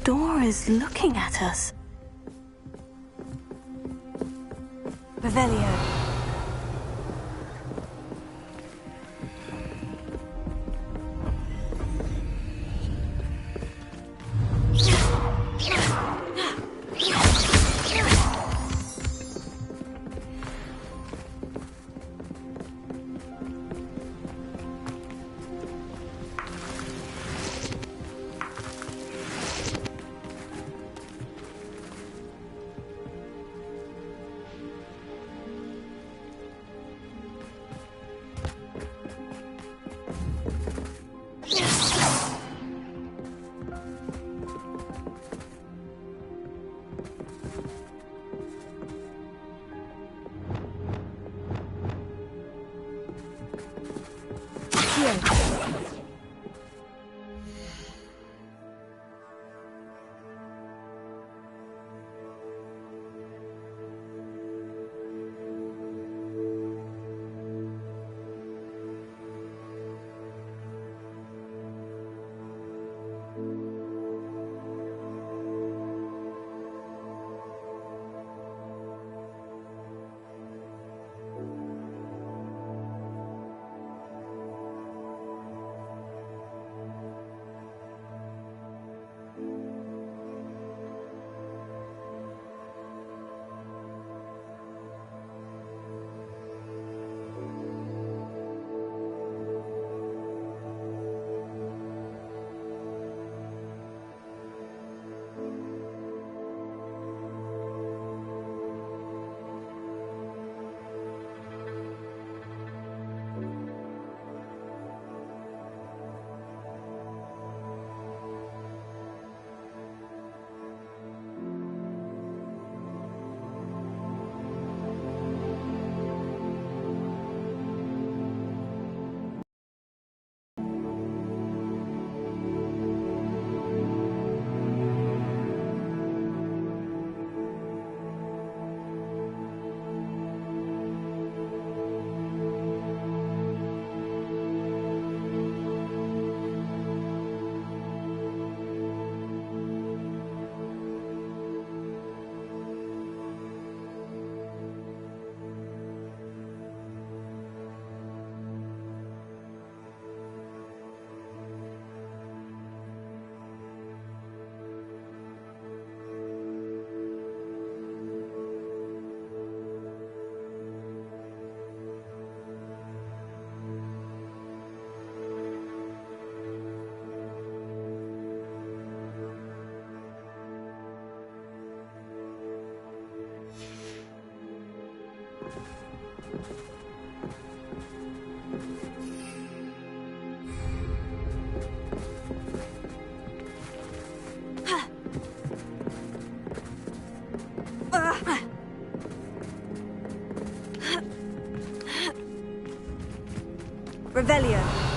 door is looking at us. Revelio. Revelio.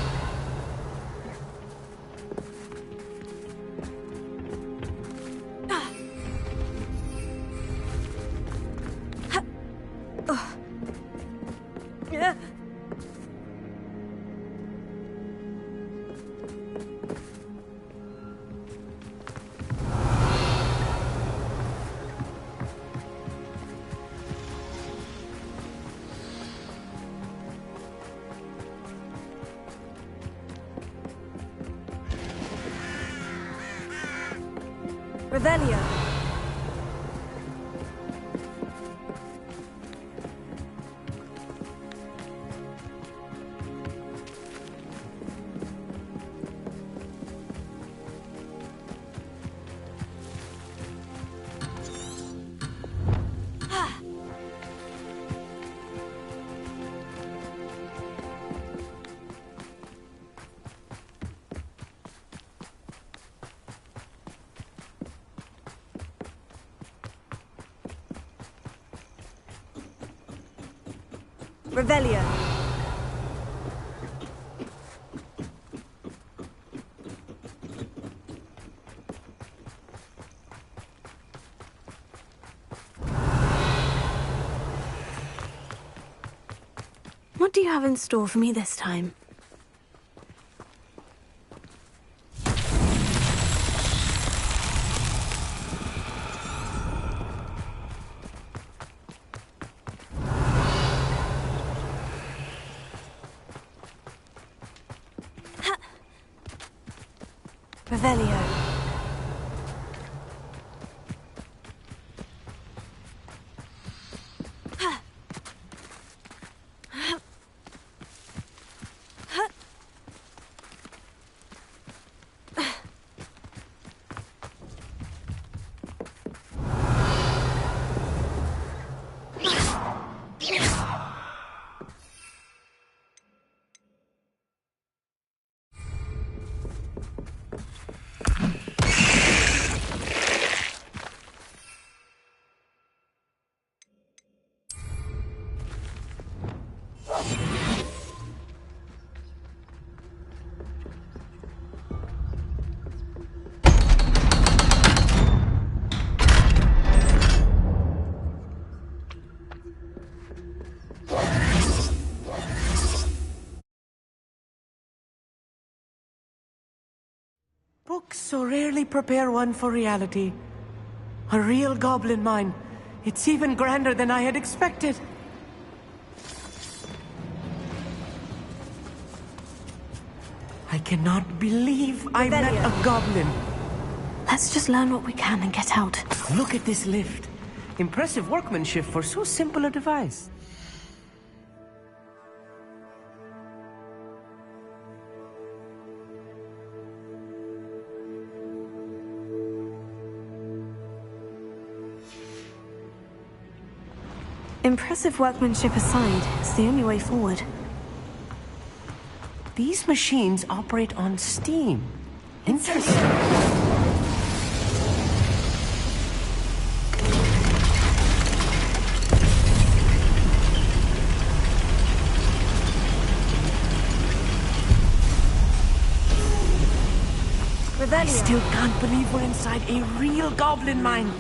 Revelio. Revelio. What do you have in store for me this time? Revelio. Books so rarely prepare one for reality. A real goblin mine. It's even grander than I had expected. I cannot believe I met a goblin. Let's just learn what we can and get out. Look at this lift. Impressive workmanship for so simple a device. Impressive workmanship aside, it's the only way forward. These machines operate on steam. Interesting. I still can't believe we're inside a real goblin mine.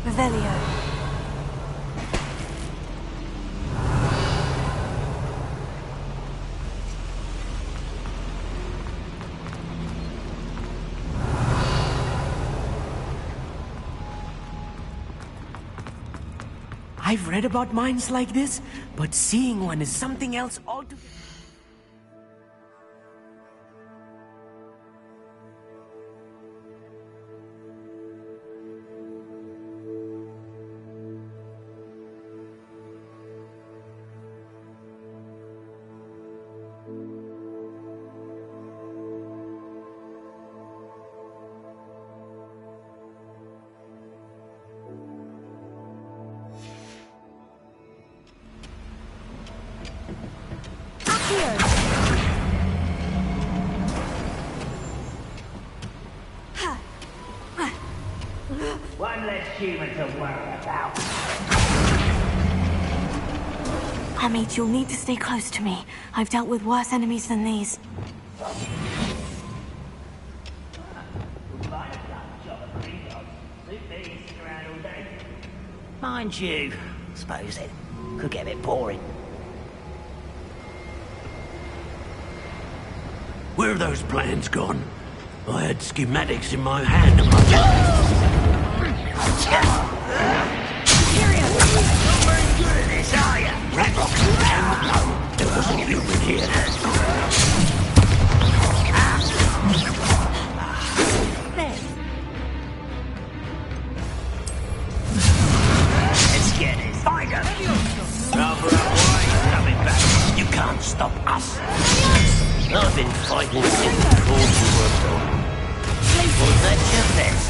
Revelio. I've read about mines like this, but seeing one is something else altogether. One less human to worry about. Hamid, you'll need to stay close to me. I've dealt with worse enemies than these. Mind you, suppose it could get a bit boring. Where are those plans gone? I had schematics in my hand and my... Not very good at this, are you? Ratbox! There wasn't human here. Let's get it. Find her! Rather away, coming back. You can't stop us. I've been fighting since before you were born. Was that your best?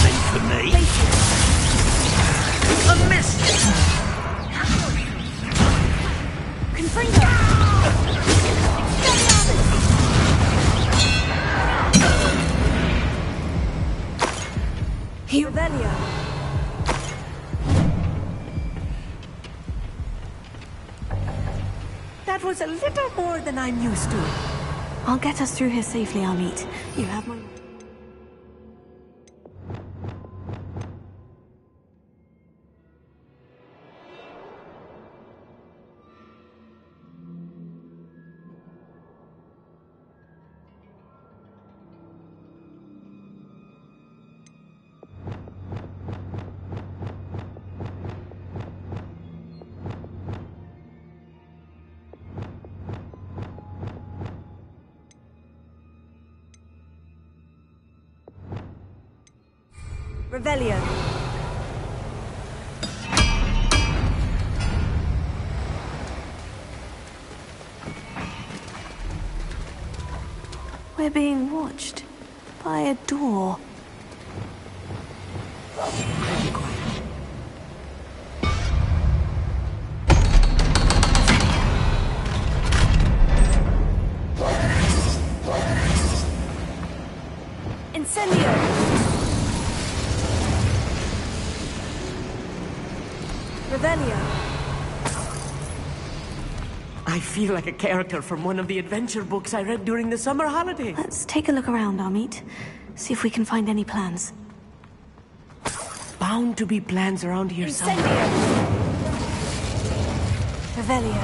Meant for me. A miss. Confringo! Revelio. That was a little more than I'm used to. I'll get us through here safely, Amit. You have my... Revelio. We're being watched by a door. Incendio. Revelio. I feel like a character from one of the adventure books I read during the summer holiday. Let's take a look around, Amit. See if we can find any plans. Bound to be plans around here somewhere. Incendio. Revelio.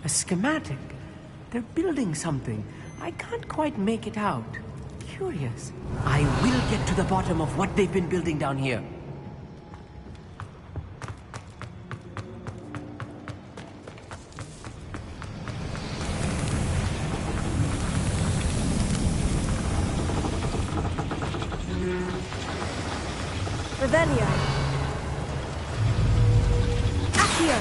A schematic. They're building something. I can't quite make it out. Curious. I will get to the bottom of what they've been building down here. Revelio. Accio.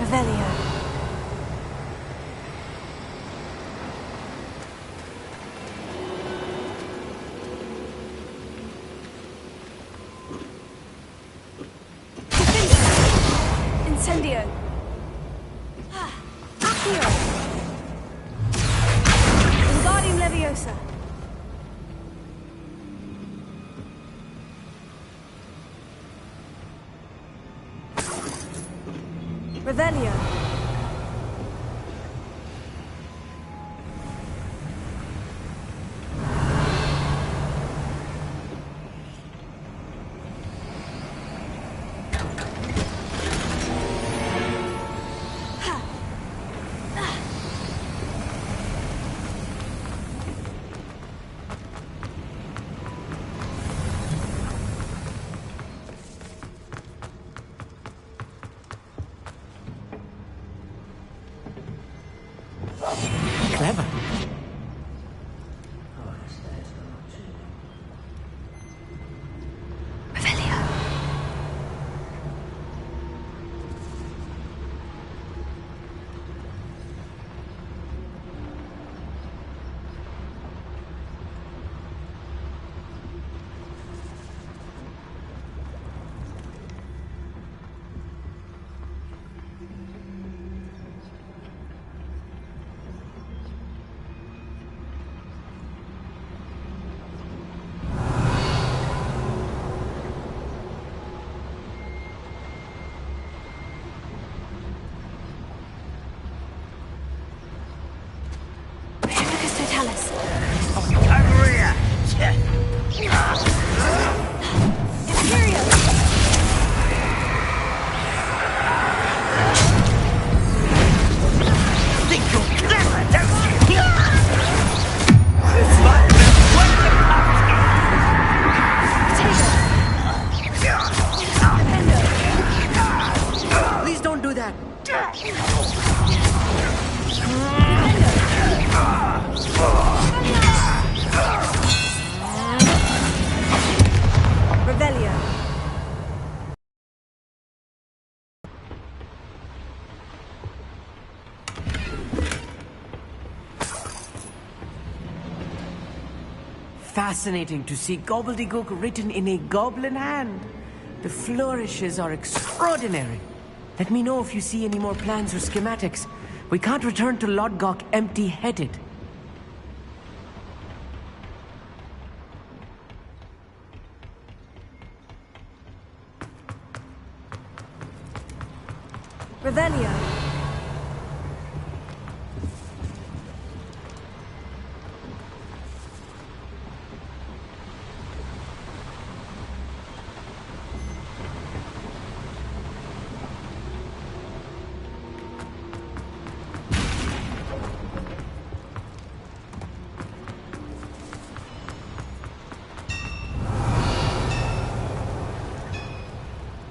Revelio. Incendio. Accio. Wingardium Leviosa. Revelio. Clever. Revelio. Lucas Totalis. Over here! Imperio. Think you're clever, don't you? Smile, what the Please don't do that. fascinating to see gobbledygook written in a goblin hand. The flourishes are extraordinary. Let me know if you see any more plans or schematics. We can't return to Lodgok empty-headed. Revelio.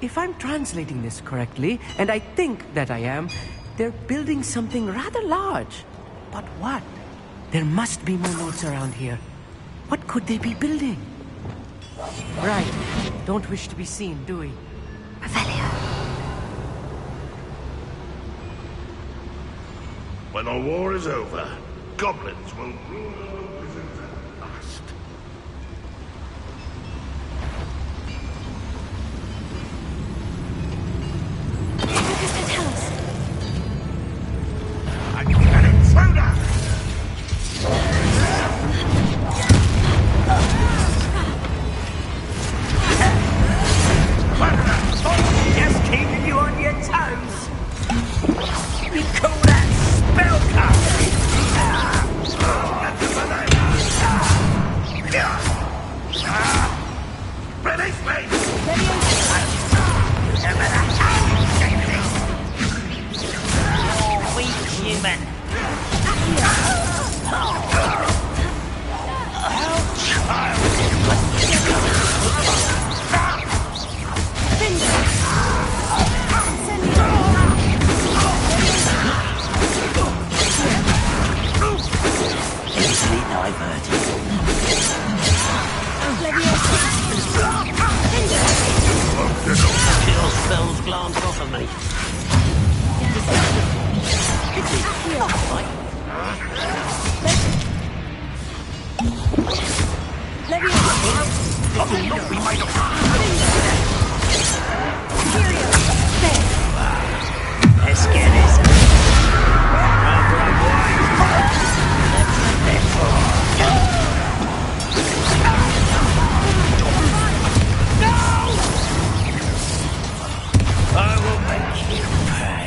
If I'm translating this correctly, and I think that I am, they're building something rather large. But what? There must be more notes around here. What could they be building? Right. Don't wish to be seen, do we? Revelio. When the war is over, goblins will rule over wizards at last. What does that tell us? An intruder! Just keeping you on your toes. You call that spellcasting? Release me! Oh, weak human. Easily diverted. Kill spells glance off of me. Let's get this. I will make you pay.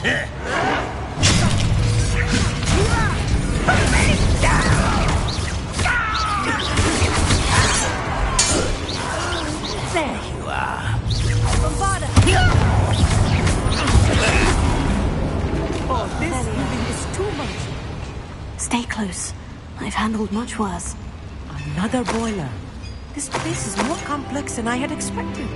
There you are. Bombarda! Oh, this healing is too much. Stay close. I've handled much worse. Another boiler. This place is more complex than I had expected.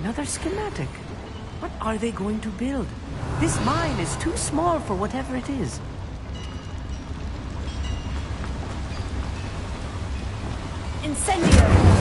Another schematic. What are they going to build? This mine is too small for whatever it is. Incendio!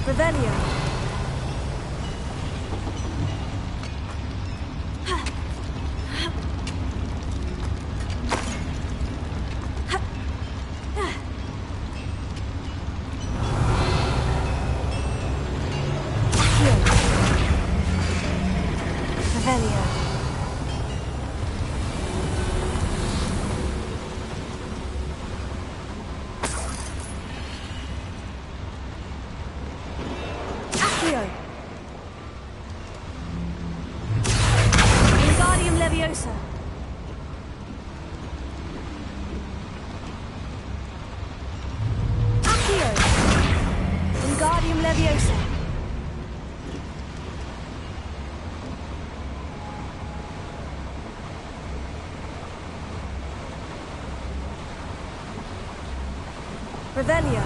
Revelio. Wingardium Leviosa. Accio. Wingardium Leviosa. Revelio.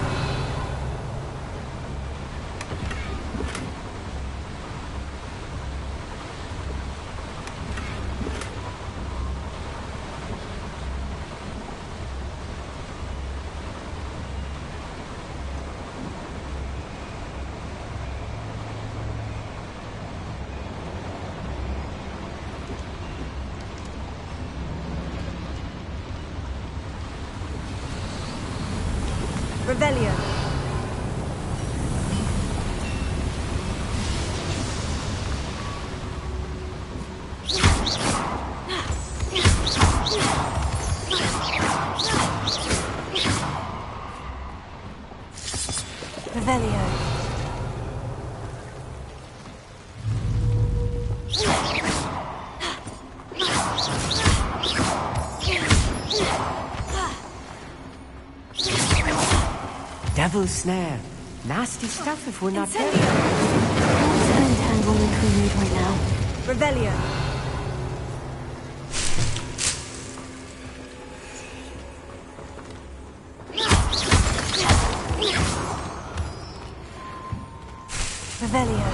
Revelio. Revelio. Devil's snare. Nasty stuff if we're not Incendio. careful. What's an entanglement we need right now? Revelio. Revelio.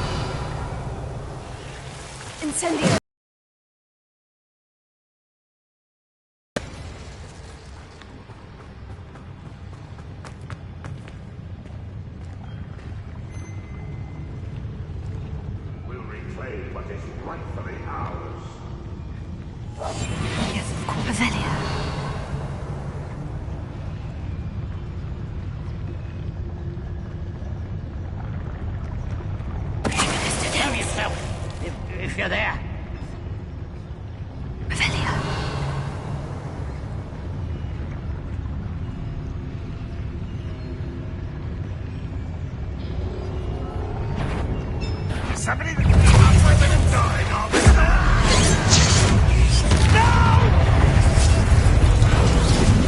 Incendio. We'll reclaim what is rightfully ours. Yes, of course. Revelio. Tell yourself, if you're there. Revelio. Somebody that weapon and dying of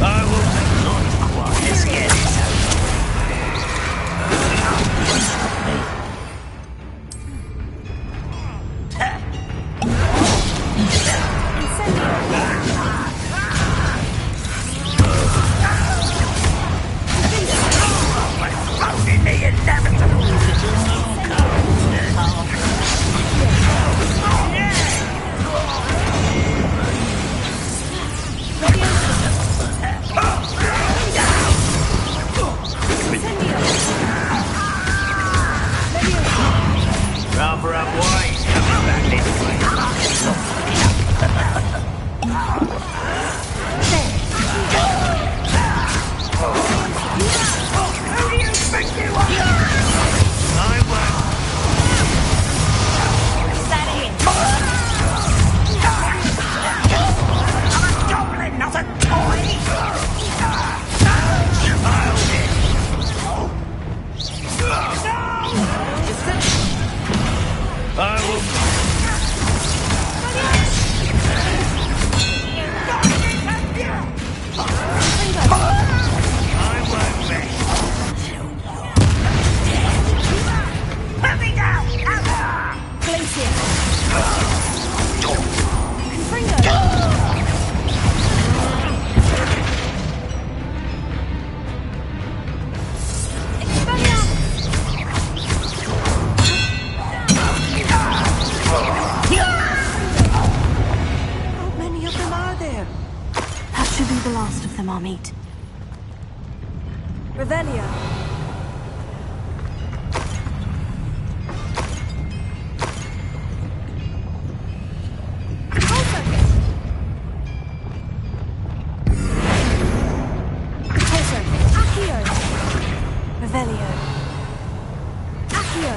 I will make noise quiet. Let's get this over. The inevitable. Rather up wide, coming back this way. Who do you think you are? I won't. I'm a goblin, not a toy. I will. I won't be. Let me down! Glacier. Confringo. How many of them are there? That should be the last of them, Amit. Revelio. Revelio. Accio.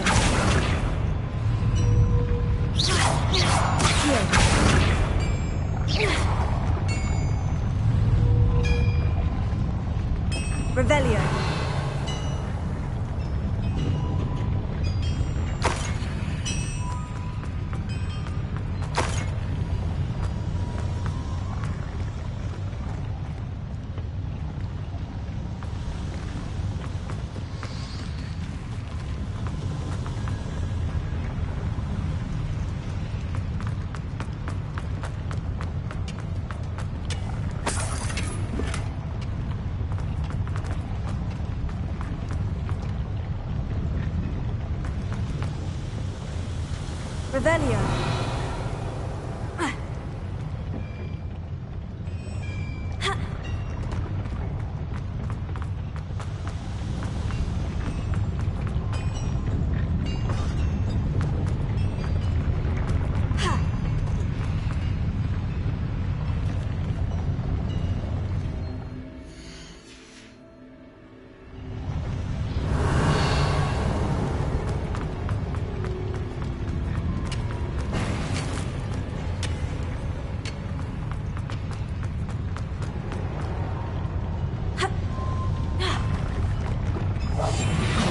Revelio. Revelio.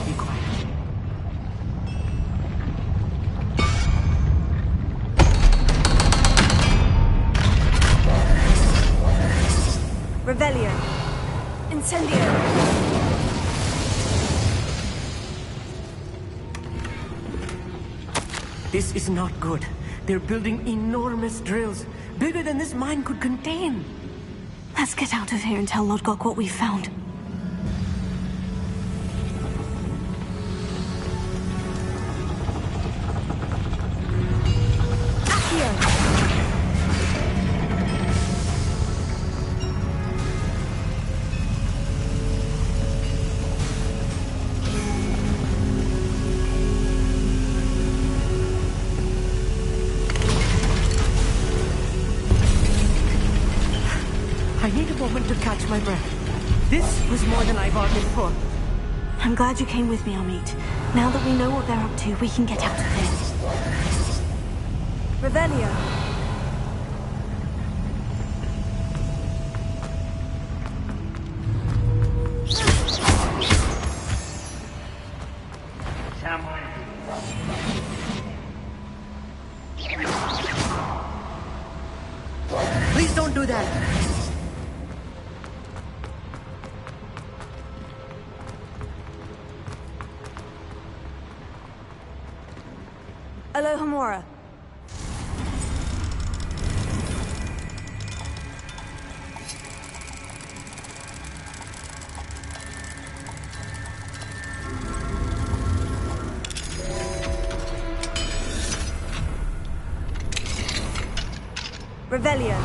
Be quiet. Revelio. Incendio. This is not good. They're building enormous drills, bigger than this mine could contain. Let's get out of here and tell Lodgok what we found. to catch my breath. This was more than I bargained for. I'm glad you came with me, Amit. Now that we know what they're up to, we can get out of here. Revelio. Please don't do that. Alohomora. Revelio.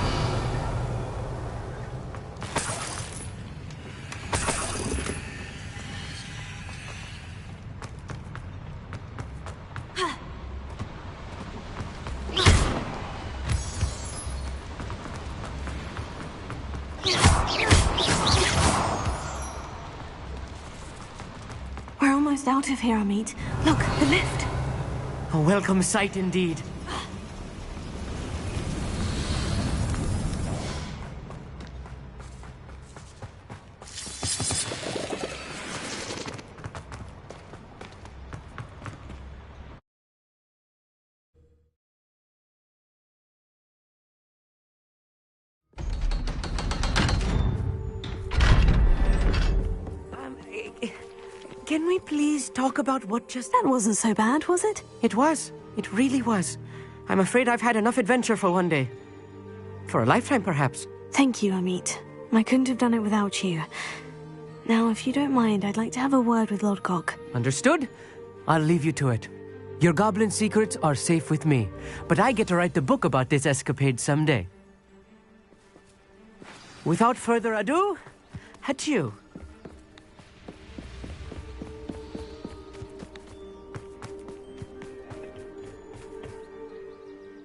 We're almost out of here, Amit. Look, the lift. A welcome sight indeed. Can we please talk about what just... That wasn't so bad, was it? It was. It really was. I'm afraid I've had enough adventure for one day. For a lifetime, perhaps. Thank you, Amit. I couldn't have done it without you. Now, if you don't mind, I'd like to have a word with Lord Cock. Understood? I'll leave you to it. Your goblin secrets are safe with me, but I get to write the book about this escapade someday. Without further ado, adieu.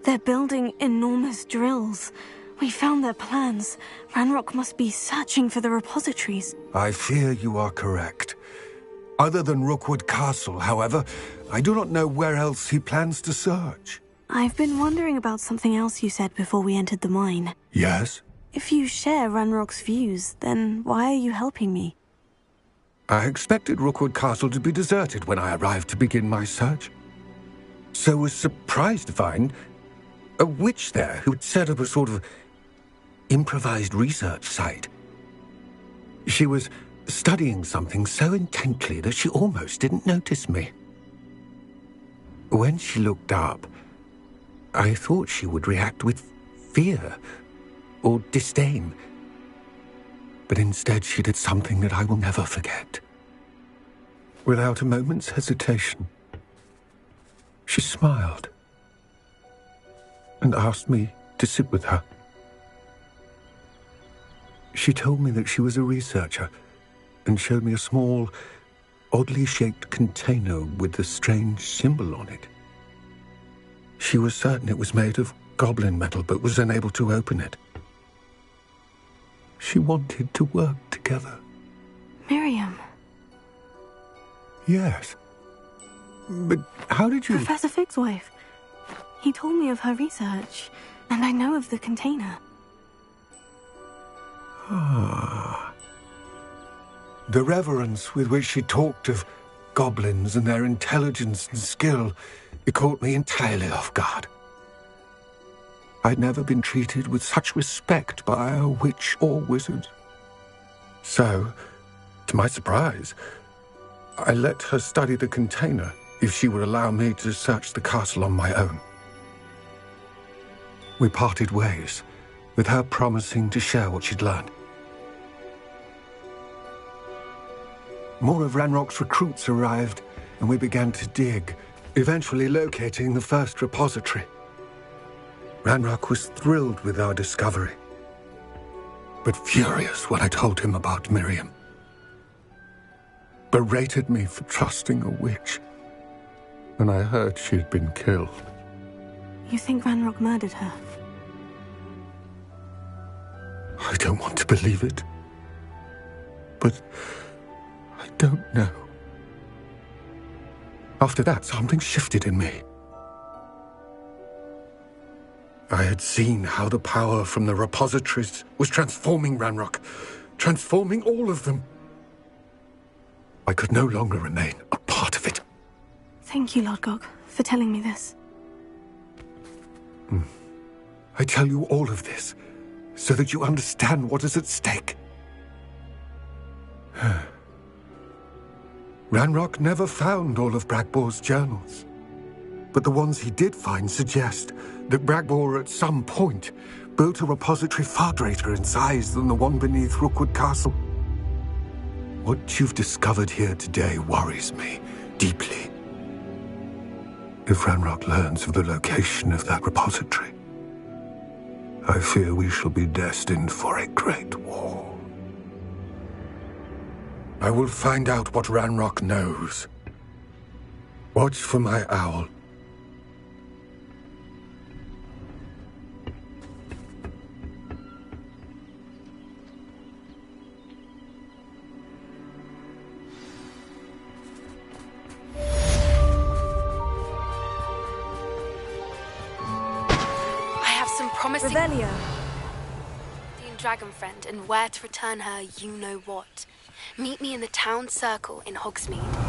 They're building enormous drills. We found their plans. Ranrock must be searching for the repositories. I fear you are correct. Other than Rookwood Castle, however, I do not know where else he plans to search. I've been wondering about something else you said before we entered the mine. Yes? If you share Ranrock's views, then why are you helping me? I expected Rookwood Castle to be deserted when I arrived to begin my search. So was surprised to find a witch there who had set up a sort of improvised research site. She was studying something so intently that she almost didn't notice me. When she looked up, I thought she would react with fear or disdain. But instead she did something that I will never forget. Without a moment's hesitation, she smiled and asked me to sit with her. She told me that she was a researcher and showed me a small, oddly shaped container with a strange symbol on it. She was certain it was made of goblin metal, but was unable to open it. She wanted to work together. Miriam. Yes. But how did you... Professor Fig's wife. He told me of her research, and I know of the container. Ah. The reverence with which she talked of goblins and their intelligence and skill, it caught me entirely off guard. I'd never been treated with such respect by a witch or wizard. So, to my surprise, I let her study the container if she would allow me to search the castle on my own. We parted ways, with her promising to share what she'd learned. More of Ranrock's recruits arrived, and we began to dig, eventually locating the first repository. Ranrock was thrilled with our discovery, but furious when I told him about Miriam. Berated me for trusting a witch, and I heard she had been killed. You think Ranrock murdered her? I don't want to believe it. But I don't know. After that, something shifted in me. I had seen how the power from the repositories was transforming Ranrock, transforming all of them. I could no longer remain a part of it. Thank you, Lord Gog, for telling me this. I tell you all of this so that you understand what is at stake. Ranrock never found all of Bragbor's journals, but the ones he did find suggest that Bragbor at some point built a repository far greater in size than the one beneath Rookwood Castle. What you've discovered here today worries me deeply. If Ranrock learns of the location of that repository, I fear we shall be destined for a great war. I will find out what Ranrock knows. Watch for my owl. Promising Revelio. dragon friend, and where to return her, you know what. Meet me in the town circle in Hogsmeade.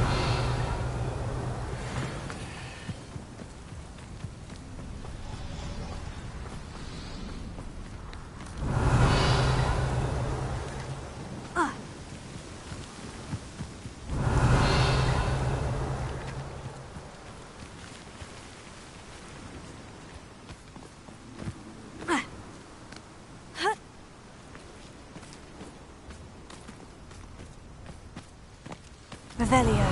Revelio.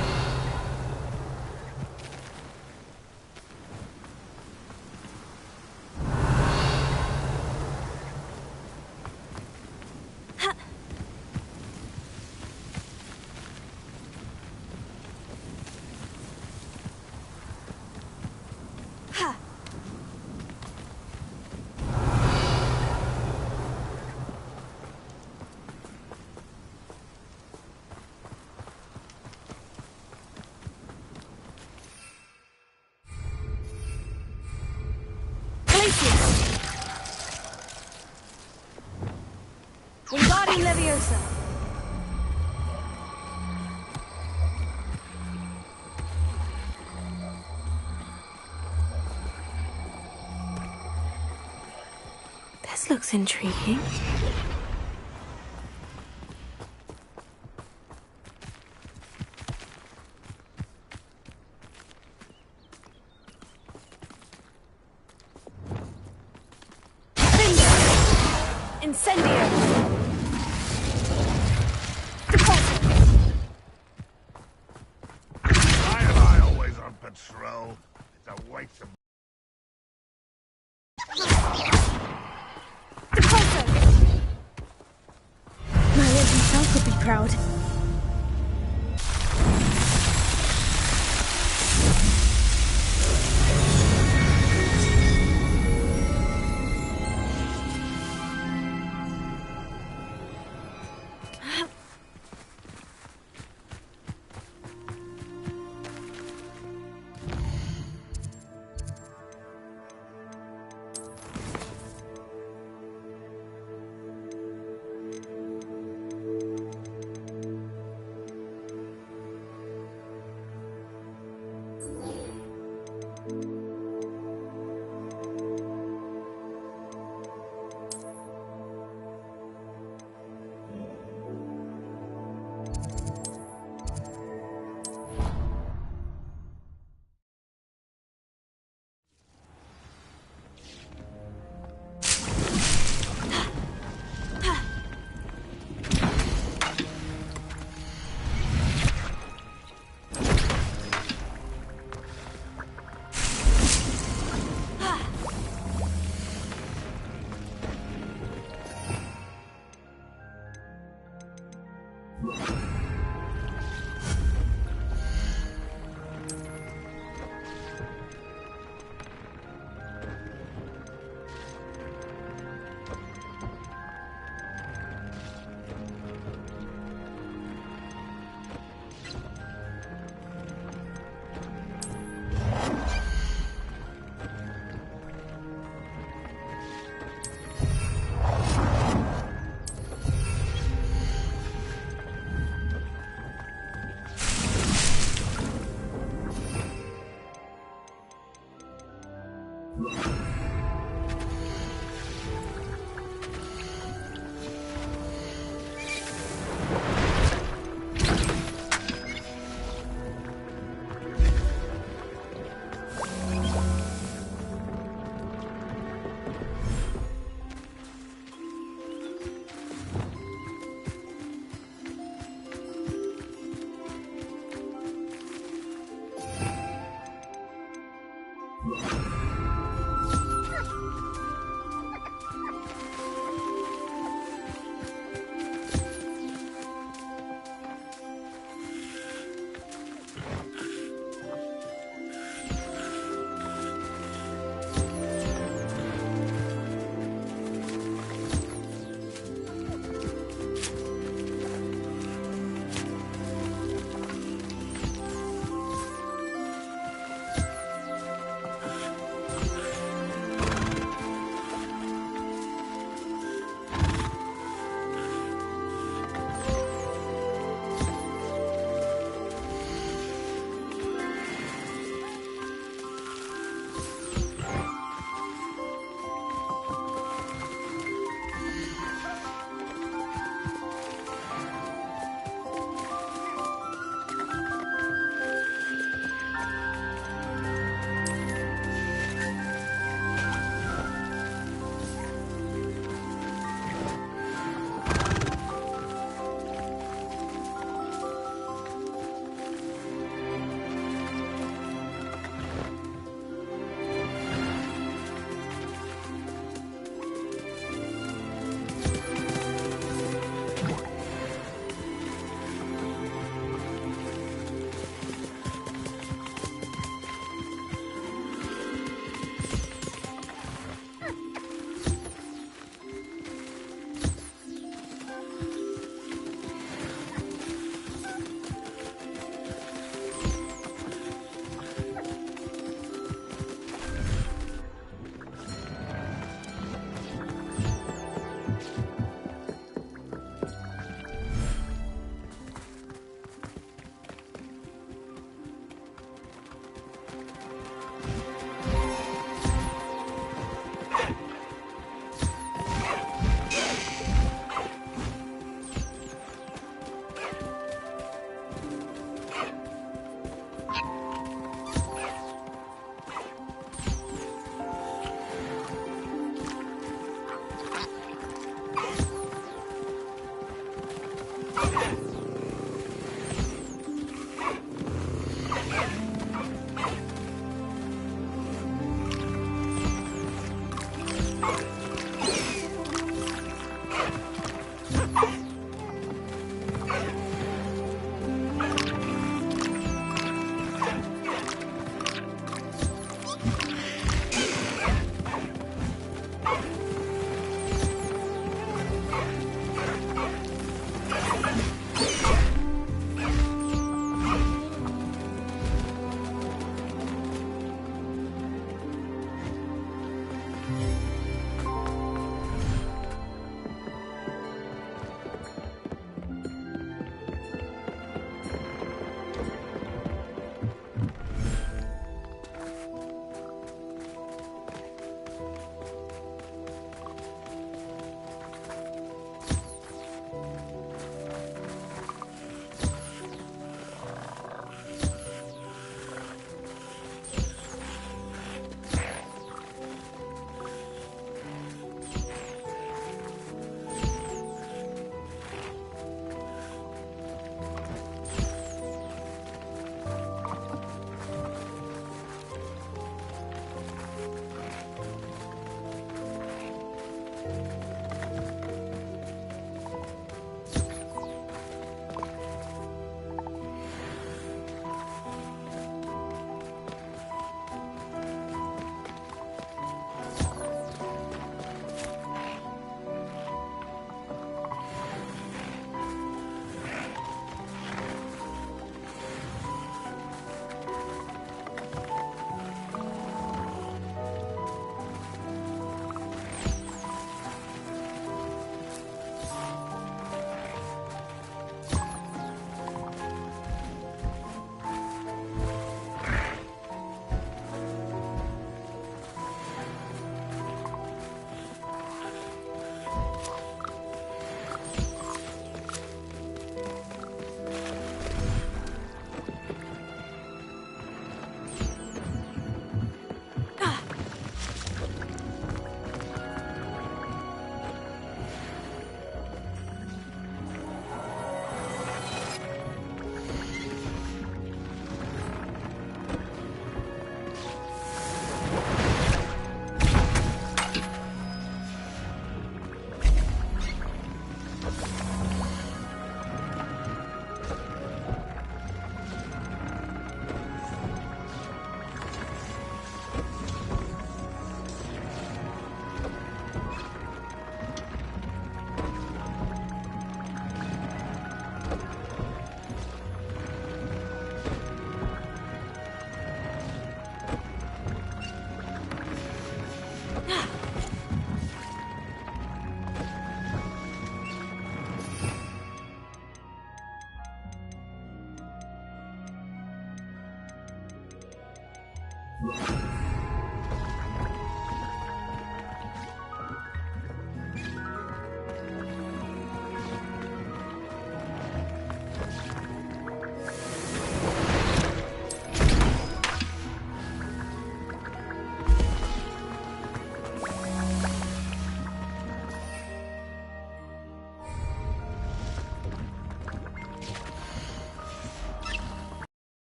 Wingardium Leviosa. This looks intriguing. Incendio. Why am I always on patrol? It's a waste of... My lord himself would be proud.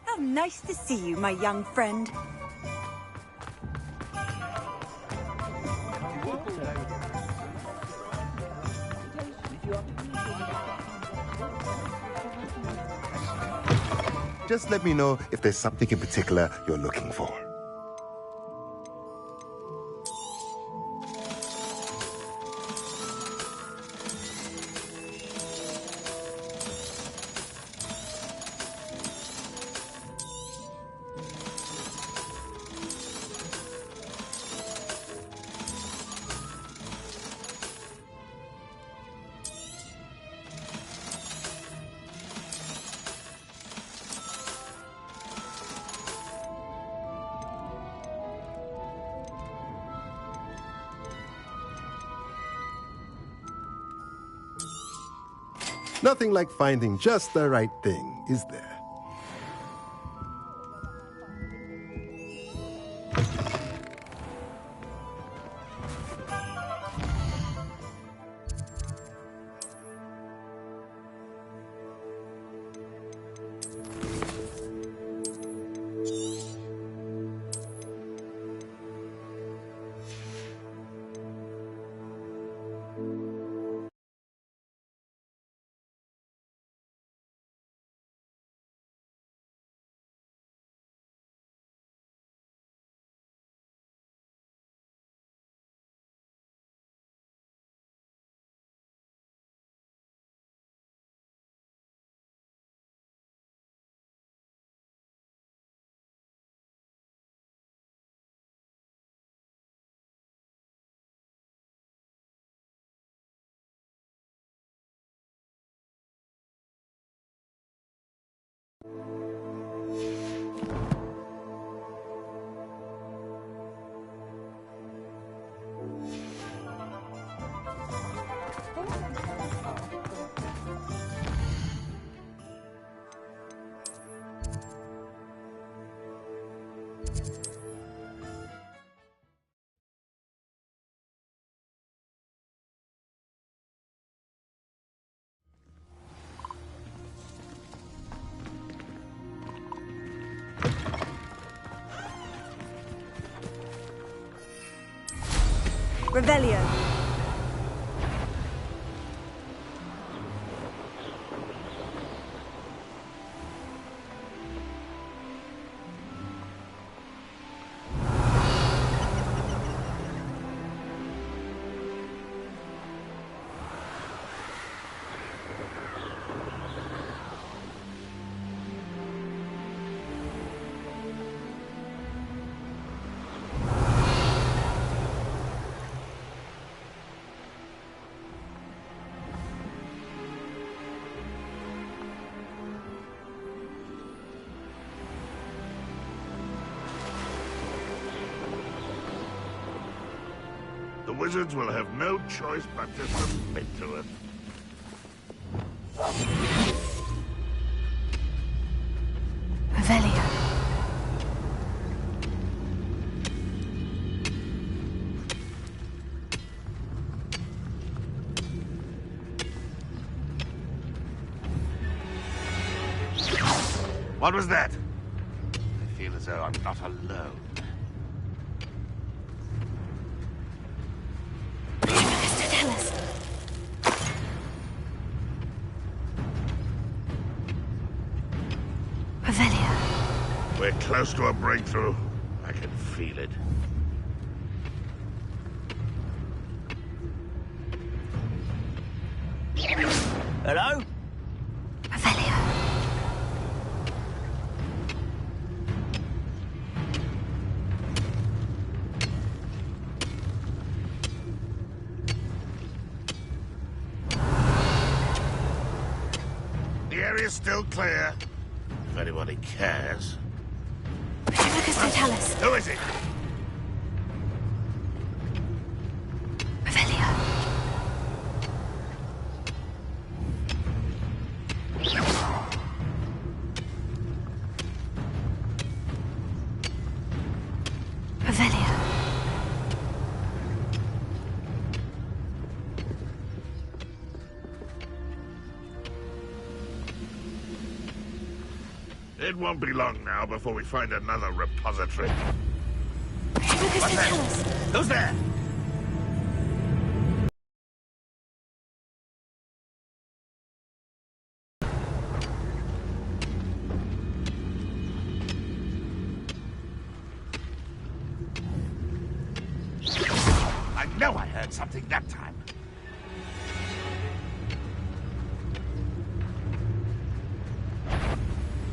How nice to see you, my young friend. Just let me know if there's something in particular you're looking for. Nothing like finding just the right thing, is there? Revelio. The wizards will have no choice but to submit to it. Revelio. What was that? I feel as though I'm not alone. Tell us. Revelio. We're close to a breakthrough. I can feel it. Hello? Revelio. The area's still clear. If anybody cares. Focus Totalis. Who is it? Revelio. Revelio. It won't be long now before we find another repository. Focus What's that? Totalis. Who's there? I know I heard something that time.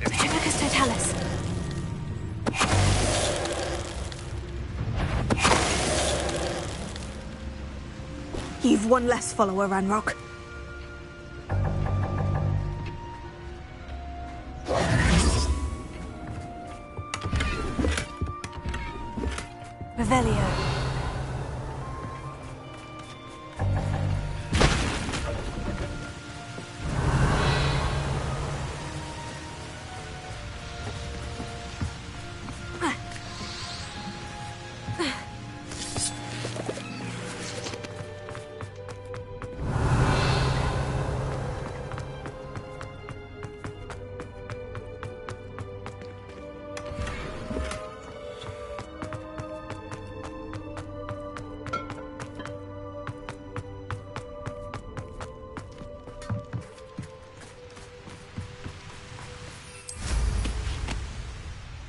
Focus Totalis. You've one less follower, Ranrock. Revelio.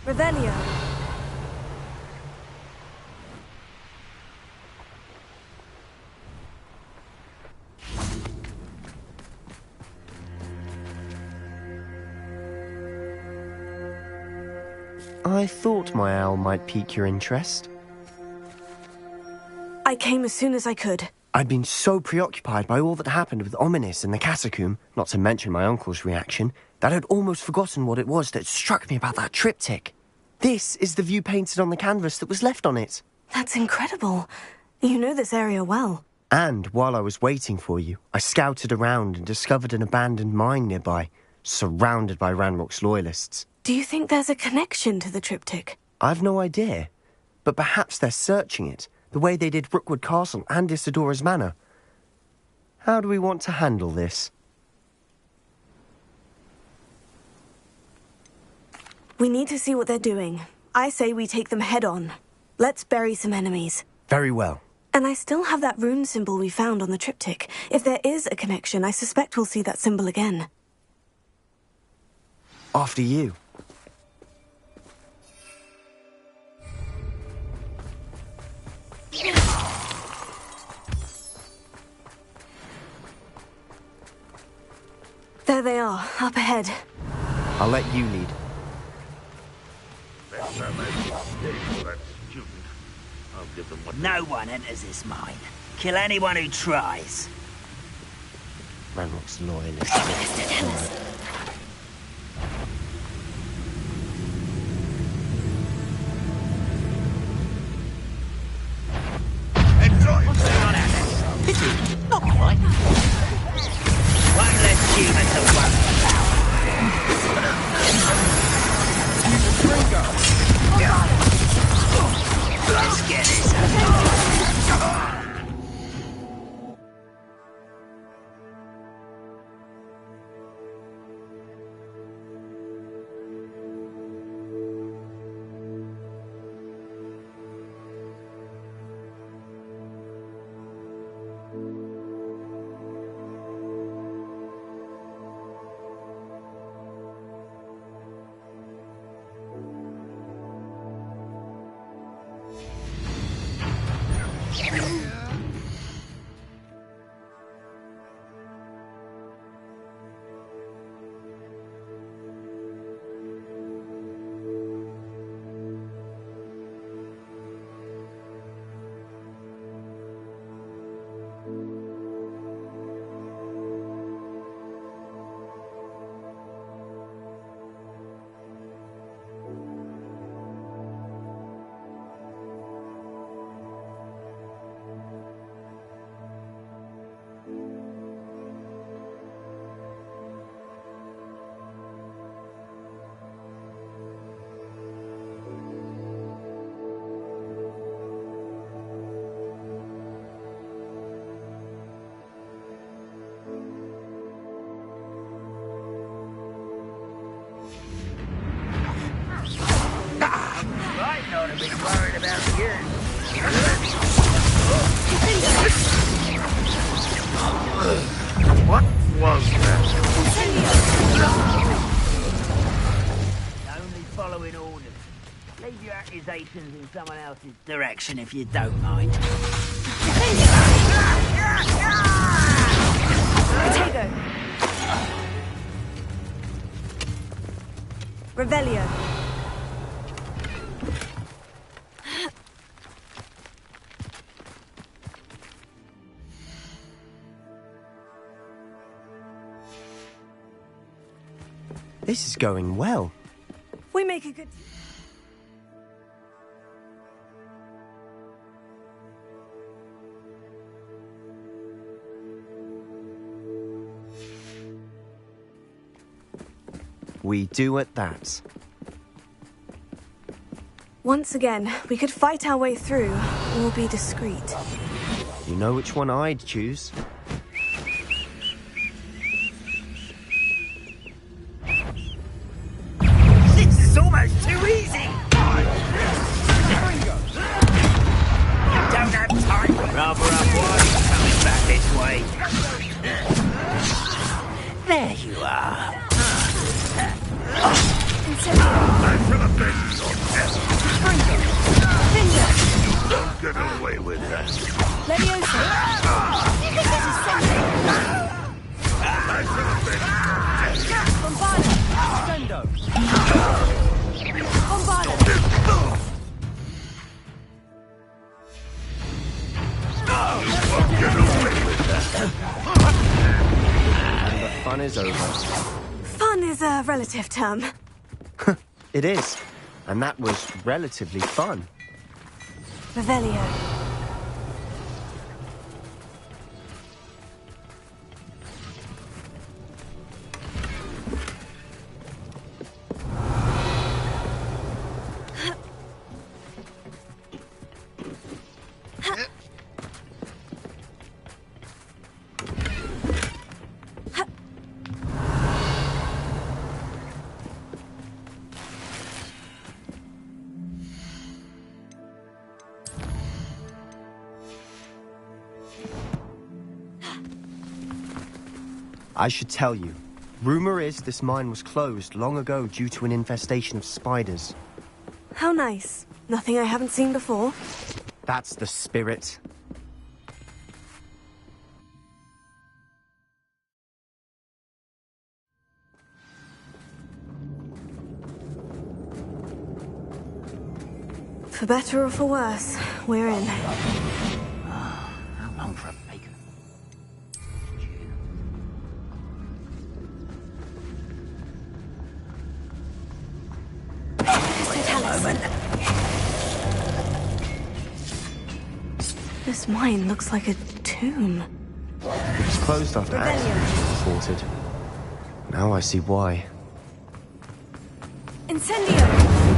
Revelio. I thought my owl might pique your interest. I came as soon as I could. I'd been so preoccupied by all that happened with Ominis and the catacomb, not to mention my uncle's reaction, that I'd almost forgotten what it was that struck me about that triptych. This is the view painted on the canvas that was left on it. That's incredible. You know this area well. And while I was waiting for you, I scouted around and discovered an abandoned mine nearby, surrounded by Ranrock's loyalists. Do you think there's a connection to the triptych? I've no idea, but perhaps they're searching it, the way they did Rookwood Castle and Isidora's Manor. How do we want to handle this? We need to see what they're doing. I say we take them head on. Let's bury some enemies. Very well. And I still have that rune symbol we found on the triptych. If there is a connection, I suspect we'll see that symbol again. After you. There they are, up ahead. I'll let you lead. I'll give them what No one enters this mine. Kill anyone who tries. Ranrock's loyalist. Tell us. enjoy. What's going on out there? Pity. Not quite. One less human to worry about. Let's get this over. I'm not a bit worried about you. What was that? Only following orders. Leave your accusations in someone else's direction if you don't mind. Potato. Revelio. This is going well. We make a good... We do at that. Once again, we could fight our way through, or be discreet. You know which one I'd choose. This is almost too easy! Don't have time for rubber up wide coming back this way. There you are. I'm from a base on test. Don't get away with that. Leviosa. I'm from a base on test. Bombada. Bombada. Don't get away with that. But fun is over. Fun is a relative term. It is. And that was relatively fun. Revelio. I should tell you. Rumor is this mine was closed long ago due to an infestation of spiders. How nice. Nothing I haven't seen before. That's the spirit. For better or for worse, we're in. How long for a bacon? This mine looks like a tomb. It was closed after accidents were reported. Now I see why. Incendio!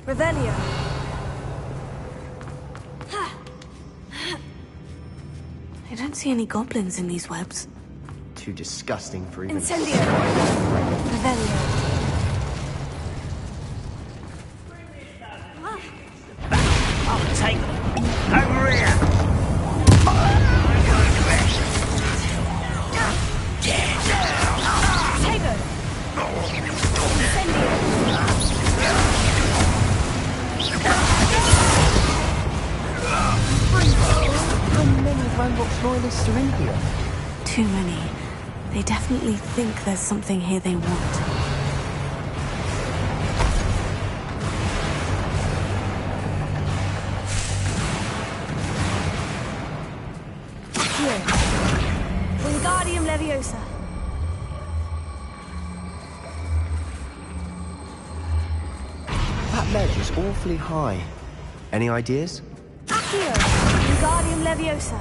Revelio. I don't see any goblins in these webs. Too disgusting for even... Incendio. Revelio. I'll take How many Ranrock's loyalists are in here? Too many. They definitely think there's something here they want. Here. Wingardium Leviosa. That ledge is awfully high. Any ideas? Accio. Wingardium Leviosa.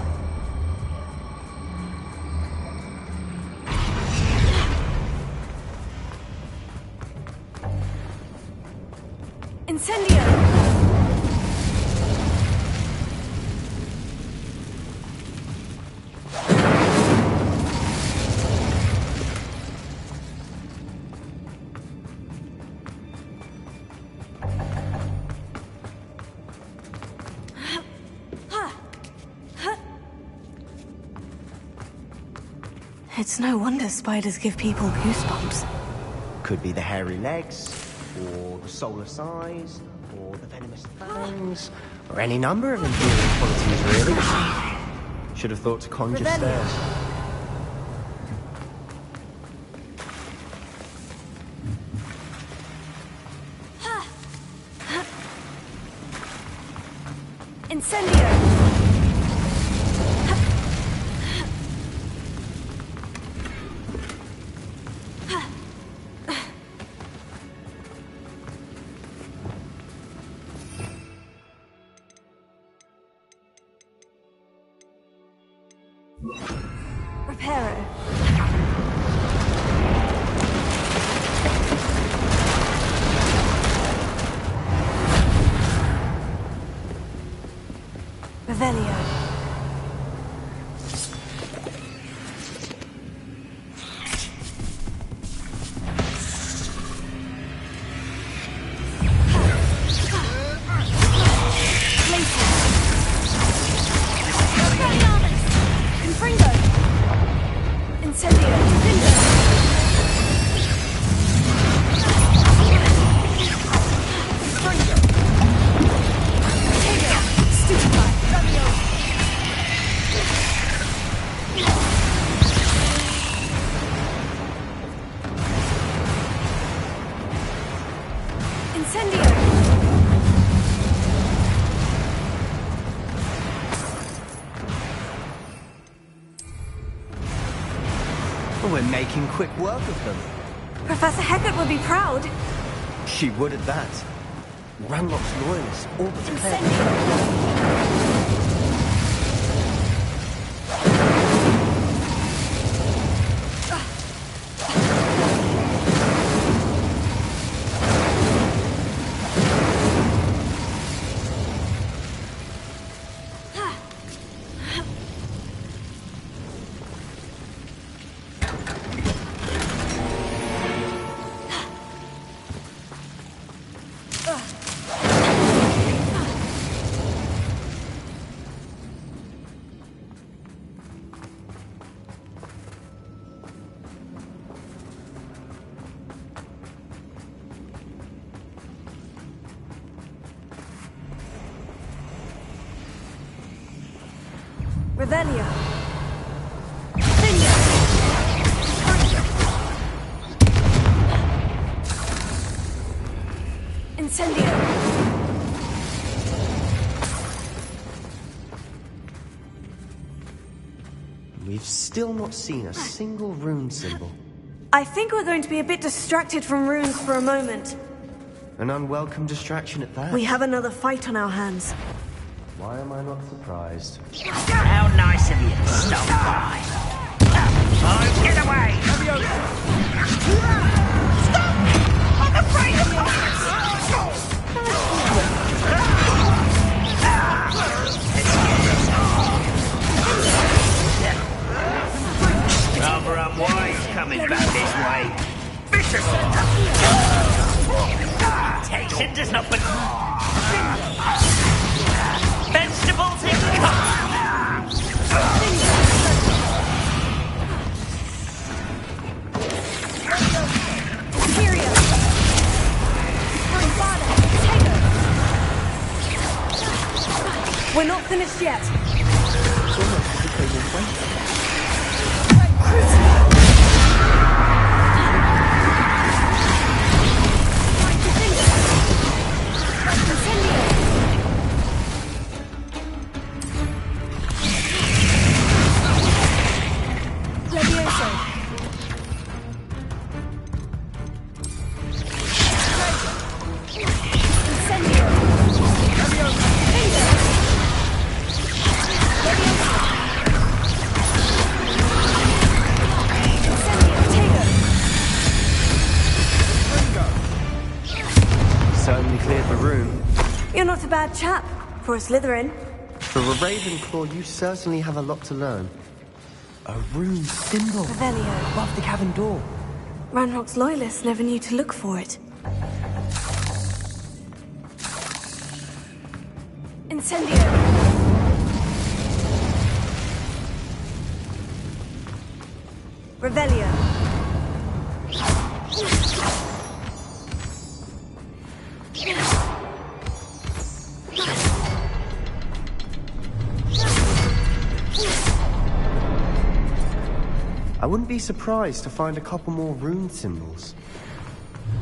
Incendio. It's no wonder spiders give people goosebumps. Could be the hairy legs, or the soulless eyes, or the venomous fangs, or any number of inferior qualities, really. Should have thought to conjure stairs. Incendio. Reparo. Revelio. Confringo. Incendio. Incendio. Well, we're making quick work of them. Professor Hecat would be proud. She would at that. Ranrock's loyalists all but declared. Revelio. Incendio. We've still not seen a single rune symbol. I think we're going to be a bit distracted from runes for a moment. An unwelcome distraction at that. We have another fight on our hands. Why am I not surprised? How nice of you to stop by. Oh, get away! Stop! I'm afraid of heights! Rather unwise coming back this way. Vicious! Temptation does not vegetables in cup! We're not finished yet. It's almost as if they will wait. Certainly cleared the room. You're not a bad chap for a Slytherin. For a Ravenclaw, you certainly have a lot to learn. A rune symbol Revelio. above the cavern door. Ranrock's loyalists never knew to look for it. Incendio. Revelio. I wouldn't be surprised to find a couple more rune symbols.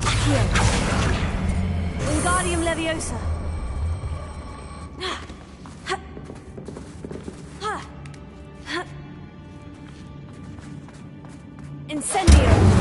Here. Wingardium Leviosa. Incendio.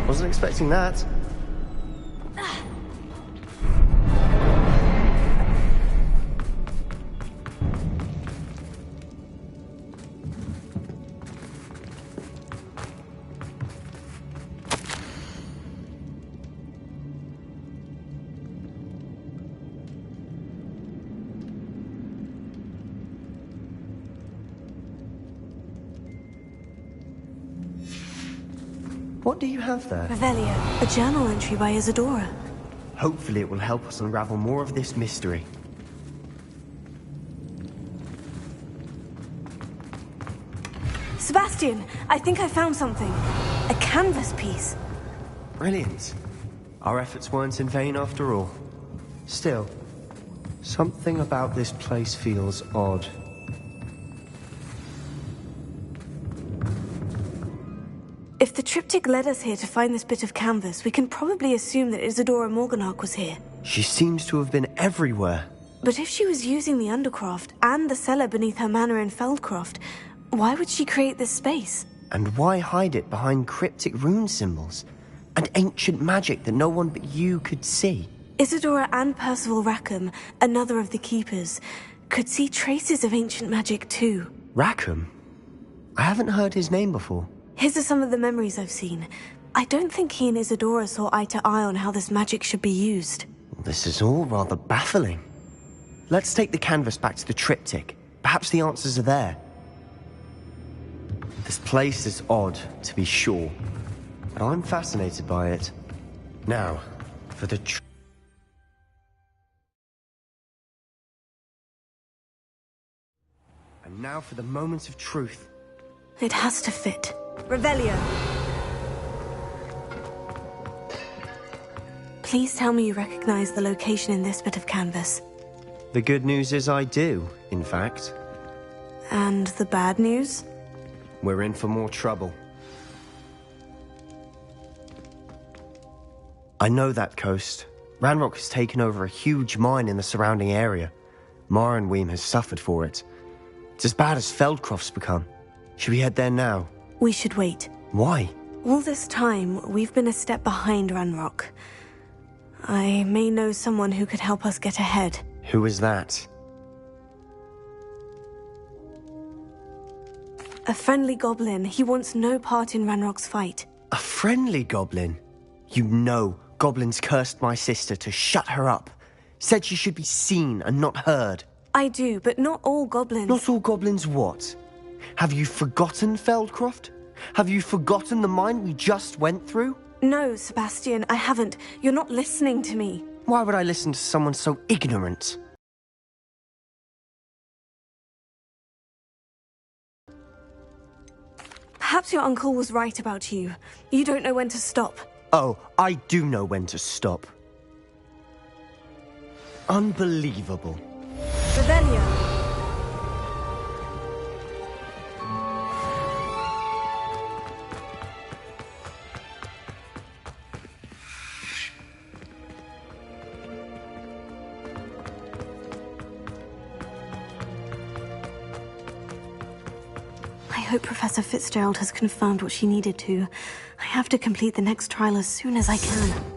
Wasn't expecting that. What do you have there? Revelio. A journal entry by Isadora. Hopefully it will help us unravel more of this mystery. Sebastian, I think I found something. A canvas piece. Brilliant. Our efforts weren't in vain after all. Still, something about this place feels odd. If the triptych led us here to find this bit of canvas, we can probably assume that Isadora Morganach was here. She seems to have been everywhere. But if she was using the Undercroft and the cellar beneath her manor in Feldcroft, why would she create this space? And why hide it behind cryptic rune symbols? And ancient magic that no one but you could see? Isadora and Percival Rackham, another of the Keepers, could see traces of ancient magic too. Rackham? I haven't heard his name before. His are some of the memories I've seen. I don't think he and Isadora saw eye to eye on how this magic should be used. This is all rather baffling. Let's take the canvas back to the triptych. Perhaps the answers are there. This place is odd, to be sure. But I'm fascinated by it. Now, for the And now for the moment of truth. It has to fit. Revelio. Please tell me you recognize the location in this bit of canvas. The good news is I do, in fact. And the bad news? We're in for more trouble. I know that coast. Ranrock has taken over a huge mine in the surrounding area. Marrenweem has suffered for it. It's as bad as Feldcroft's become. Should we head there now? We should wait. Why? All this time, we've been a step behind Ranrock. I may know someone who could help us get ahead. Who is that? A friendly goblin. He wants no part in Ranrock's fight. A friendly goblin? You know goblins cursed my sister to shut her up. Said she should be seen and not heard. I do, but not all goblins. Not all goblins what? Have you forgotten Feldcroft? Have you forgotten the mine we just went through? No, Sebastian, I haven't. You're not listening to me. Why would I listen to someone so ignorant? Perhaps your uncle was right about you. You don't know when to stop. Oh, I do know when to stop. Unbelievable. Revelio. I hope Professor Fitzgerald has confirmed what she needed to. I have to complete the next trial as soon as I can.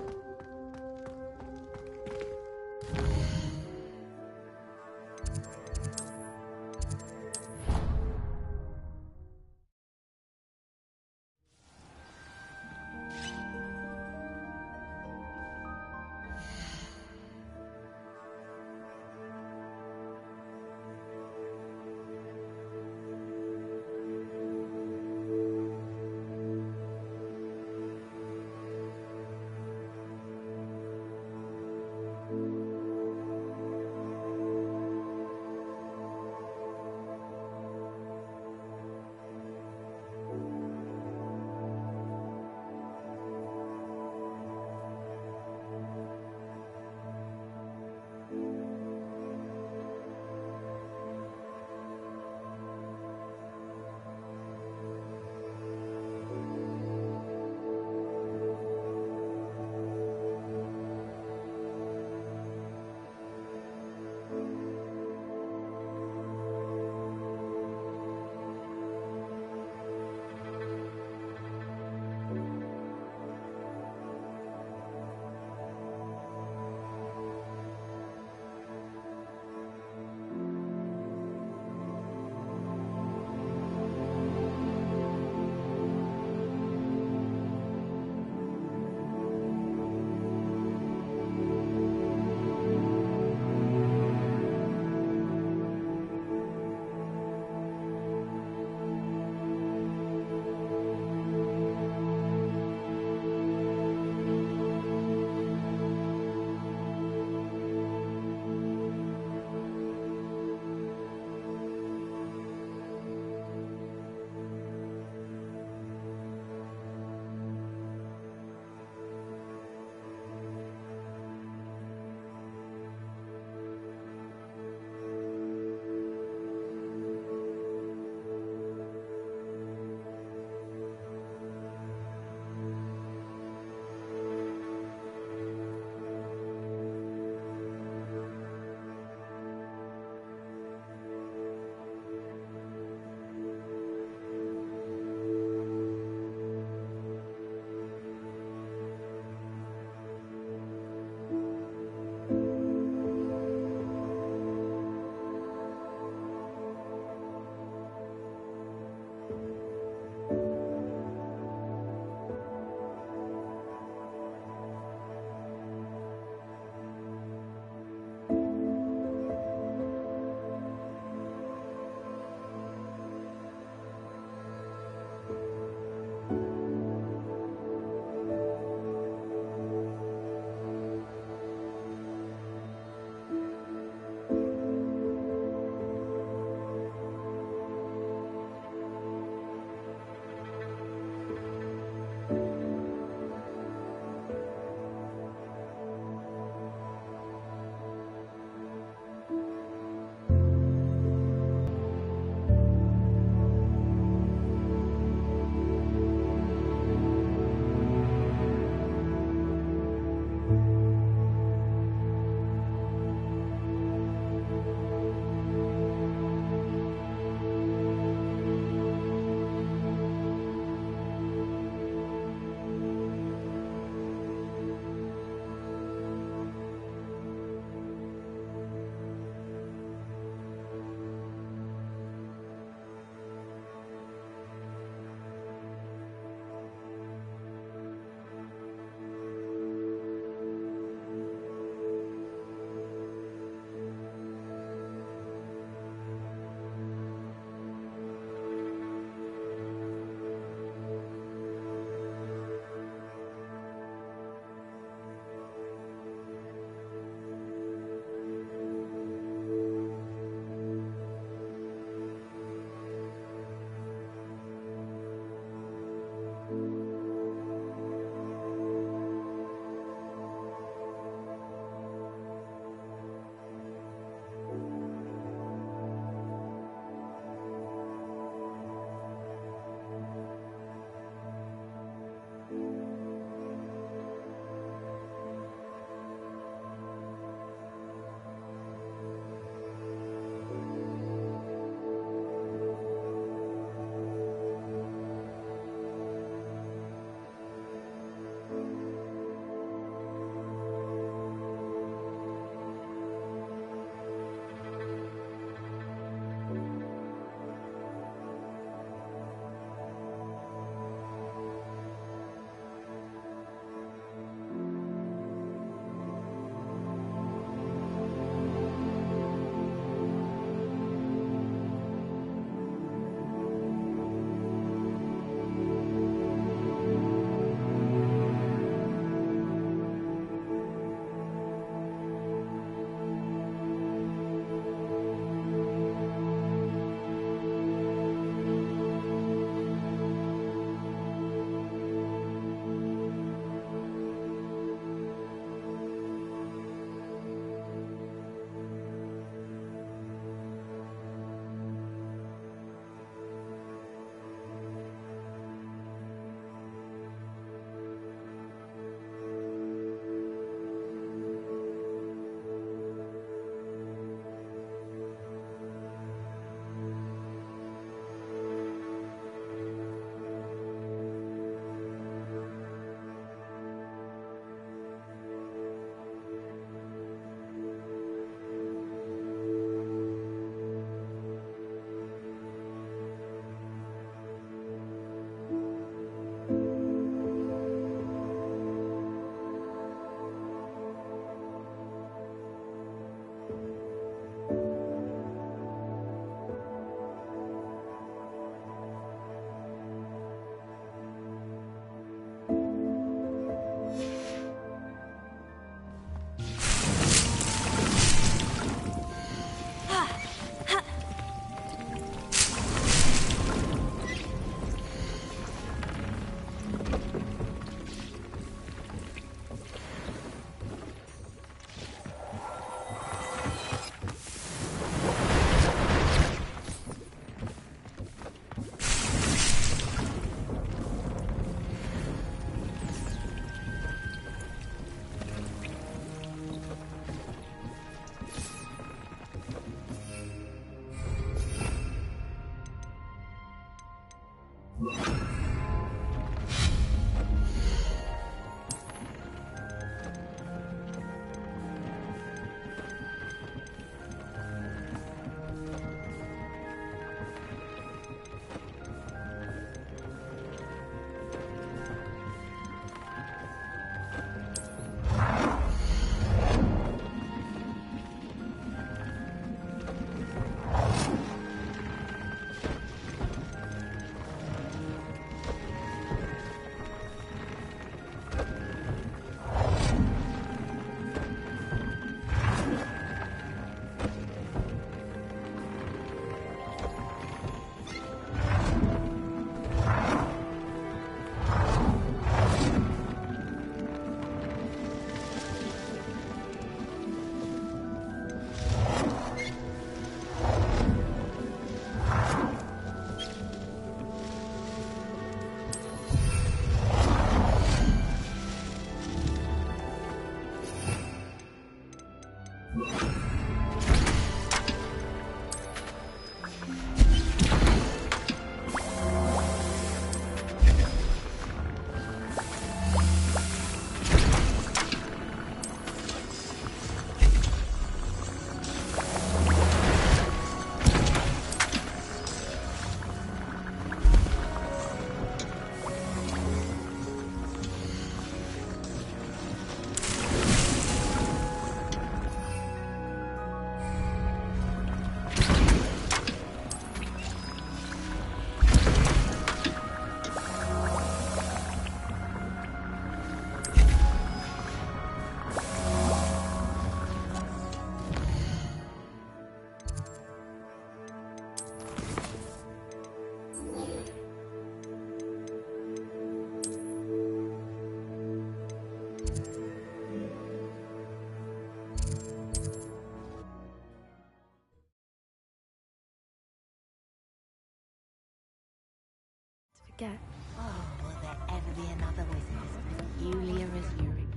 Oh, will there ever be another wizard as peculiar as Yuri?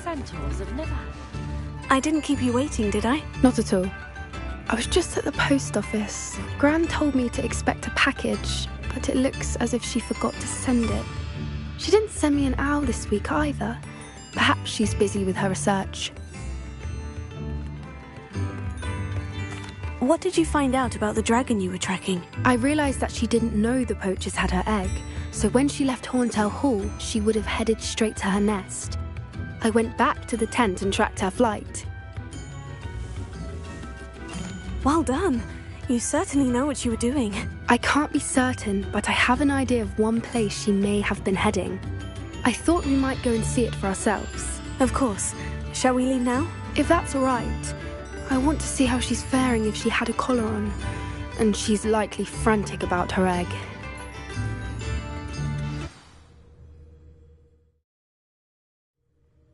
Centaurs have never... I didn't keep you waiting, did I? Not at all. I was just at the post office. Gran told me to expect a package, but it looks as if she forgot to send it. She didn't send me an owl this week either. Perhaps she's busy with her research. What did you find out about the dragon you were tracking? I realised that she didn't know the poachers had her egg, so when she left Horntail Hall, she would have headed straight to her nest. I went back to the tent and tracked her flight. Well done. You certainly know what you were doing. I can't be certain, but I have an idea of one place she may have been heading. I thought we might go and see it for ourselves. Of course. Shall we leave now? If that's all right. I want to see how she's faring if she had a collar on. And she's likely frantic about her egg.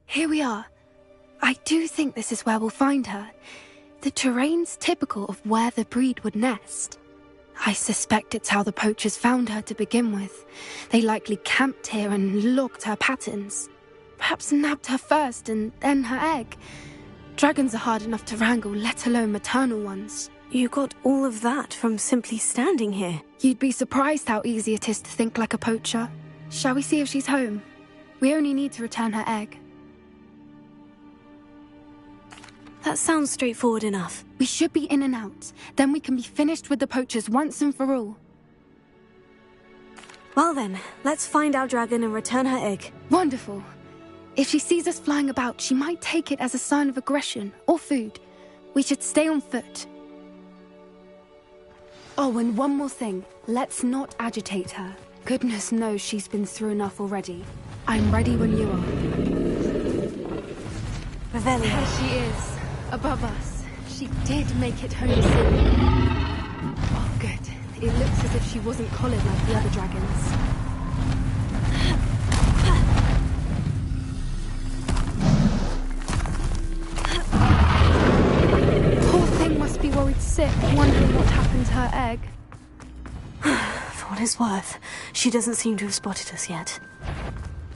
Here we are. I do think this is where we'll find her. The terrain's typical of where the breed would nest. I suspect it's how the poachers found her to begin with. They likely camped here and logged her patterns. Perhaps nabbed her first and then her egg. Dragons are hard enough to wrangle, let alone maternal ones. You got all of that from simply standing here. You'd be surprised how easy it is to think like a poacher. Shall we see if she's home? We only need to return her egg. That sounds straightforward enough. We should be in and out. Then we can be finished with the poachers once and for all. Well then, let's find our dragon and return her egg. Wonderful. If she sees us flying about, she might take it as a sign of aggression or food. We should stay on foot. Oh, and one more thing. Let's not agitate her. Goodness knows she's been through enough already. I'm ready when you are. Revelia. There she is. Above us. She did make it home safe. Oh, good. It looks as if she wasn't collared like the other dragons. Poor thing must be worried sick, wondering what happened to her egg. For what it's worth, she doesn't seem to have spotted us yet.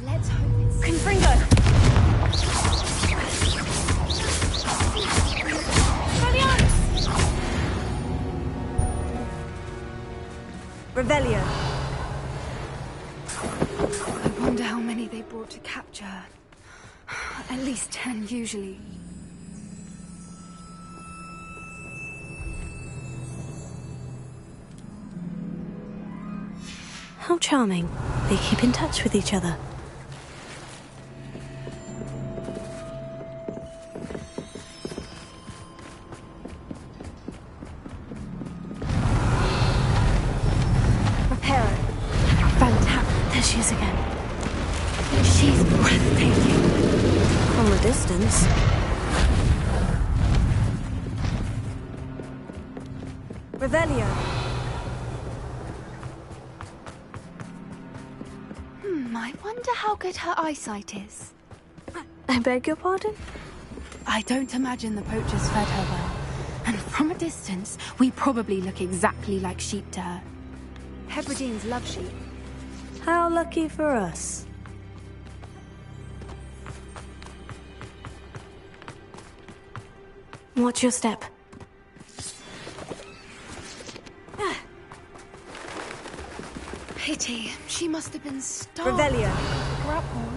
Let's hope it's... Confringo! Revelio. I wonder how many they brought to capture her. At least 10 usually. How charming. They keep in touch with each other. There she is again. She's breathtaking. From a distance. Revelio. I wonder how good her eyesight is. I beg your pardon? I don't imagine the poachers fed her well. And from a distance, we probably look exactly like sheep to her. Hebrideans love sheep. How lucky for us. Watch your step. Pity. She must have been stuck. Revelio. Grapple.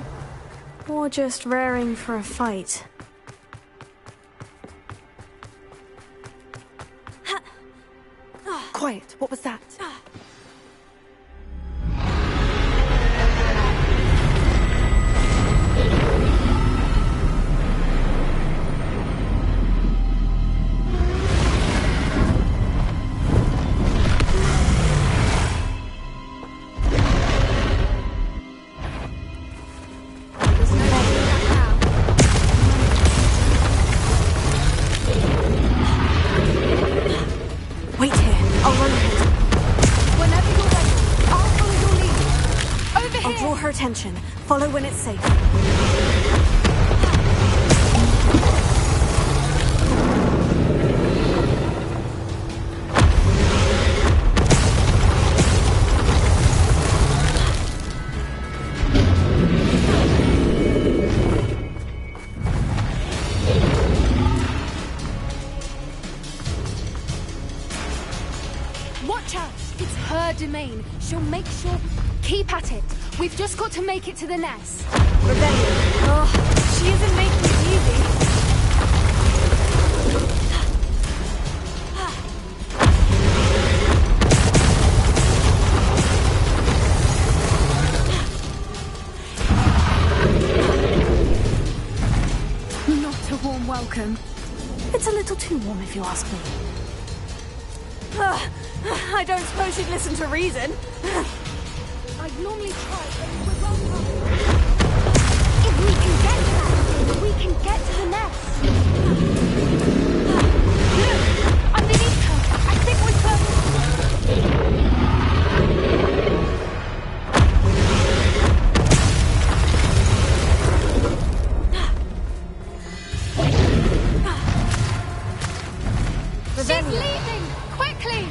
Or just raring for a fight. Quiet. What was that? Wait here. I'll run ahead. her attention. Follow when it's safe. Watch out! It's her domain. She'll make sure... Keep at it. We've just got to make it to the nest. Rebellion. Oh, she isn't making it easy. Not a warm welcome. It's a little too warm, if you ask me. I don't suppose she'd listen to reason. I'd normally try, but we're well past. If we can get to that, we can get to the nest. Look! Underneath her! I think we're close. She's leaving! Quickly!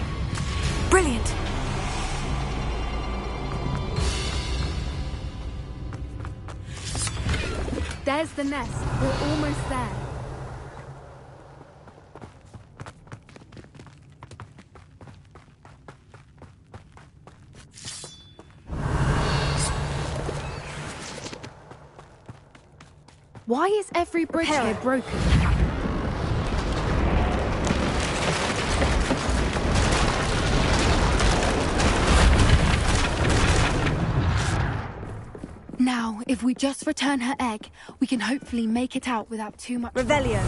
Brilliant. There's the nest. We're almost there. Why is every bridge here broken? Now, if we just return her egg, we can hopefully make it out without too much... Revelio.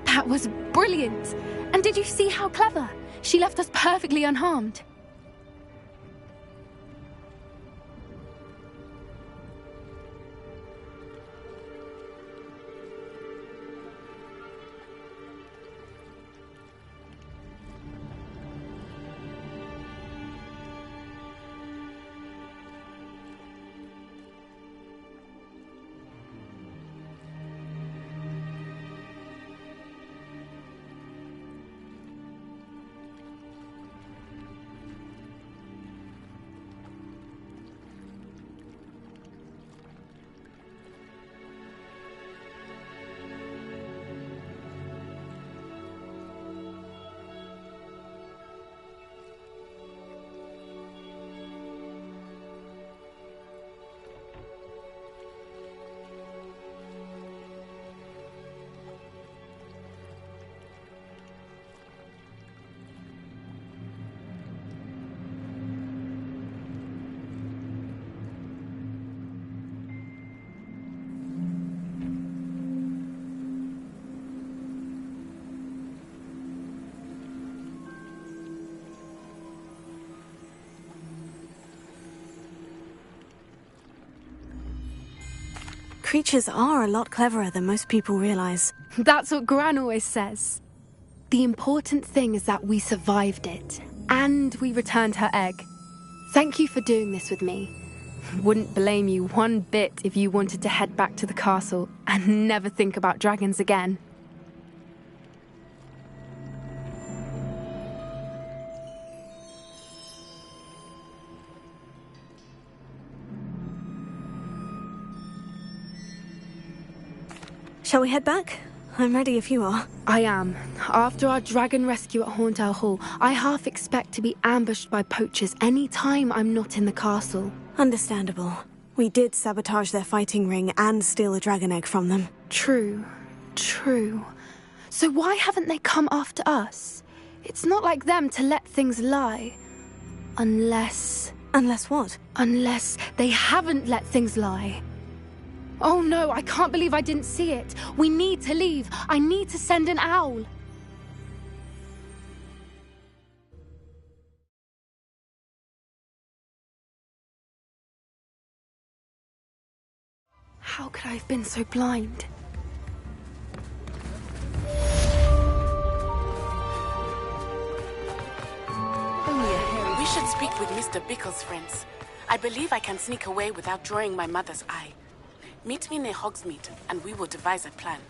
That was brilliant! And did you see how clever? She left us perfectly unharmed. Creatures are a lot cleverer than most people realize. That's what Gran always says. The important thing is that we survived it, and we returned her egg. Thank you for doing this with me. Wouldn't blame you one bit if you wanted to head back to the castle and never think about dragons again. Shall we head back? I'm ready if you are. I am. After our dragon rescue at Horndale Hall, I half expect to be ambushed by poachers any time I'm not in the castle. Understandable. We did sabotage their fighting ring and steal a dragon egg from them. True. So why haven't they come after us? It's not like them to let things lie. Unless what? Unless they haven't let things lie. Oh no, I can't believe I didn't see it. We need to leave. I need to send an owl. How could I have been so blind? We should speak with Mr. Bickle's friends. I believe I can sneak away without drawing my mother's eye. Meet me near Hogsmeade, and we will devise a plan.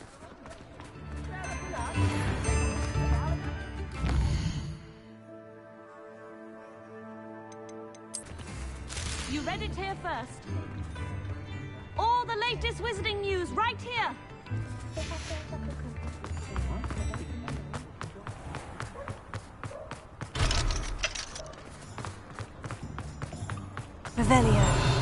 You read it here first. All the latest wizarding news right here. Revelio.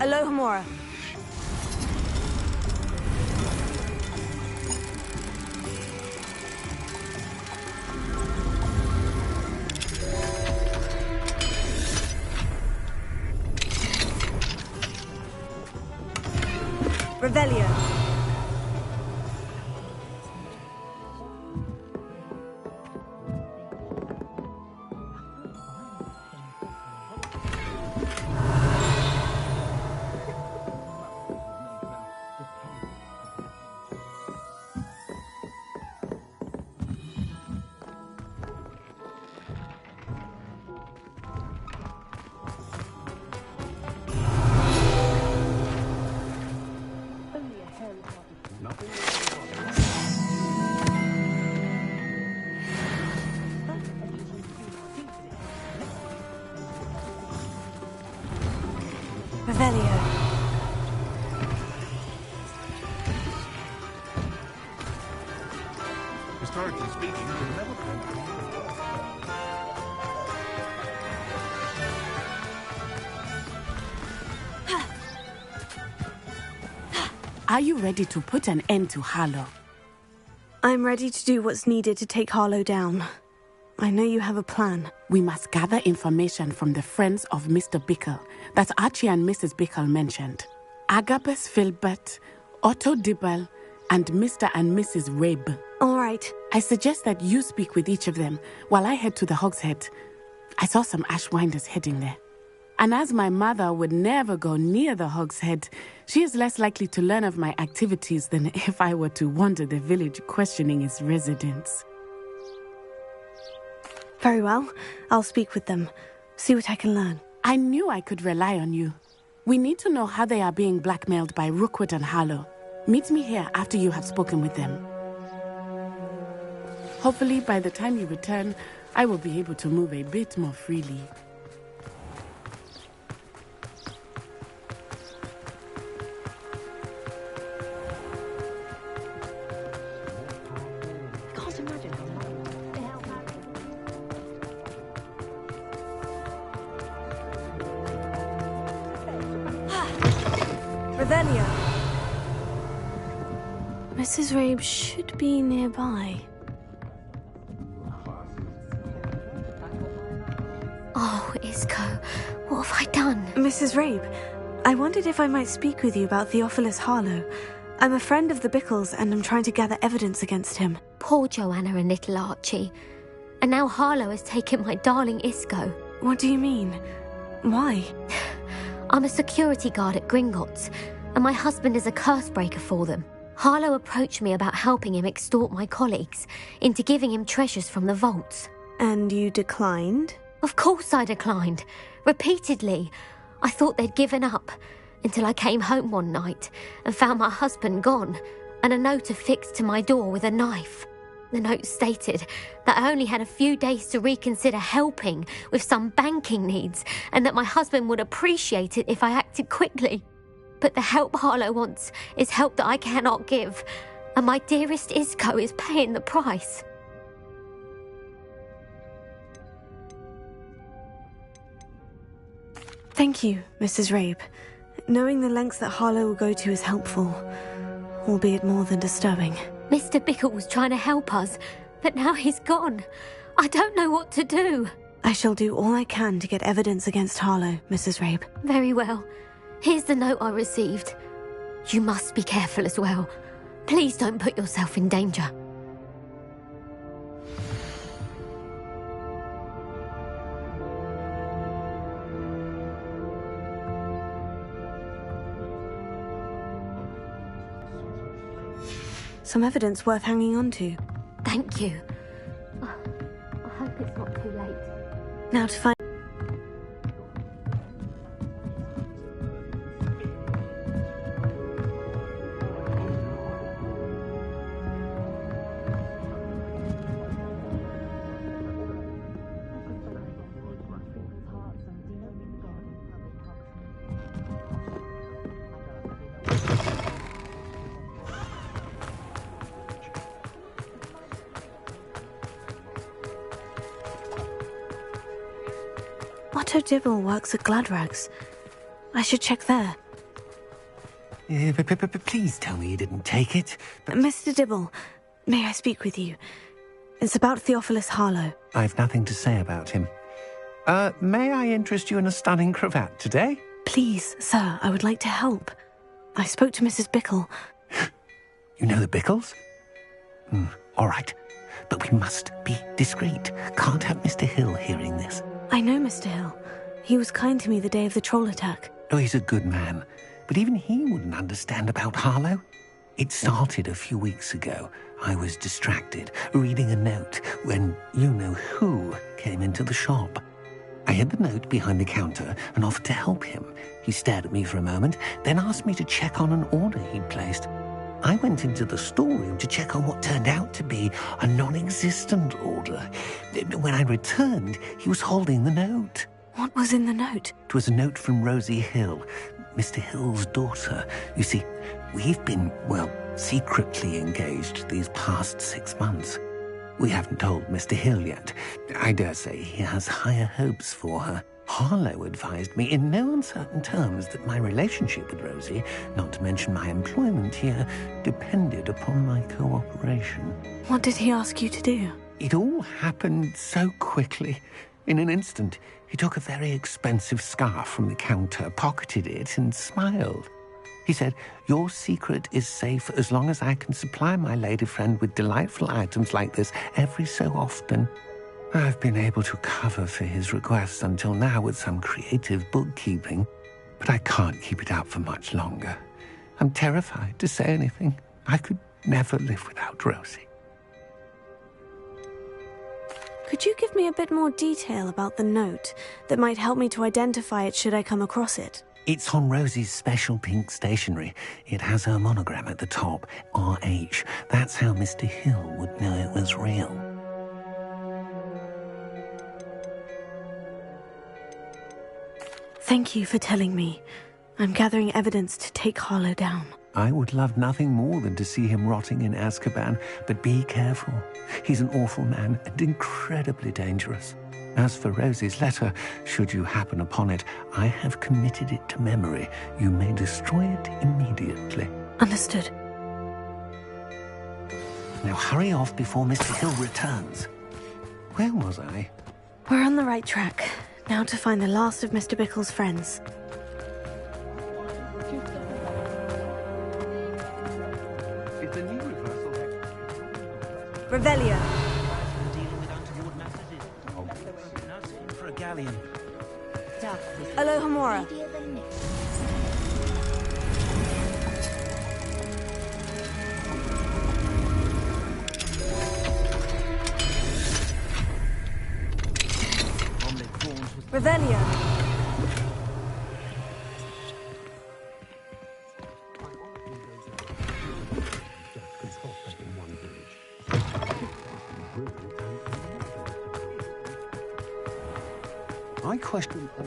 Alohomora. Revelio. Revelio. Historically speaking, you've never Are you ready to put an end to Harlow? I'm ready to do what's needed to take Harlow down. I know you have a plan. We must gather information from the friends of Mr. Bickle that Archie and Mrs. Bickle mentioned. Agabus Filbert, Otto Dibble, and Mr. and Mrs. Rabe. All right. I suggest that you speak with each of them while I head to the Hogshead. I saw some Ashwinders heading there. And as my mother would never go near the Hogshead, she is less likely to learn of my activities than if I were to wander the village questioning its residents. Very well. I'll speak with them. See what I can learn. I knew I could rely on you. We need to know how they are being blackmailed by Rookwood and Harlow. Meet me here after you have spoken with them. Hopefully, by the time you return, I will be able to move a bit more freely. Revelio. Mrs. Rabe should be nearby. Oh, Isco, what have I done? Mrs. Rabe, I wondered if I might speak with you about Theophilus Harlow. I'm a friend of the Bickles and I'm trying to gather evidence against him. Poor Joanna and little Archie. And now Harlow has taken my darling Isco. What do you mean? Why? I'm a security guard at Gringotts, and my husband is a curse breaker for them. Harlow approached me about helping him extort my colleagues into giving him treasures from the vaults. And you declined? Of course I declined. Repeatedly. I thought they'd given up, until I came home one night and found my husband gone, and a note affixed to my door with a knife. The note stated that I only had a few days to reconsider helping with some banking needs, and that my husband would appreciate it if I acted quickly. But the help Harlow wants is help that I cannot give, and my dearest Isco is paying the price. Thank you, Mrs. Rabe. Knowing the lengths that Harlow will go to is helpful, albeit more than disturbing. Mr. Bickle was trying to help us, but now he's gone. I don't know what to do. I shall do all I can to get evidence against Harlow, Mrs. Rabe. Very well. Here's the note I received. You must be careful as well. Please don't put yourself in danger. Some evidence worth hanging on to. Thank you. I hope it's not too late. Now to find... Otto Dibble works at Gladrags. I should check there. Please tell me you didn't take it. Mr. Dibble, may I speak with you? It's about Theophilus Harlow. I've nothing to say about him. May I interest you in a stunning cravat today? Please, sir, I would like to help. I spoke to Mrs. Bickle. You know the Bickles? All right. But we must be discreet. Can't have Mr. Hill hearing this. I know Mr. Hill. He was kind to me the day of the troll attack. Oh, he's a good man. But even he wouldn't understand about Harlow. It started a few weeks ago. I was distracted, reading a note, when you-know-who came into the shop. I hid the note behind the counter and offered to help him. He stared at me for a moment, then asked me to check on an order he'd placed. I went into the storeroom to check on what turned out to be a non-existent order. When I returned, he was holding the note. What was in the note? It was a note from Rosie Hill, Mr. Hill's daughter. You see, we've been, secretly engaged these past 6 months. We haven't told Mr. Hill yet. I dare say he has higher hopes for her. Harlow advised me in no uncertain terms that my relationship with Rosie, not to mention my employment here, depended upon my cooperation. What did he ask you to do? It all happened so quickly. In an instant, he took a very expensive scarf from the counter, pocketed it, and smiled. He said, "Your secret is safe as long as I can supply my lady friend with delightful items like this every so often." I've been able to cover for his requests until now with some creative bookkeeping, but I can't keep it up for much longer. I'm terrified to say anything. I could never live without Rosie. Could you give me a bit more detail about the note that might help me to identify it should I come across it? It's on Rosie's special pink stationery. It has her monogram at the top, RH. That's how Mr. Hill would know it was real. Thank you for telling me. I'm gathering evidence to take Harlow down. I would love nothing more than to see him rotting in Azkaban, but be careful. He's an awful man and incredibly dangerous. As for Rosie's letter, should you happen upon it, I have committed it to memory. You may destroy it immediately. Understood. Now hurry off before Mr. Hill returns. Where was I? We're on the right track. Now to find the last of Mr. Bickle's friends. It's a new reversal. Revelio. For a galleon. Alohomora. Revelio. I question all.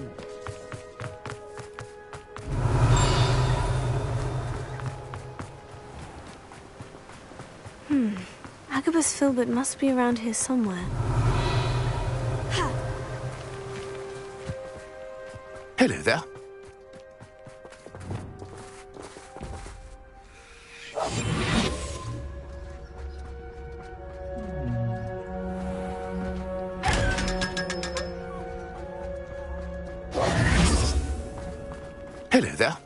Agabus Filbert must be around here somewhere. Hello there. Hello there.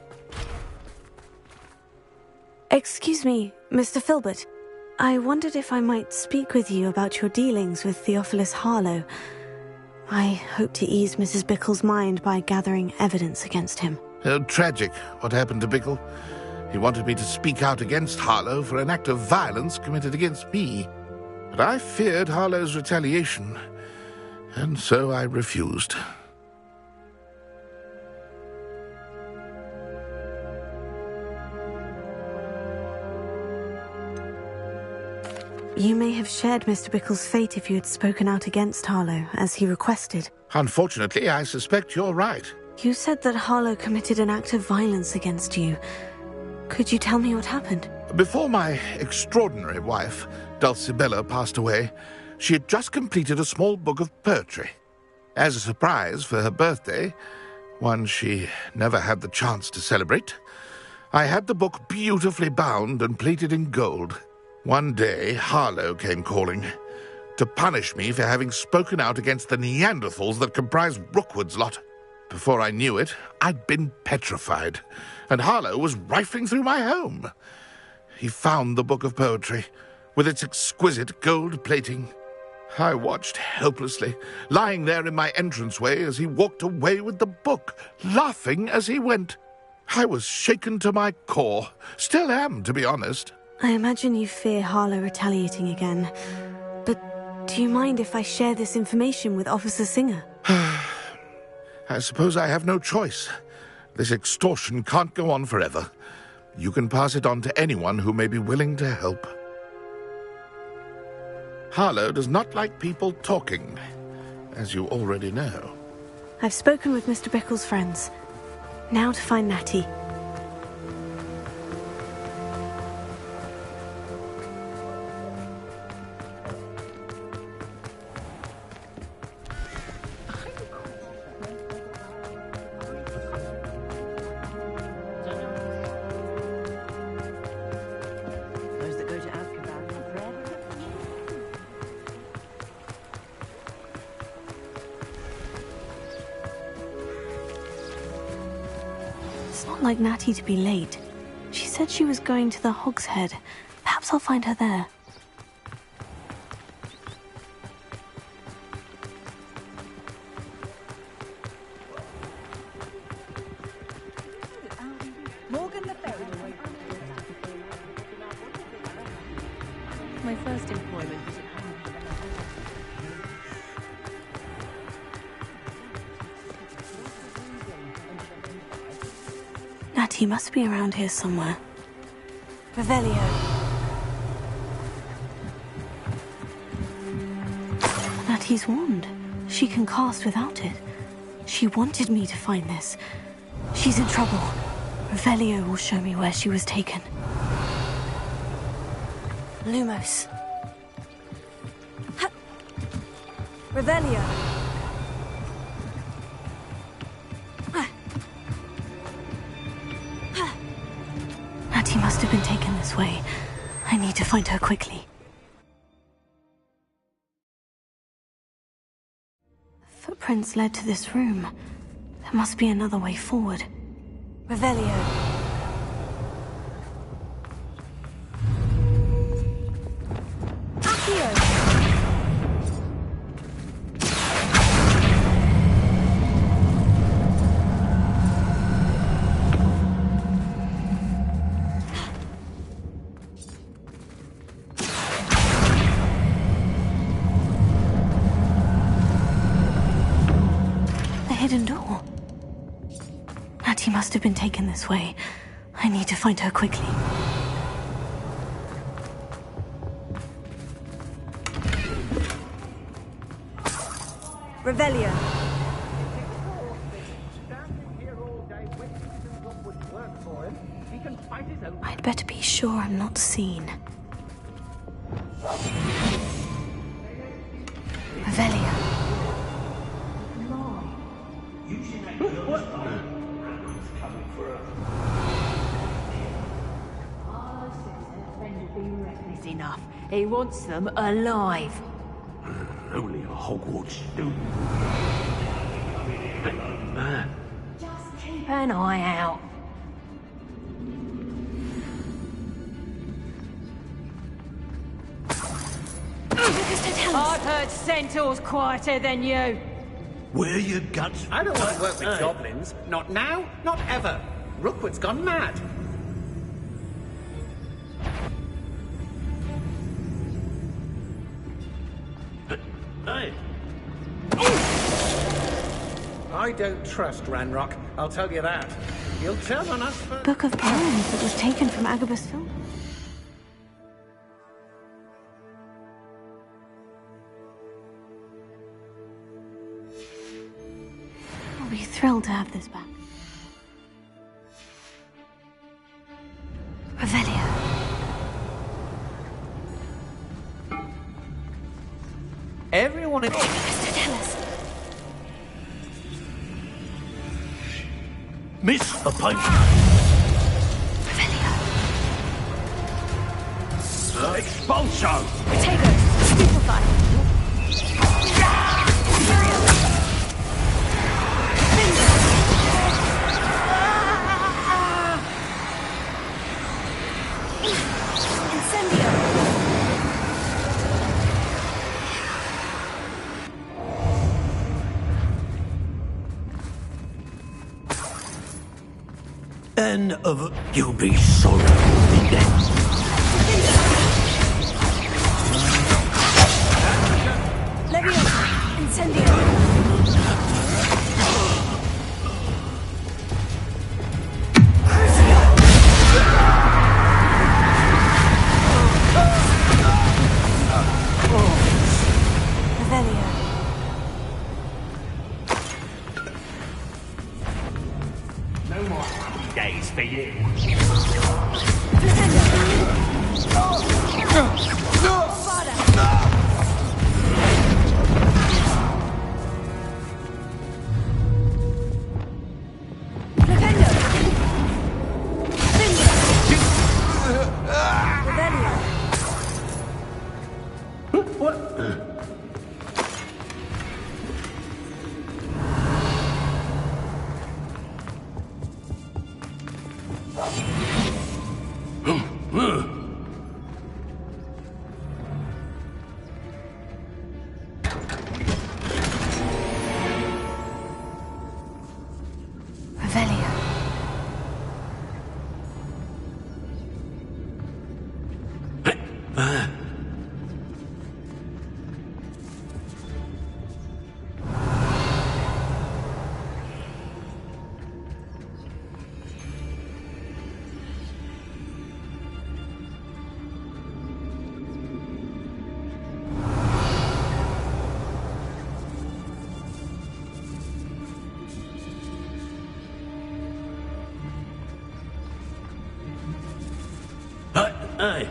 Excuse me, Mr. Filbert. I wondered if I might speak with you about your dealings with Theophilus Harlow. I hope to ease Mrs. Bickle's mind by gathering evidence against him. Tragic, what happened to Bickle. He wanted me to speak out against Harlow for an act of violence committed against me. But I feared Harlow's retaliation, and so I refused. You may have shared Mr. Bickle's fate if you had spoken out against Harlow, as he requested. Unfortunately, I suspect you're right. You said that Harlow committed an act of violence against you. Could you tell me what happened? Before my extraordinary wife, Dulcibella, passed away, she had just completed a small book of poetry. As a surprise for her birthday, one she never had the chance to celebrate, I had the book beautifully bound and plated in gold. One day, Harlow came calling to punish me for having spoken out against the Neanderthals that comprise Rookwood's lot. Before I knew it, I'd been petrified, and Harlow was rifling through my home. He found the book of poetry, with its exquisite gold plating. I watched helplessly, lying there in my entranceway as he walked away with the book, laughing as he went. I was shaken to my core, still am, to be honest. I imagine you fear Harlow retaliating again. But do you mind if I share this information with Officer Singer? I suppose I have no choice. This extortion can't go on forever. You can pass it on to anyone who may be willing to help. Harlow does not like people talking, as you already know. I've spoken with Mr. Bickle's friends. Now to find Natty. It's not like Natty to be late. She said she was going to the Hog's Head. Perhaps I'll find her there. Morgan the Ferry. My first employment was at home. Natty must be around here somewhere. Revelio. Natty's wand. She can cast without it. She wanted me to find this. She's in trouble. Revelio will show me where she was taken. Lumos. Ha! Revelio. Natty must have been taken this way. I need to find her quickly. Footprints led to this room. There must be another way forward. Revelio. hidden door. Hattie must have been taken this way. I need to find her quickly. Revelio. I'd better be sure I'm not seen. Revelio. It's enough. He wants them alive. Only a Hogwarts student. Man. Just keep an eye out. I've heard centaurs quieter than you. Where your guts? I don't want to work with goblins. Not now, not ever. Rookwood's gone mad. Hey. I don't trust Ranrock, I'll tell you that. He'll turn on us for... Book of Poems that was taken from Agabus Film. I'll be thrilled to have this back. Revelio. Everyone in... Mr. Tellus. Miss a punch. Revelio. Expulso. Potatoes. Stupefy. And of you'll be sorry in death. Leviosa. Incendio. No more happy days for you. Hey.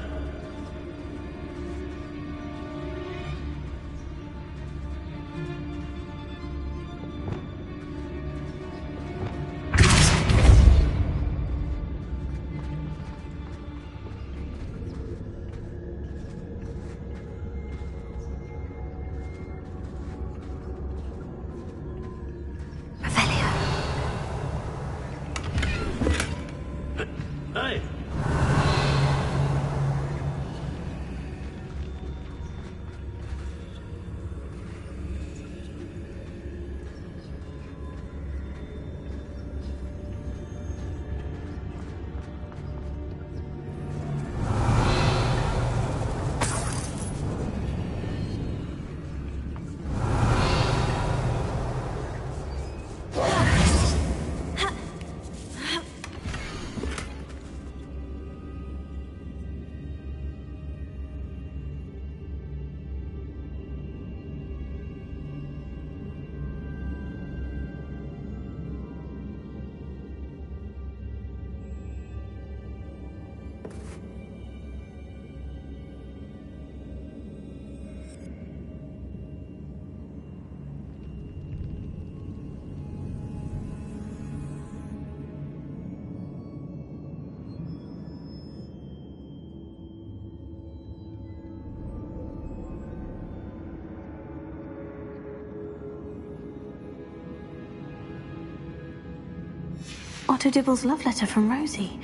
Otto Dibble's love letter from Rosie.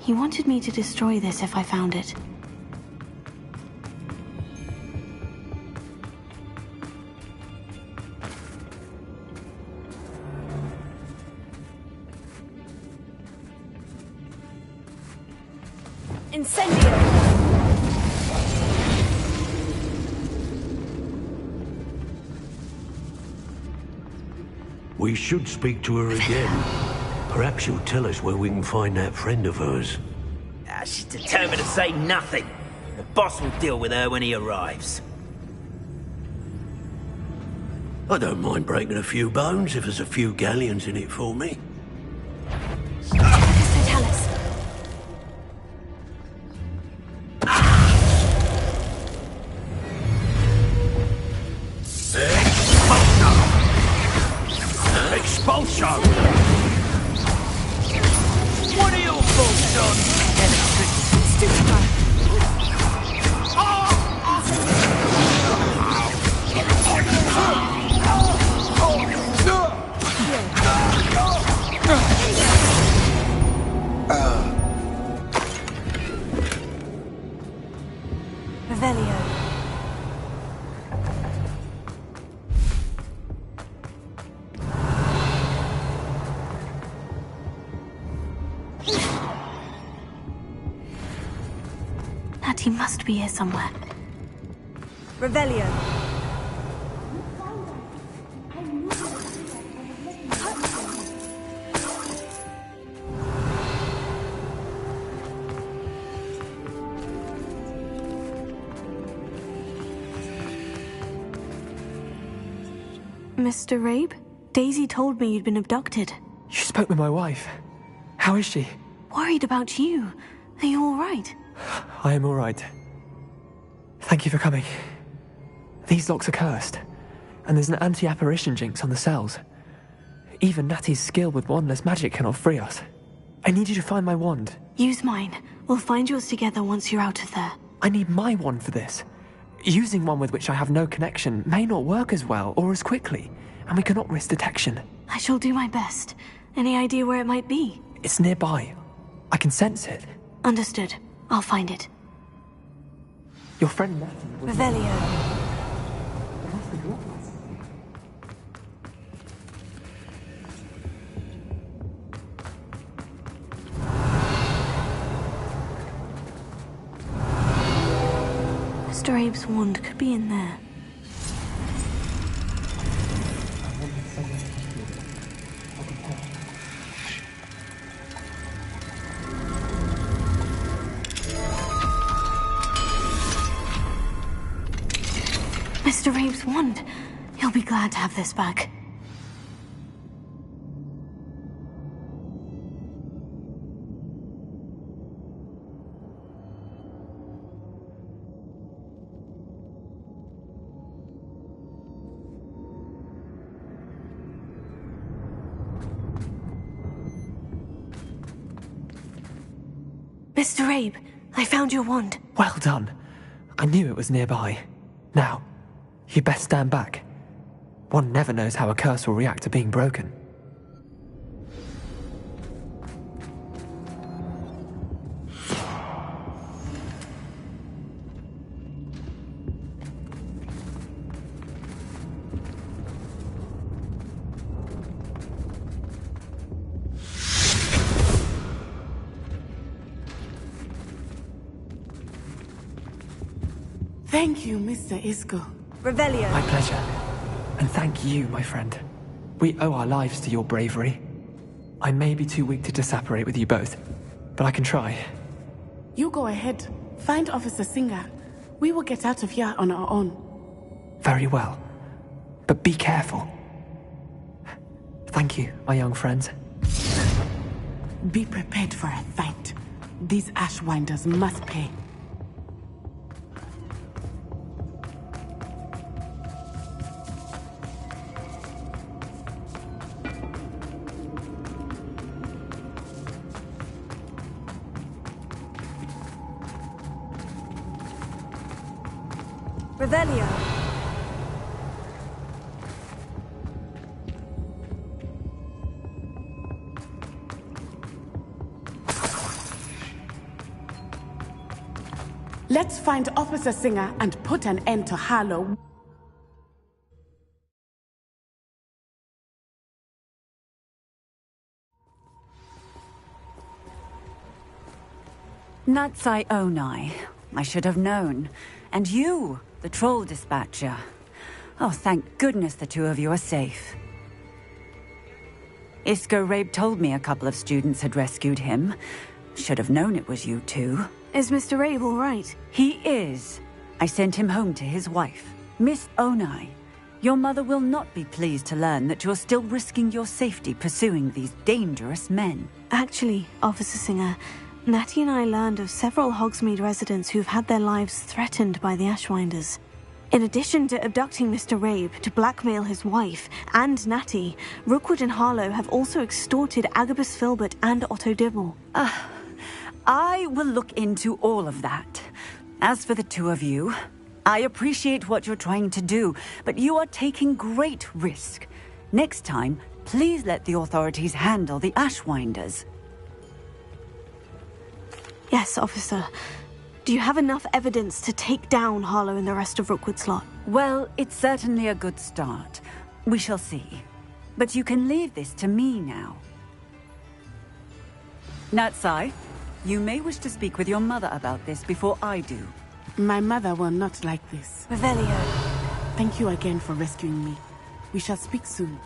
He wanted me to destroy this if I found it. Incendio! We should speak to her again. Perhaps she'll tell us where we can find that friend of hers. She's determined to say nothing. The boss will deal with her when he arrives. I don't mind breaking a few bones if there's a few galleons in it for me. Tell us. Expulsion! What are your thoughts on? Revelio. Natty must be here somewhere. Revelio. Mr. Rabe? Daisy told me you'd been abducted. You spoke with my wife. How is she? Worried about you. Are you all right? I am all right. Thank you for coming. These locks are cursed, and there's an anti-apparition jinx on the cells. Even Natty's skill with wandless magic cannot free us. I need you to find my wand. Use mine. We'll find yours together once you're out of there. I need my wand for this. Using one with which I have no connection may not work as well or as quickly, and we cannot risk detection. I shall do my best. Any idea where it might be? It's nearby. I can sense it. Understood. I'll find it. Your friend Natty was... Revelio. Mr. Abe's wand could be in there. Mr. Abe's wand. He'll be glad to have this back. Mr. Abe, I found your wand. Well done. I knew it was nearby. Now, you best stand back. One never knows how a curse will react to being broken. Thank you, Mr. Isco. Revelio. My pleasure. And thank you, my friend. We owe our lives to your bravery. I may be too weak to disapparate with you both, but I can try. You go ahead. Find Officer Singer. We will get out of here on our own. Very well. But be careful. Thank you, my young friends. Be prepared for a fight. These Ashwinders must pay. Revelio. Let's find Officer Singer and put an end to Harlow. Natsai Onai. I should have known. And you, the troll dispatcher. Oh, thank goodness the two of you are safe. Isco Rabe told me a couple of students had rescued him. Should have known it was you two. Is Mr. Rabe all right? He is. I sent him home to his wife. Miss Onai, your mother will not be pleased to learn that you're still risking your safety pursuing these dangerous men. Actually, Officer Singer, Natty and I learned of several Hogsmeade residents who've had their lives threatened by the Ashwinders. In addition to abducting Mr. Rabe to blackmail his wife and Natty, Rookwood and Harlow have also extorted Agabus Filbert and Otto Dibble. I will look into all of that. As for the two of you, I appreciate what you're trying to do, but you are taking great risk. Next time, please let the authorities handle the Ashwinders. Yes, officer. Do you have enough evidence to take down Harlow and the rest of Rookwood's lot? Well, it's certainly a good start. We shall see. But you can leave this to me now. Natsai, you may wish to speak with your mother about this before I do. My mother will not like this. Revelio. Thank you again for rescuing me. We shall speak soon.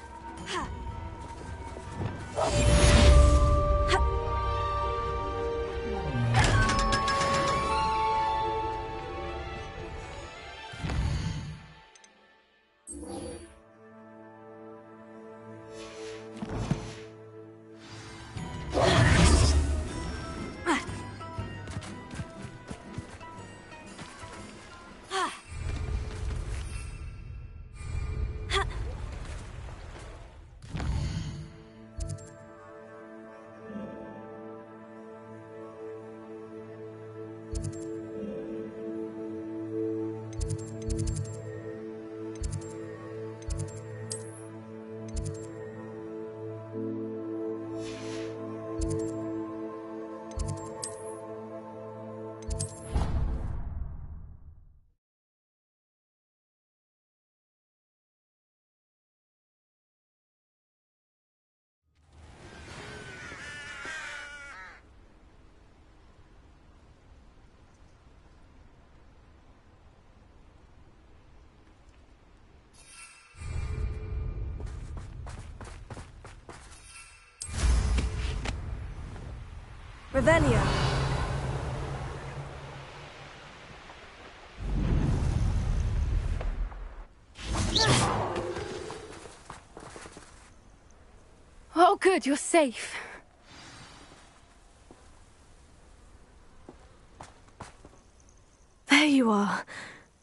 Revelio. Oh, good, you're safe. There you are.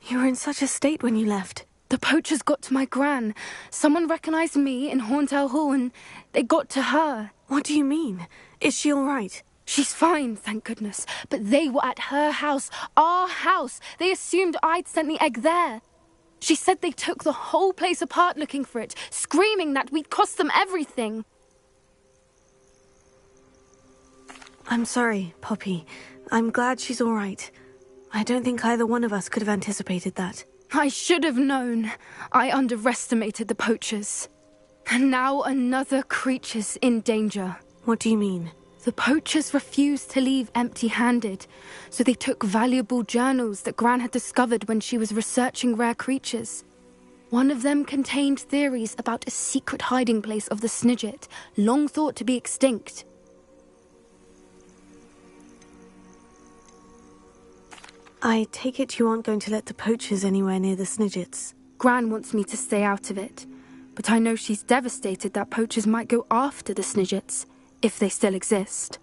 You were in such a state when you left. The poachers got to my gran. Someone recognized me in Horntail Hall and they got to her. What do you mean? Is she all right? She's fine, thank goodness. But they were at her house, our house. They assumed I'd sent the egg there. She said they took the whole place apart looking for it, screaming that we'd cost them everything. I'm sorry, Poppy. I'm glad she's all right. I don't think either one of us could have anticipated that. I should have known. I underestimated the poachers. And now another creature's in danger. What do you mean? The poachers refused to leave empty-handed, so they took valuable journals that Gran had discovered when she was researching rare creatures. One of them contained theories about a secret hiding place of the Snidget, long thought to be extinct. I take it you aren't going to let the poachers anywhere near the Snidgets. Gran wants me to stay out of it, but I know she's devastated that poachers might go after the Snidgets, if they still exist.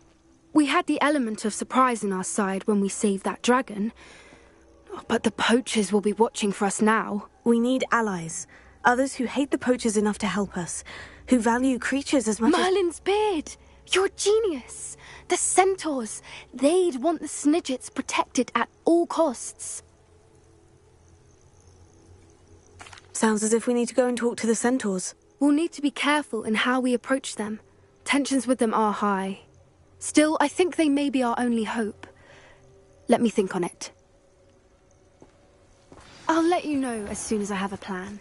We had the element of surprise on our side when we saved that dragon, but the poachers will be watching for us now. We need allies, others who hate the poachers enough to help us, who value creatures as much as... Merlin's beard! You're a genius! The centaurs! They'd want the Snidgets protected at all costs. Sounds as if we need to go and talk to the centaurs. We'll need to be careful in how we approach them. Tensions with them are high. Still, I think they may be our only hope. Let me think on it. I'll let you know as soon as I have a plan.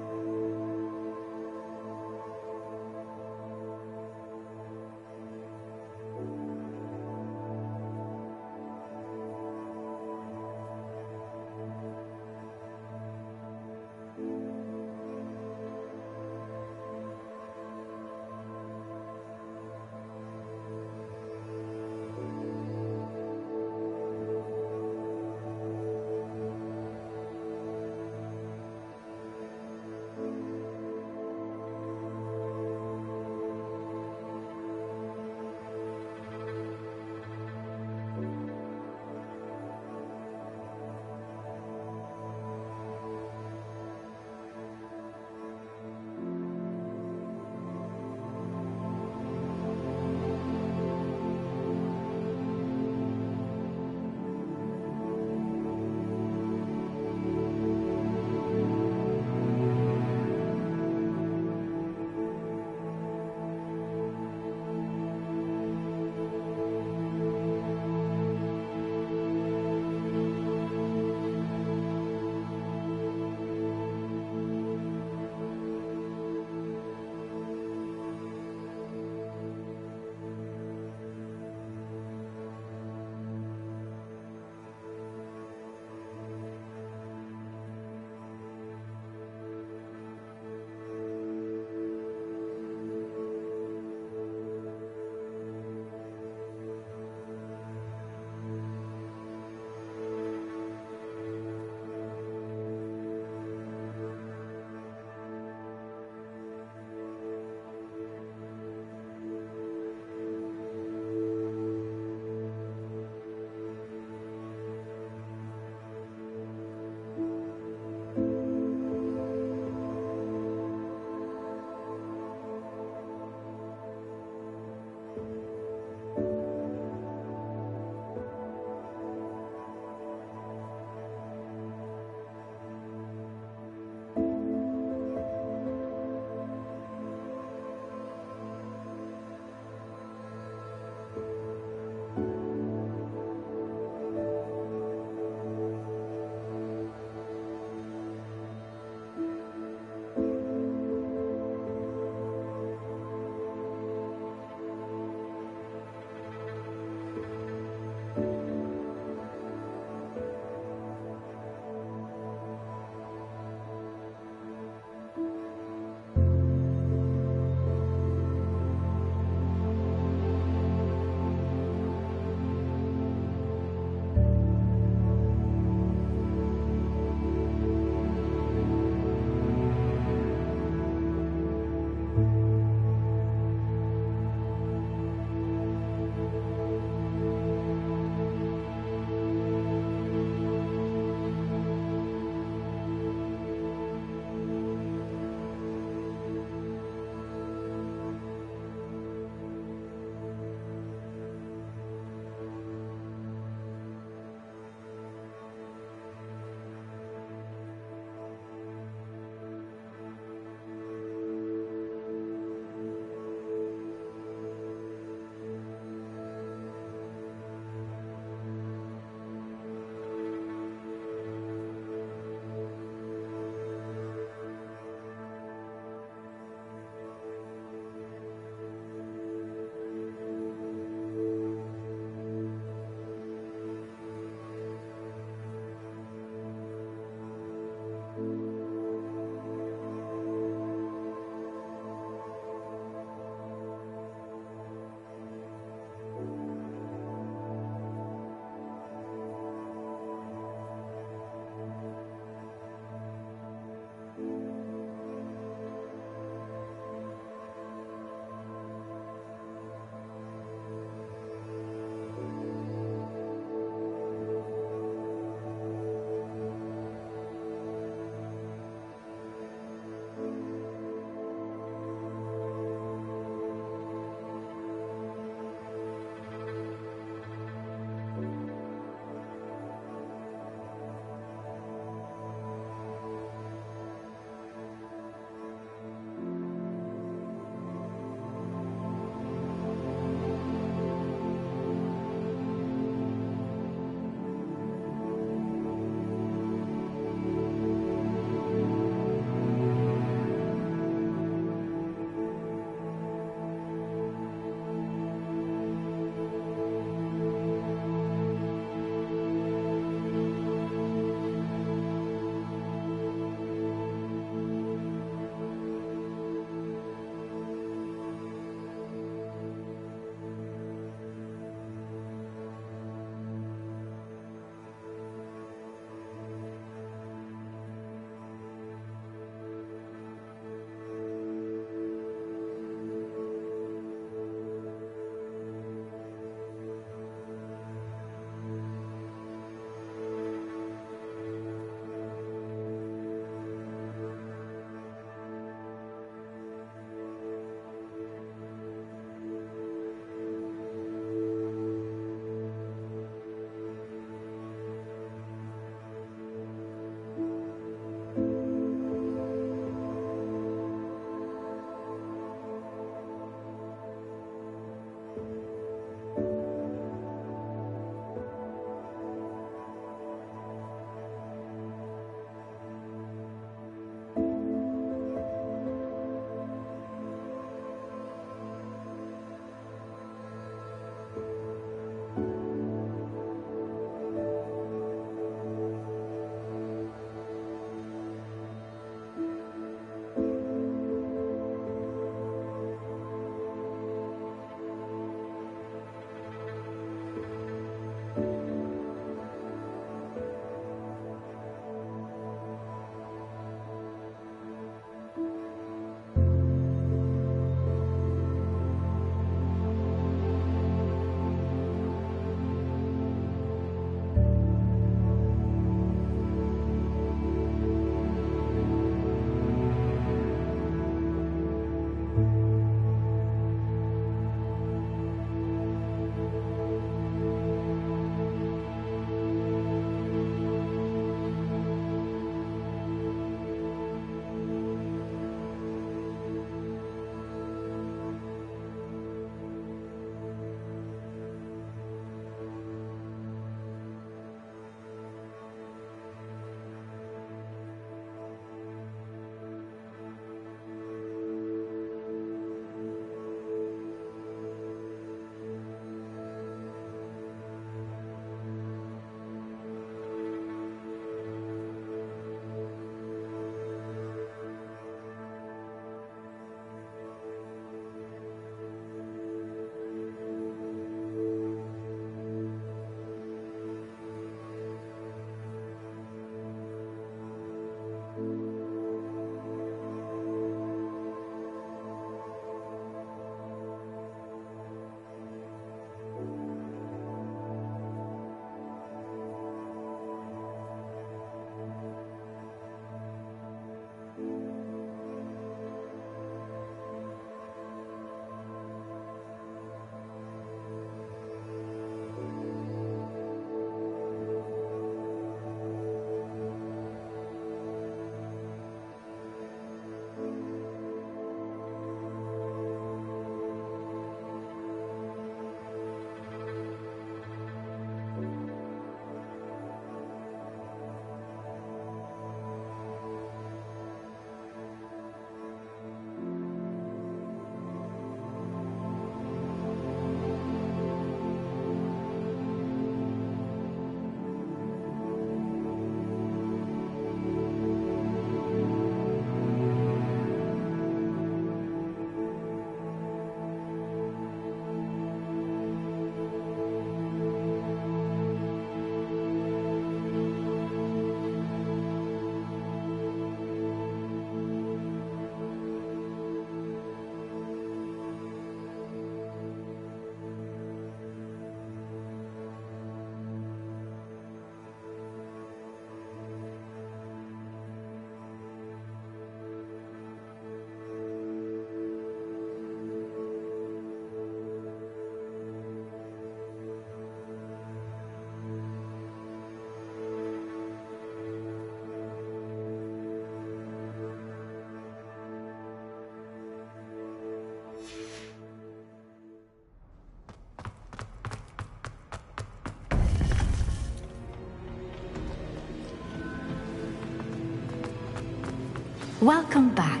Welcome back.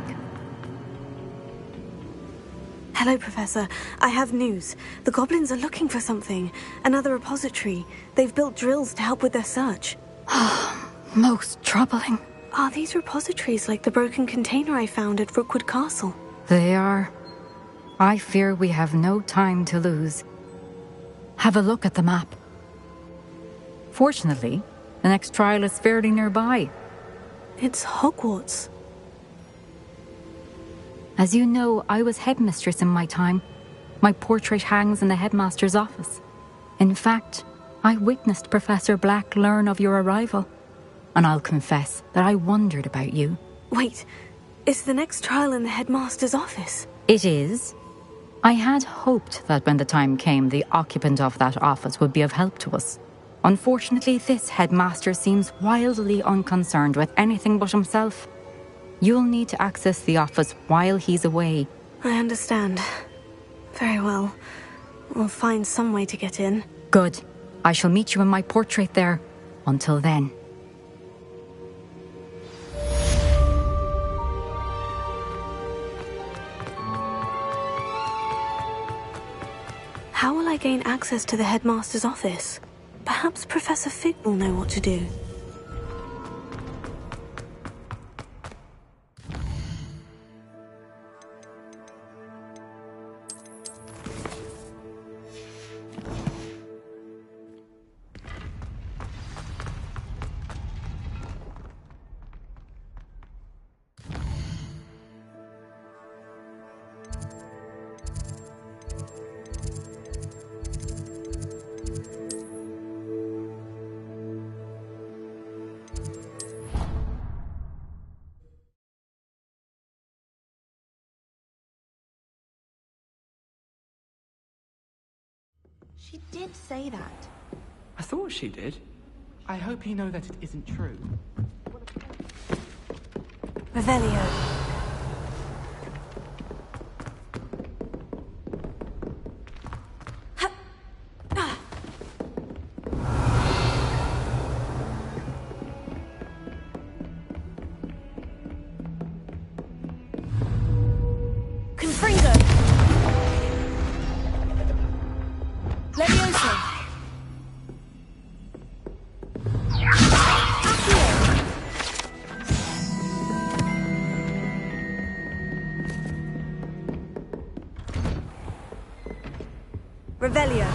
Hello, Professor. I have news. The goblins are looking for something. Another repository. They've built drills to help with their search. Most troubling. Are these repositories like the broken container I found at Rookwood Castle? They are. I fear we have no time to lose. Have a look at the map. Fortunately, the next trial is fairly nearby. It's Hogwarts. As you know, I was headmistress in my time. My portrait hangs in the headmaster's office. In fact, I witnessed Professor Black learn of your arrival. And I'll confess that I wondered about you. Wait, is the next trial in the headmaster's office? It is. I had hoped that when the time came, the occupant of that office would be of help to us. Unfortunately, this headmaster seems wildly unconcerned with anything but himself. You'll need to access the office while he's away. I understand. Very well. We'll find some way to get in. Good. I shall meet you in my portrait there. Until then. How will I gain access to the headmaster's office? Perhaps Professor Fig will know what to do. She did say that. I thought she did. I hope you know that it isn't true. Revelio. Confringo. Levioso. Revelio.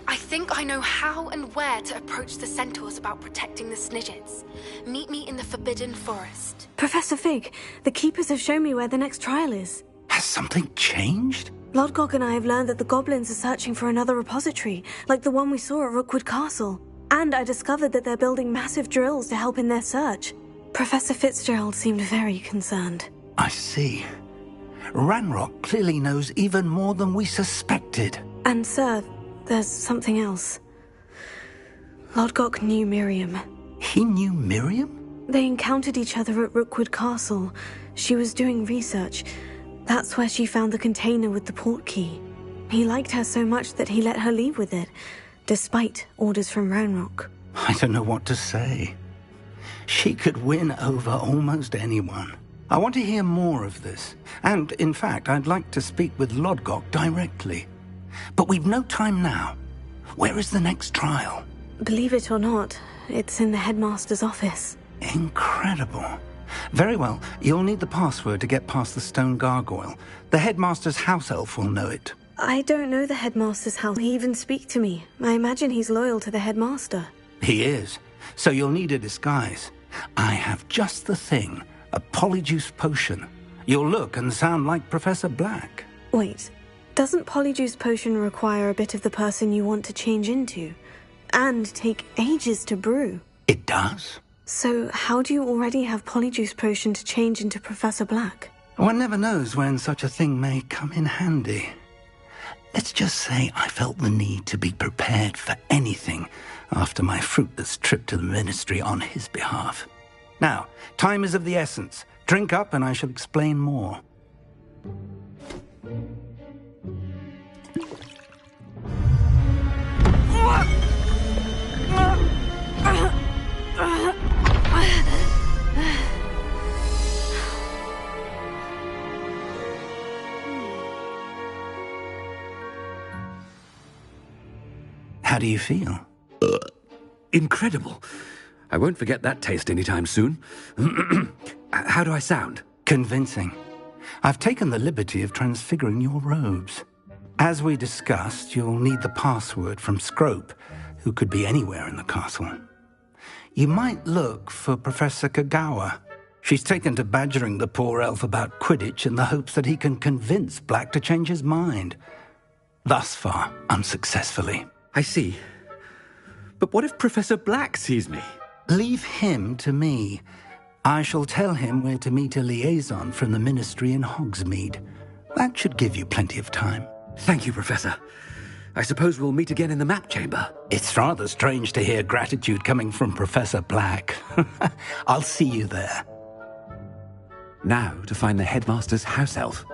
I think I know how and where to approach the centaurs about protecting the Snidgets. Meet me in the Forbidden Forest. Professor Fig, the Keepers have shown me where the next trial is. Has something changed? Lodgok and I have learned that the goblins are searching for another repository, like the one we saw at Rookwood Castle. And I discovered that they're building massive drills to help in their search. Professor Fitzgerald seemed very concerned. I see. Ranrock clearly knows even more than we suspected. And sir, there's something else. Lodgok knew Miriam. He knew Miriam? They encountered each other at Rookwood Castle. She was doing research. That's where she found the container with the port key. He liked her so much that he let her leave with it, despite orders from Ranrock. I don't know what to say. She could win over almost anyone. I want to hear more of this. And, in fact, I'd like to speak with Lodgok directly. But we've no time now. Where is the next trial? Believe it or not, it's in the headmaster's office. Incredible. Very well. You'll need the password to get past the stone gargoyle. The headmaster's house elf will know it. I don't know the headmaster's house. He even speak to me. I imagine he's loyal to the headmaster. He is. So you'll need a disguise. I have just the thing. A polyjuice potion. You'll look and sound like Professor Black. Wait. Doesn't polyjuice potion require a bit of the person you want to change into? And take ages to brew? It does. So how do you already have polyjuice potion to change into Professor Black? One never knows when such a thing may come in handy. Let's just say I felt the need to be prepared for anything after my fruitless trip to the ministry on his behalf. Now, time is of the essence. Drink up and I shall explain more. do you feel? Incredible. I won't forget that taste anytime soon. How do I sound? Convincing. I've taken the liberty of transfiguring your robes. As we discussed, you'll need the password from Scrope, who could be anywhere in the castle. You might look for Professor Kagawa. She's taken to badgering the poor elf about Quidditch in the hopes that he can convince Black to change his mind. Thus far, unsuccessfully. I see. But what if Professor Black sees me? Leave him to me. I shall tell him where to meet a liaison from the Ministry in Hogsmeade. That should give you plenty of time. Thank you, Professor. I suppose we'll meet again in the map chamber. It's rather strange to hear gratitude coming from Professor Black. I'll see you there. Now to find the headmaster's house elf.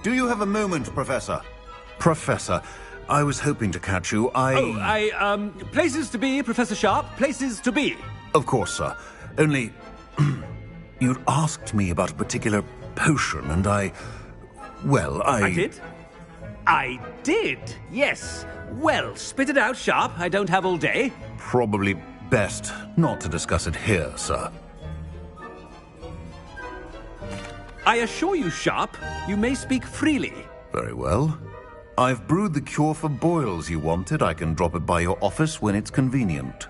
Do you have a moment, Professor? Professor, I was hoping to catch you. Places to be, Professor Sharp. Places to be. Of course, sir. Only, you'd asked me about a particular potion, and I did? I did, yes. Well, spit it out, Sharp. I don't have all day. Probably best not to discuss it here, sir. I assure you, Sharp, you may speak freely. Very well. I've brewed the cure for boils you wanted. I can drop it by your office when it's convenient.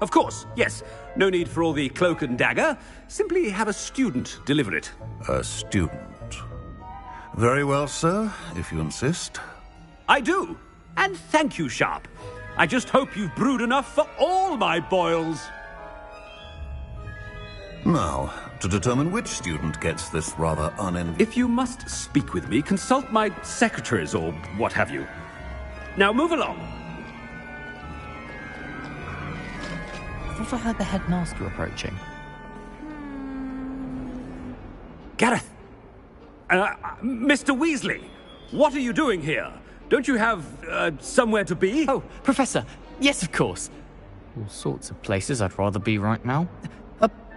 Of course, yes. No need for all the cloak and dagger. Simply have a student deliver it. A student. Very well, sir, if you insist. I do. And thank you, Sharp. I just hope you've brewed enough for all my boils. Now, to determine which student gets this rather If you must speak with me, consult my secretaries or what have you. Now move along. I thought I heard the headmaster approaching. Gareth! Mr. Weasley, what are you doing here? Don't you have, somewhere to be? Oh, Professor, yes, of course. All sorts of places I'd rather be right now.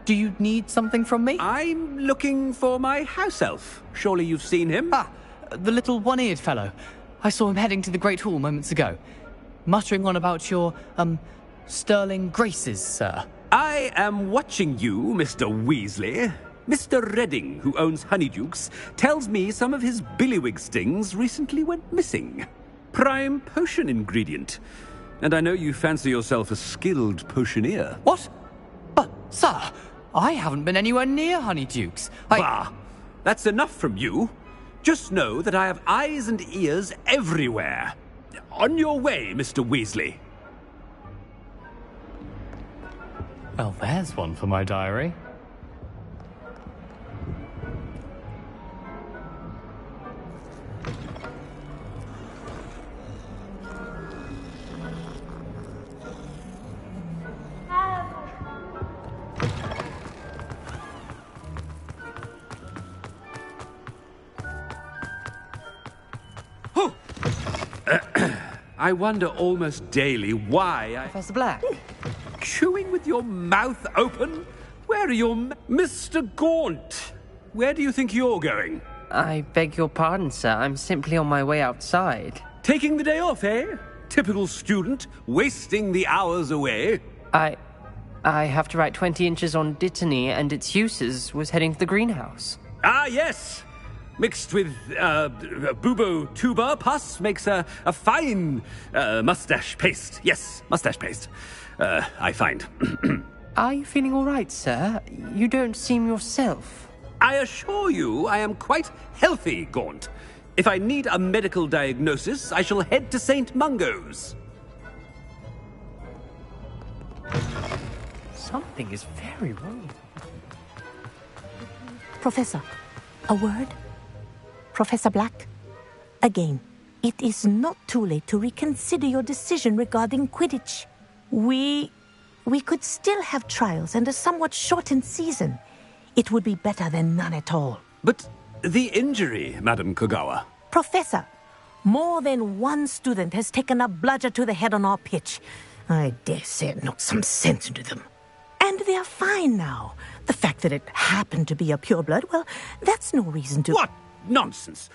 Do you need something from me? I'm looking for my house elf. Surely you've seen him? Ah, the little one-eared fellow. I saw him heading to the Great Hall moments ago, muttering on about your, sterling graces, sir. I am watching you, Mr. Weasley. Mr. Redding, who owns Honeydukes, tells me some of his billywig stings recently went missing. Prime potion ingredient. And I know you fancy yourself a skilled potioneer. What? But, sir, I haven't been anywhere near Honeydukes. Bah! That's enough from you. Just know that I have eyes and ears everywhere. On your way, Mr. Weasley. Well, there's one for my diary. I wonder almost daily why Professor Black? Chewing with your mouth open? Where are your... Mr. Gaunt, where do you think you're going? I beg your pardon, sir. I'm simply on my way outside. Taking the day off, eh? Typical student, wasting the hours away. I have to write 20 inches on Dittany and its uses. Was heading to the greenhouse. Ah, yes! Mixed with bubo tuber pus makes a fine mustache paste. Yes, mustache paste. I find. Are you feeling all right, sir? You don't seem yourself. I assure you I am quite healthy, Gaunt. If I need a medical diagnosis, I shall head to St. Mungo's. Something is very wrong. Professor, a word? Professor Black? Again, it is not too late to reconsider your decision regarding Quidditch. We could still have trials and a somewhat shortened season. It would be better than none at all. But the injury, Madam Kogawa. Professor, more than one student has taken a bludger to the head on our pitch. I dare say it knocked some sense into them. And they are fine now. The fact that it happened to be a pureblood, well, that's no reason to... What nonsense!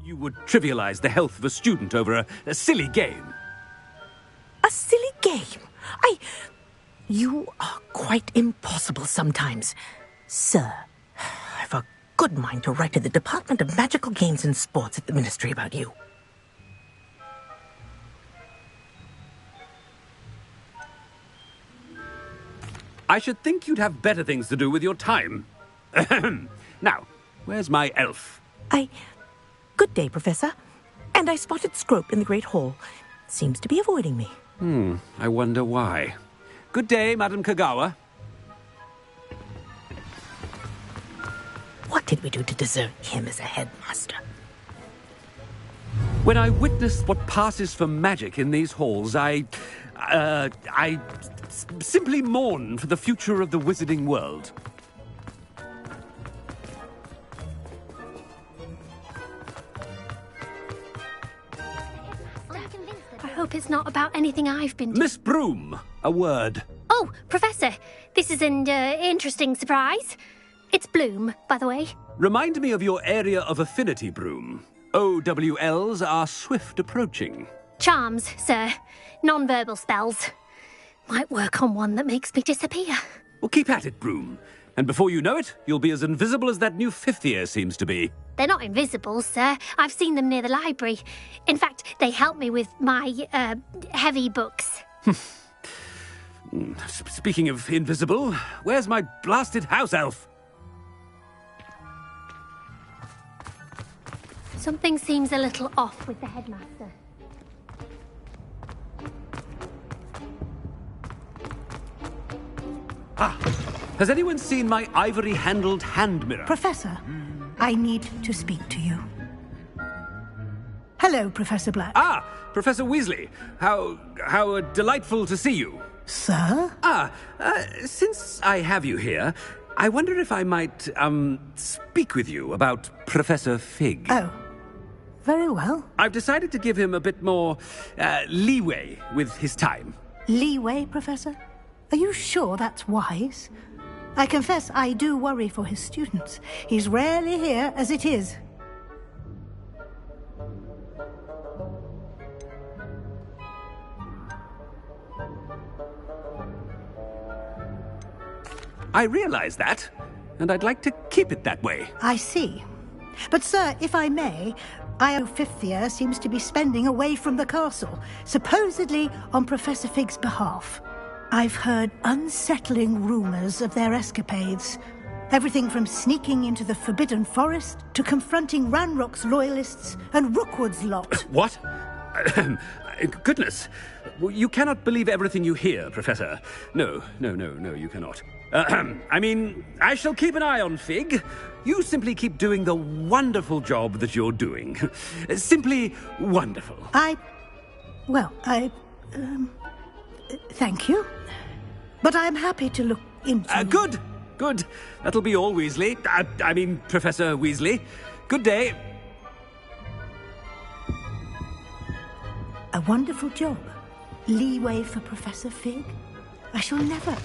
you would trivialize the health of a student over a silly game. A silly game? You are quite impossible sometimes. Sir, I've a good mind to write to the Department of Magical Games and Sports at the Ministry about you. I should think you'd have better things to do with your time. Now, where's my elf? Good day, Professor. And I spotted Scrope in the Great Hall. Seems to be avoiding me. I wonder why. Good day, Madam Kagawa. What did we do to deserve him as a headmaster? When I witness what passes for magic in these halls, I simply mourn for the future of the wizarding world. I hope it's not about anything I've been doing. Miss Broom, a word. Oh, Professor, this is an interesting surprise. It's Bloom, by the way. Remind me of your area of affinity, Broom. OWLs are swift approaching. Charms, sir. Non-verbal spells. Might work on one that makes me disappear. Well, keep at it, Broom. And before you know it, you'll be as invisible as that new fifth year seems to be. They're not invisible, sir. I've seen them near the library. In fact, they help me with my, heavy books. Speaking of invisible, where's my blasted house elf? Something seems a little off with the headmaster. Has anyone seen my ivory-handled hand mirror? Professor, I need to speak to you. Hello, Professor Black. Ah, Professor Weasley. How delightful to see you. Sir? Since I have you here, I wonder if I might, speak with you about Professor Fig. Oh, very well. I've decided to give him a bit more, leeway with his time. Leeway, Professor? Are you sure that's wise? I confess I do worry for his students. He's rarely here as it is. I realize that, and I'd like to keep it that way. I see. But, sir, if I may, IO fifth year seems to be spending away from the castle, supposedly on Professor Fig's behalf. I've heard unsettling rumors of their escapades. Everything from sneaking into the Forbidden Forest to confronting Ranrock's loyalists and Rookwood's lot. What? Goodness. You cannot believe everything you hear, Professor. No, you cannot. I mean, I shall keep an eye on Fig. You simply keep doing the wonderful job that you're doing. Simply wonderful. Thank you. But I'm happy to look into... Good. That'll be all, Weasley. I mean, Professor Weasley. Good day. A wonderful job. Leeway for Professor Fig. I shall never...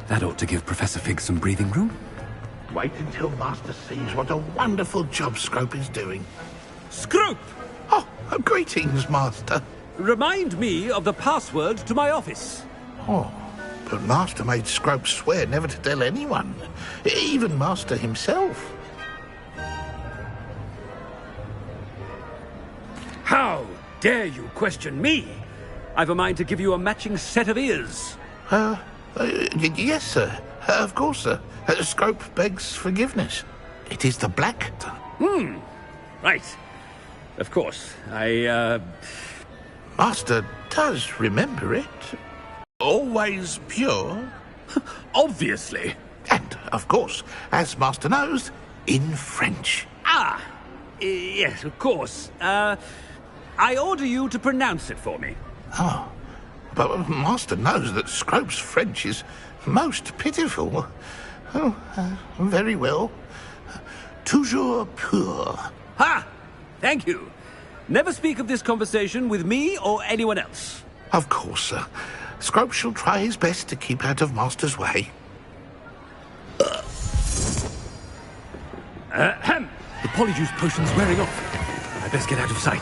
That ought to give Professor Fig some breathing room. Wait until Master sees what a wonderful job Scrope is doing. Scrope! Oh, greetings, Master. Remind me of the password to my office. Oh, but Master made Scrope swear never to tell anyone, even Master himself. How dare you question me? I've a mind to give you a matching set of ears. Yes, sir. Of course, sir. Scrope begs forgiveness. It is the black. Right. Of course. Master does remember it. Always pure. Obviously. And, of course, as Master knows, in French. Yes, of course. I order you to pronounce it for me. Oh, but Master knows that Scrope's French is most pitiful. Oh, very well. Toujours pur. Ha! Thank you. Never speak of this conversation with me or anyone else. Of course, sir. Scrope shall try his best to keep out of Master's way. The polyjuice potion's wearing off. I best get out of sight.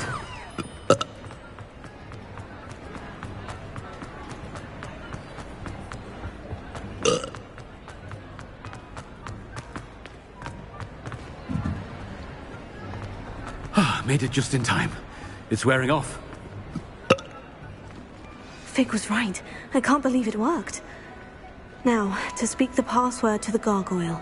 Made it just in time. It's wearing off. Fig was right. I can't believe it worked. Now, to speak the password to the gargoyle.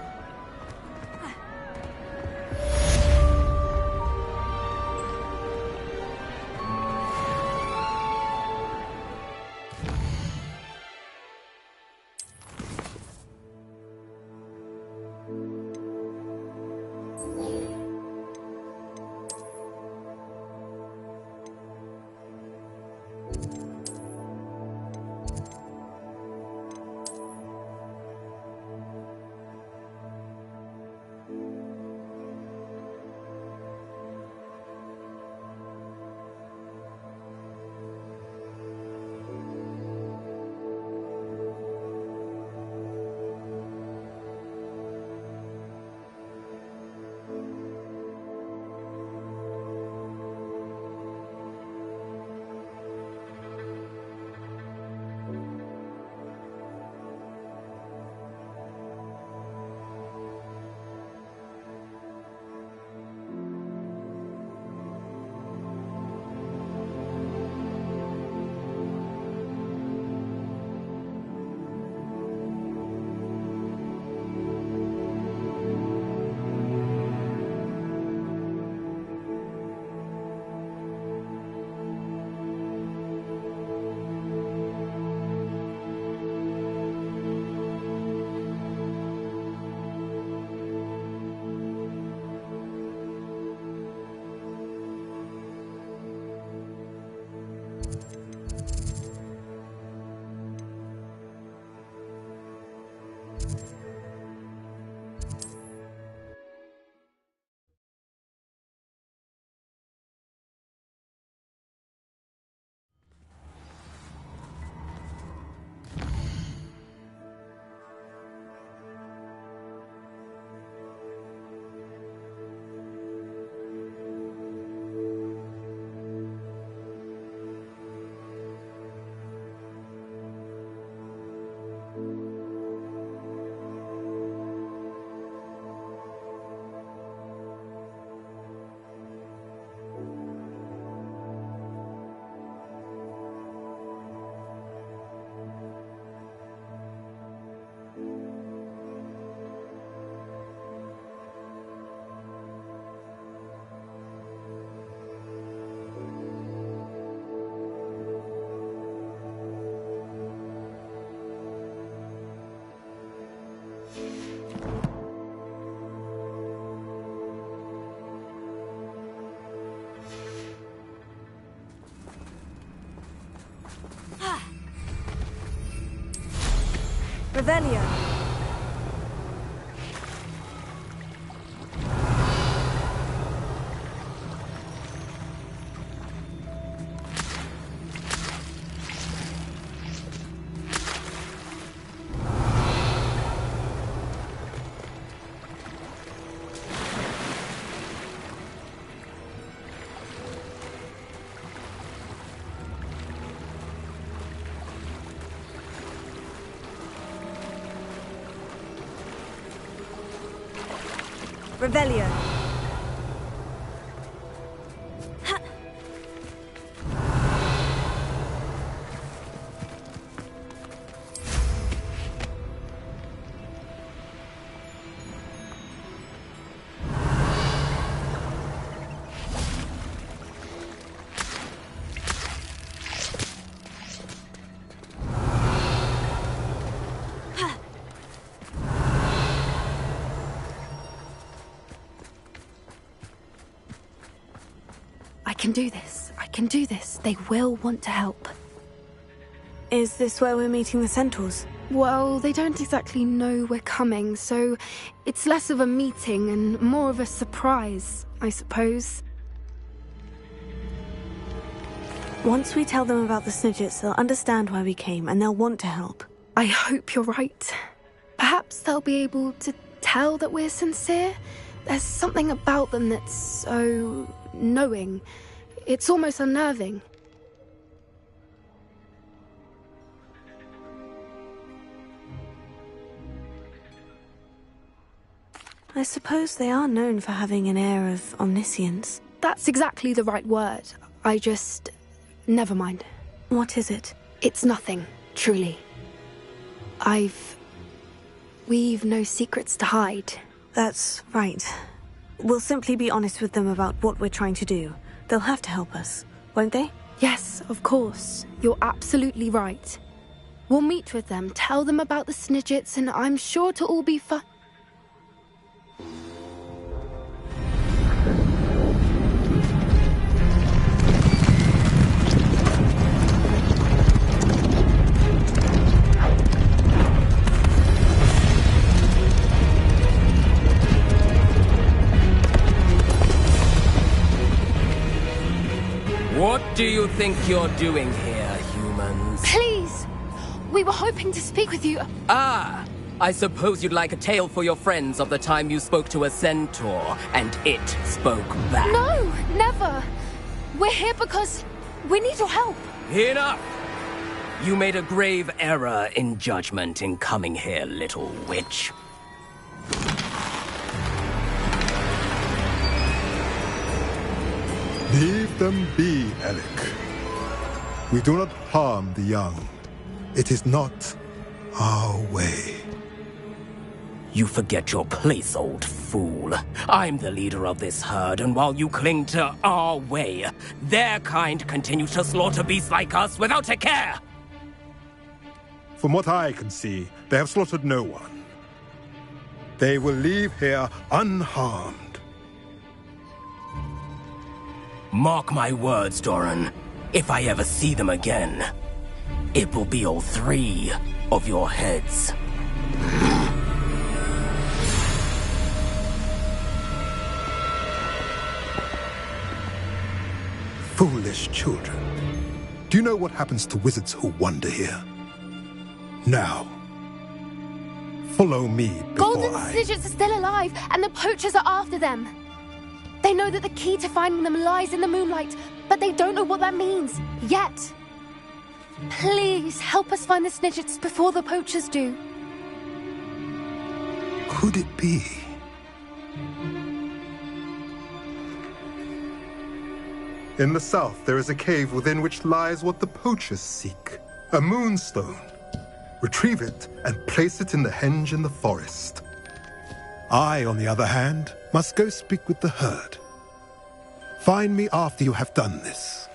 Revelio. Revelio. I can do this. I can do this. They will want to help. Is this where we're meeting the centaurs? Well, they don't exactly know we're coming, so it's less of a meeting and more of a surprise, I suppose. Once we tell them about the Snidgets, they'll understand why we came and they'll want to help. I hope you're right. Perhaps they'll be able to tell that we're sincere, There's something about them that's so knowing. It's almost unnerving. I suppose they are known for having an air of omniscience. That's exactly the right word. Never mind. What is it? It's nothing, truly. We've no secrets to hide. That's right. We'll simply be honest with them about what we're trying to do. They'll have to help us, won't they? Yes, of course. You're absolutely right. We'll meet with them, tell them about the Snidgets, and I'm sure it'll all be fun. What do you think you're doing here, humans? Please! We were hoping to speak with you. Ah! I suppose you'd like a tale for your friends of the time you spoke to a centaur, and it spoke back. No! Never! We're here because we need your help. Enough! You made a grave error in judgment in coming here, little witch. Leave them be, Alec. We do not harm the young. It is not our way. You forget your place, old fool. I'm the leader of this herd, and while you cling to our way, their kind continue to slaughter beasts like us without a care! From what I can see, they have slaughtered no one. They will leave here unharmed. Mark my words, Doran. If I ever see them again, it will be all 3 of your heads. Foolish children. Do you know what happens to wizards who wander here? Now, follow me before Golden Snidgets are still alive, and the poachers are after them. They know that the key to finding them lies in the moonlight, but they don't know what that means, yet. Please, help us find the Snidgets before the poachers do. Could it be? In the south, there is a cave within which lies what the poachers seek. A moonstone. Retrieve it and place it in the henge in the forest. I, on the other hand, must go speak with the herd. Find me after you have done this.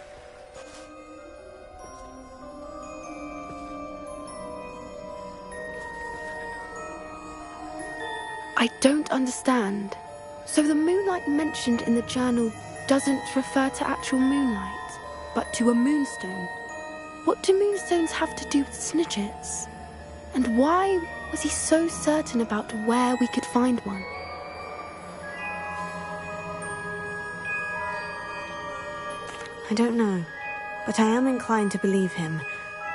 I don't understand. So the moonlight mentioned in the journal doesn't refer to actual moonlight, but to a moonstone. What do moonstones have to do with Snidgets? And why was he so certain about where we could find one? I don't know, but I am inclined to believe him,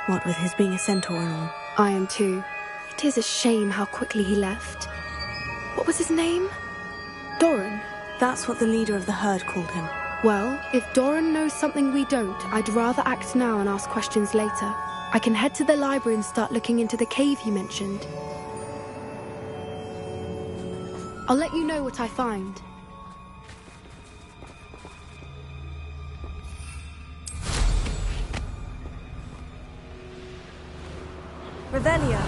what with his being a centaur and all. I am too. It is a shame how quickly he left. What was his name? Doran. That's what the leader of the herd called him. Well, if Doran knows something we don't, I'd rather act now and ask questions later. I can head to the library and start looking into the cave you mentioned. I'll let you know what I find. Revelio.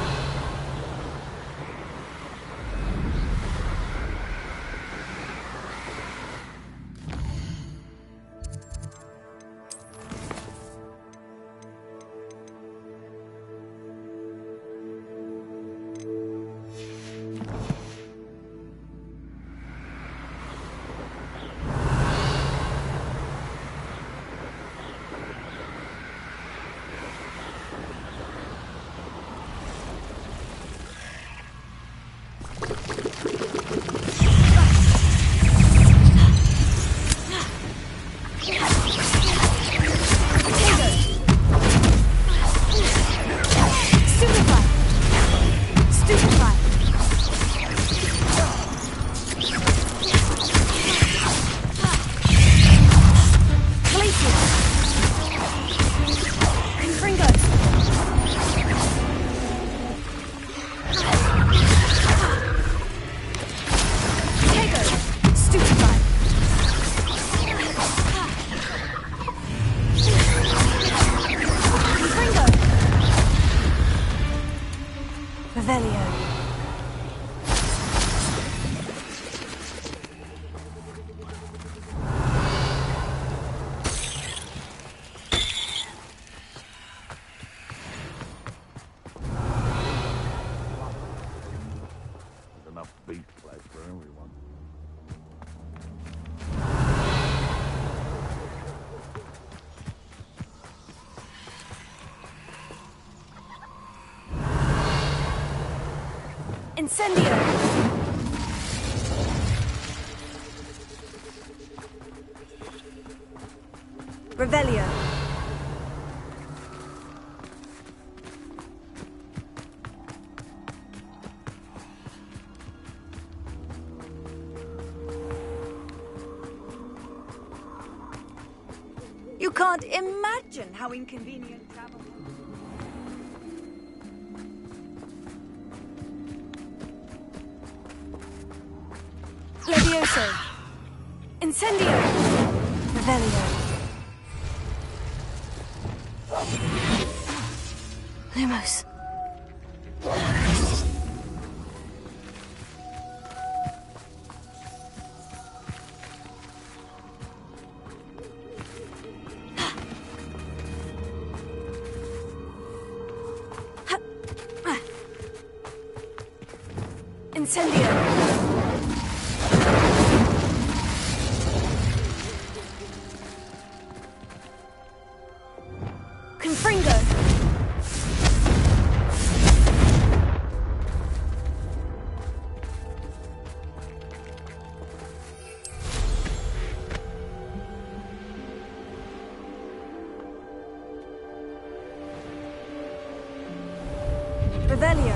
Incendio! Revelio. You can't imagine how inconvenient travel. Levioso. Incendio. Revelio. Lumos. Incendio. Confringo. Revelio.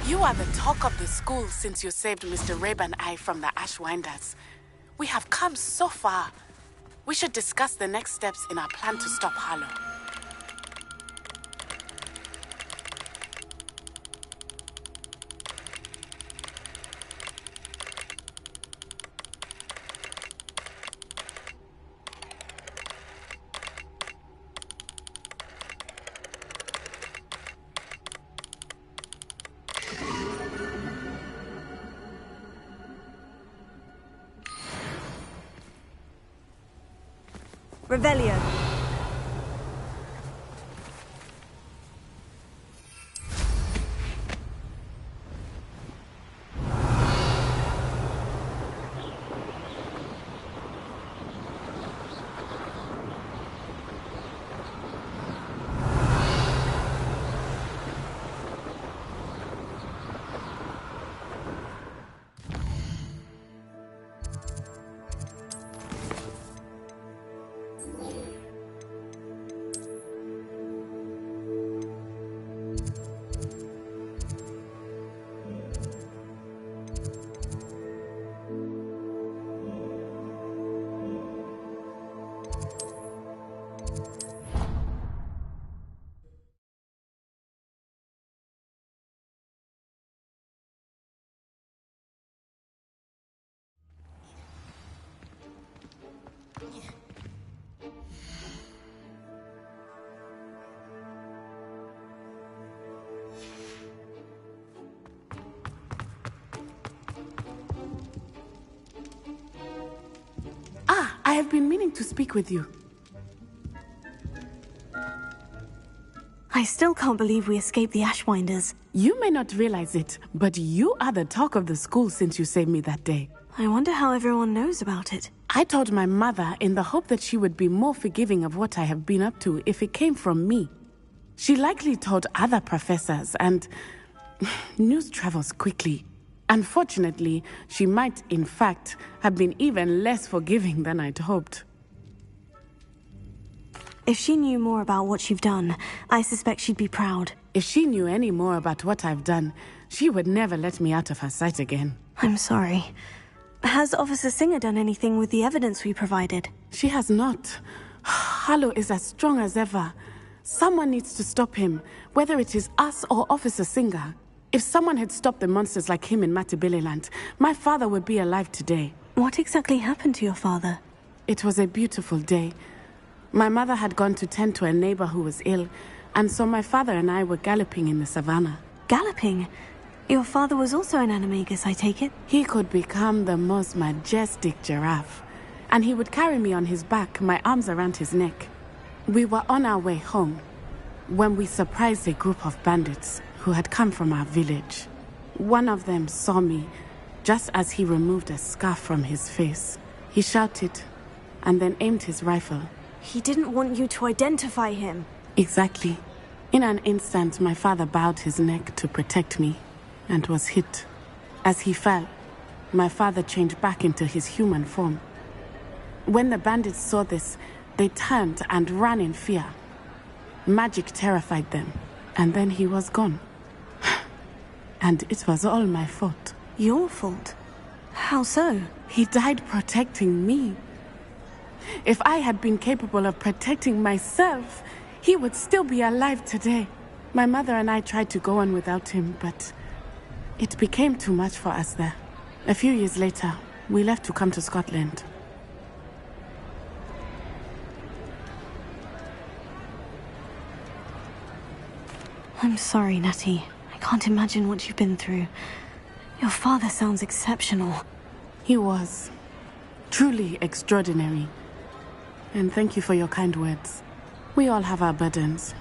You are the talk of the school since you saved Mr. Rabe and I from the Ashwinders. We have come so far. We should discuss the next steps in our plan to stop Harlow. Revelio. I have been meaning to speak with you. I still can't believe we escaped the Ashwinders. You may not realize it, but you are the talk of the school since you saved me that day. I wonder how everyone knows about it. I told my mother in the hope that she would be more forgiving of what I have been up to if it came from me. She likely told other professors, and news travels quickly. Unfortunately, she might, in fact, have been even less forgiving than I'd hoped. If she knew more about what you've done, I suspect she'd be proud. If she knew any more about what I've done, she would never let me out of her sight again. I'm sorry. Has Officer Singer done anything with the evidence we provided? She has not. Harlow is as strong as ever. Someone needs to stop him, whether it is us or Officer Singer. If someone had stopped the monsters like him in Matabeleland, my father would be alive today. What exactly happened to your father? It was a beautiful day. My mother had gone to tend to a neighbor who was ill, and so my father and I were galloping in the savannah. Galloping? Your father was also an animagus, I take it? He could become the most majestic giraffe, and he would carry me on his back, my arms around his neck. We were on our way home when we surprised a group of bandits who had come from our village. One of them saw me just as he removed a scarf from his face. He shouted and then aimed his rifle. He didn't want you to identify him. Exactly. In an instant, my father bowed his neck to protect me and was hit. As he fell, my father changed back into his human form. When the bandits saw this, they turned and ran in fear. Magic terrified them, and then he was gone. And it was all my fault. Your fault? How so? He died protecting me. If I had been capable of protecting myself, he would still be alive today. My mother and I tried to go on without him, but it became too much for us there. A few years later, we left to come to Scotland. I'm sorry, Natty. I can't imagine what you've been through. Your father sounds exceptional. He was. Truly extraordinary. And thank you for your kind words. We all have our burdens.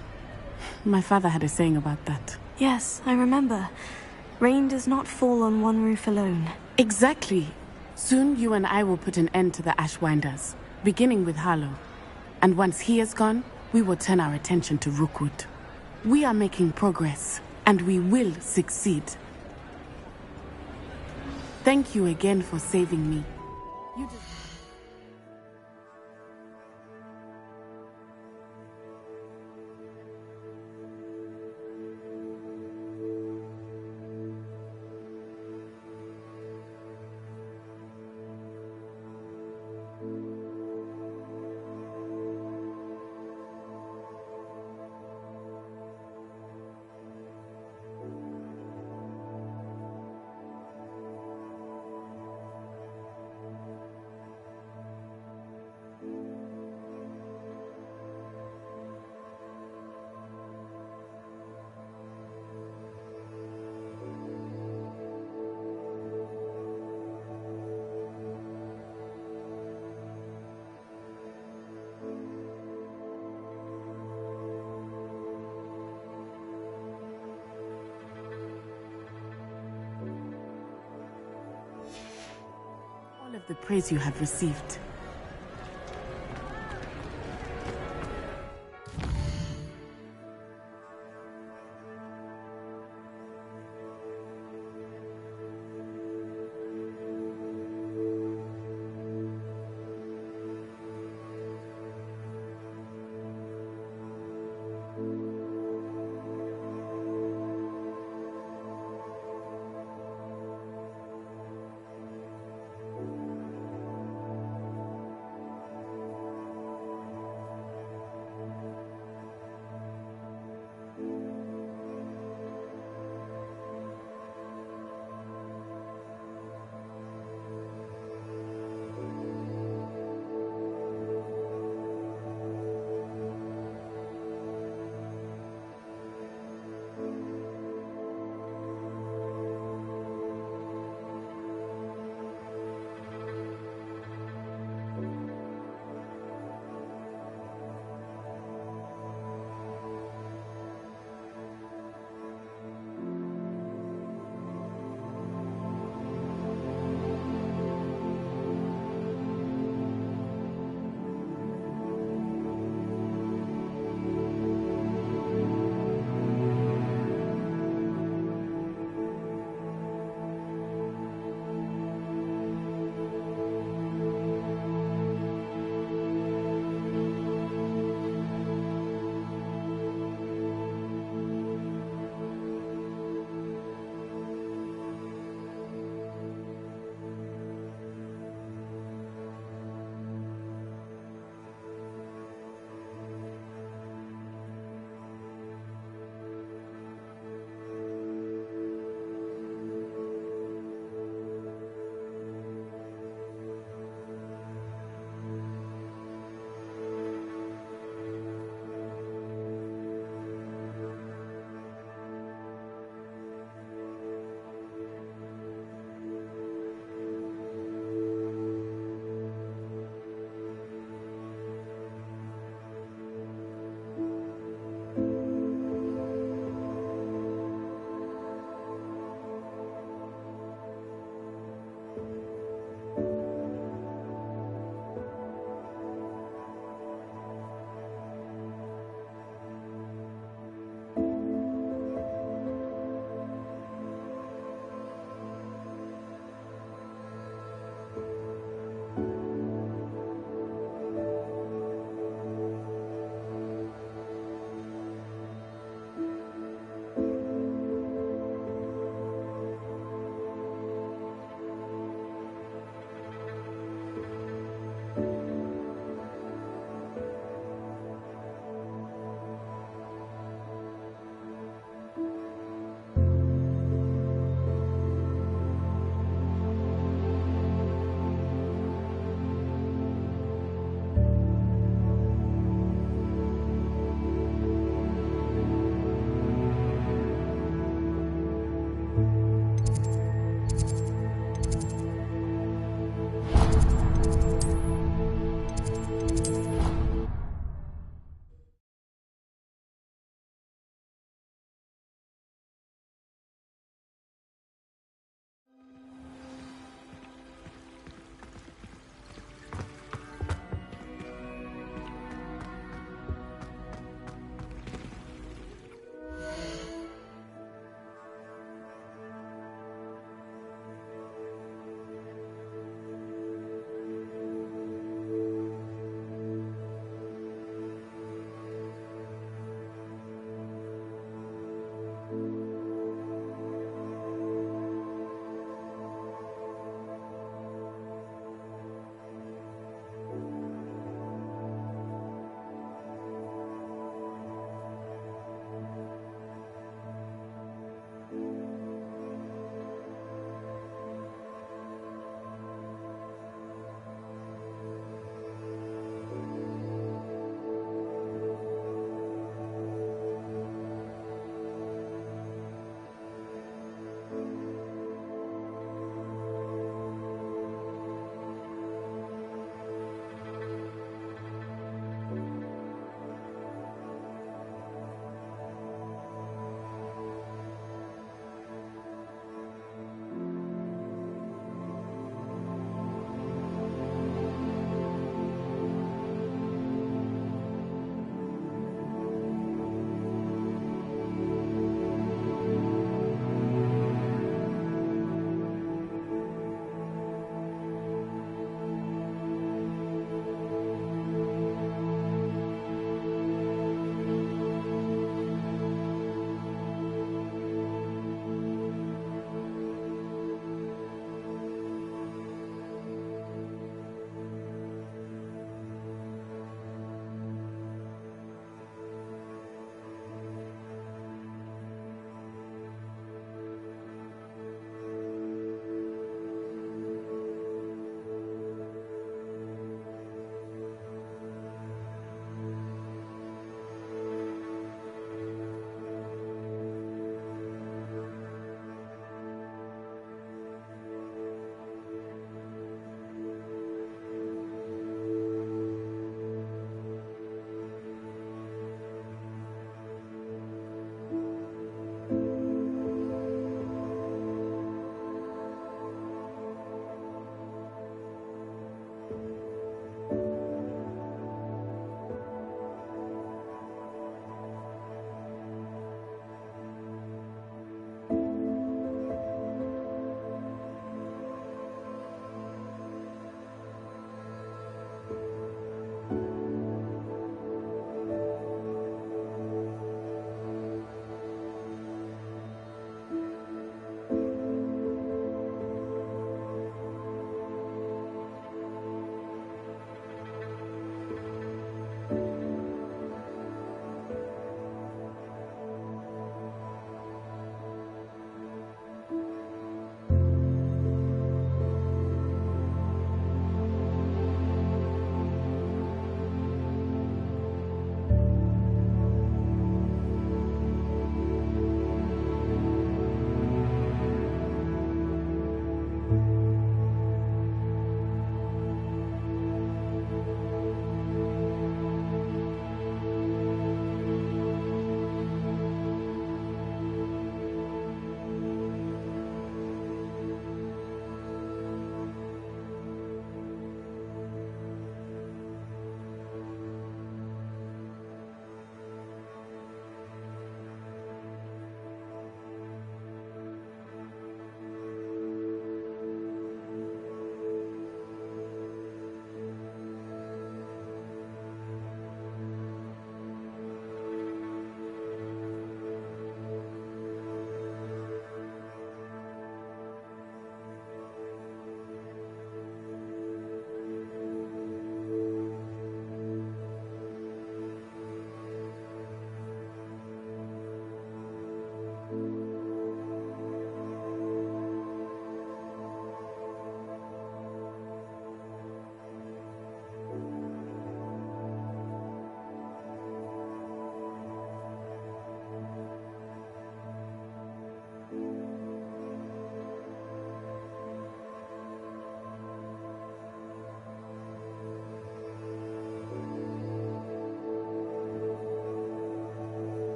My father had a saying about that. Yes, I remember. Rain does not fall on one roof alone. Exactly. Soon you and I will put an end to the Ashwinders, beginning with Harlow. And once he is gone, we will turn our attention to Rookwood. We are making progress, and we will succeed. Thank you again for saving me. You did. Of the praise you have received.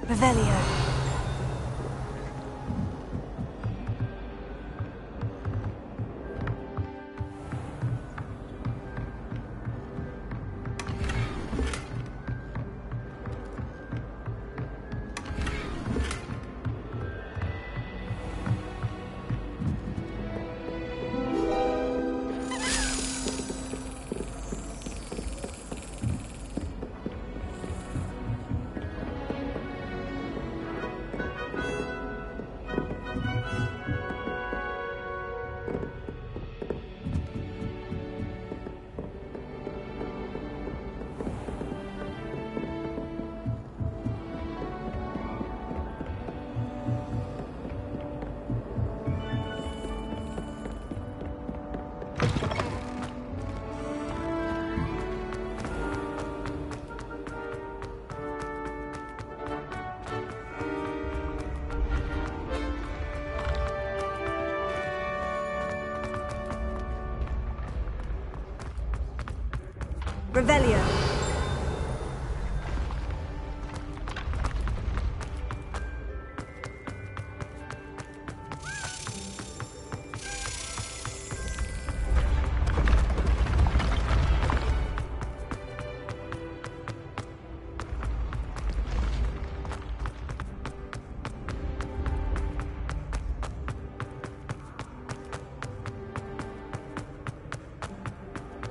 Revelio. Revelio.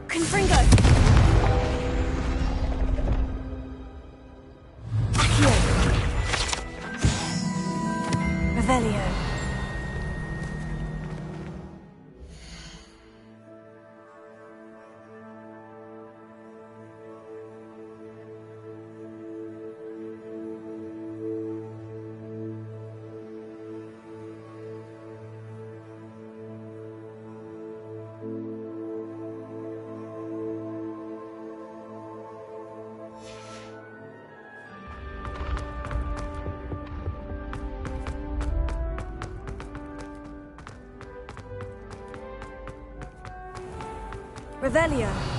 Confringo. Revelio. Revelio.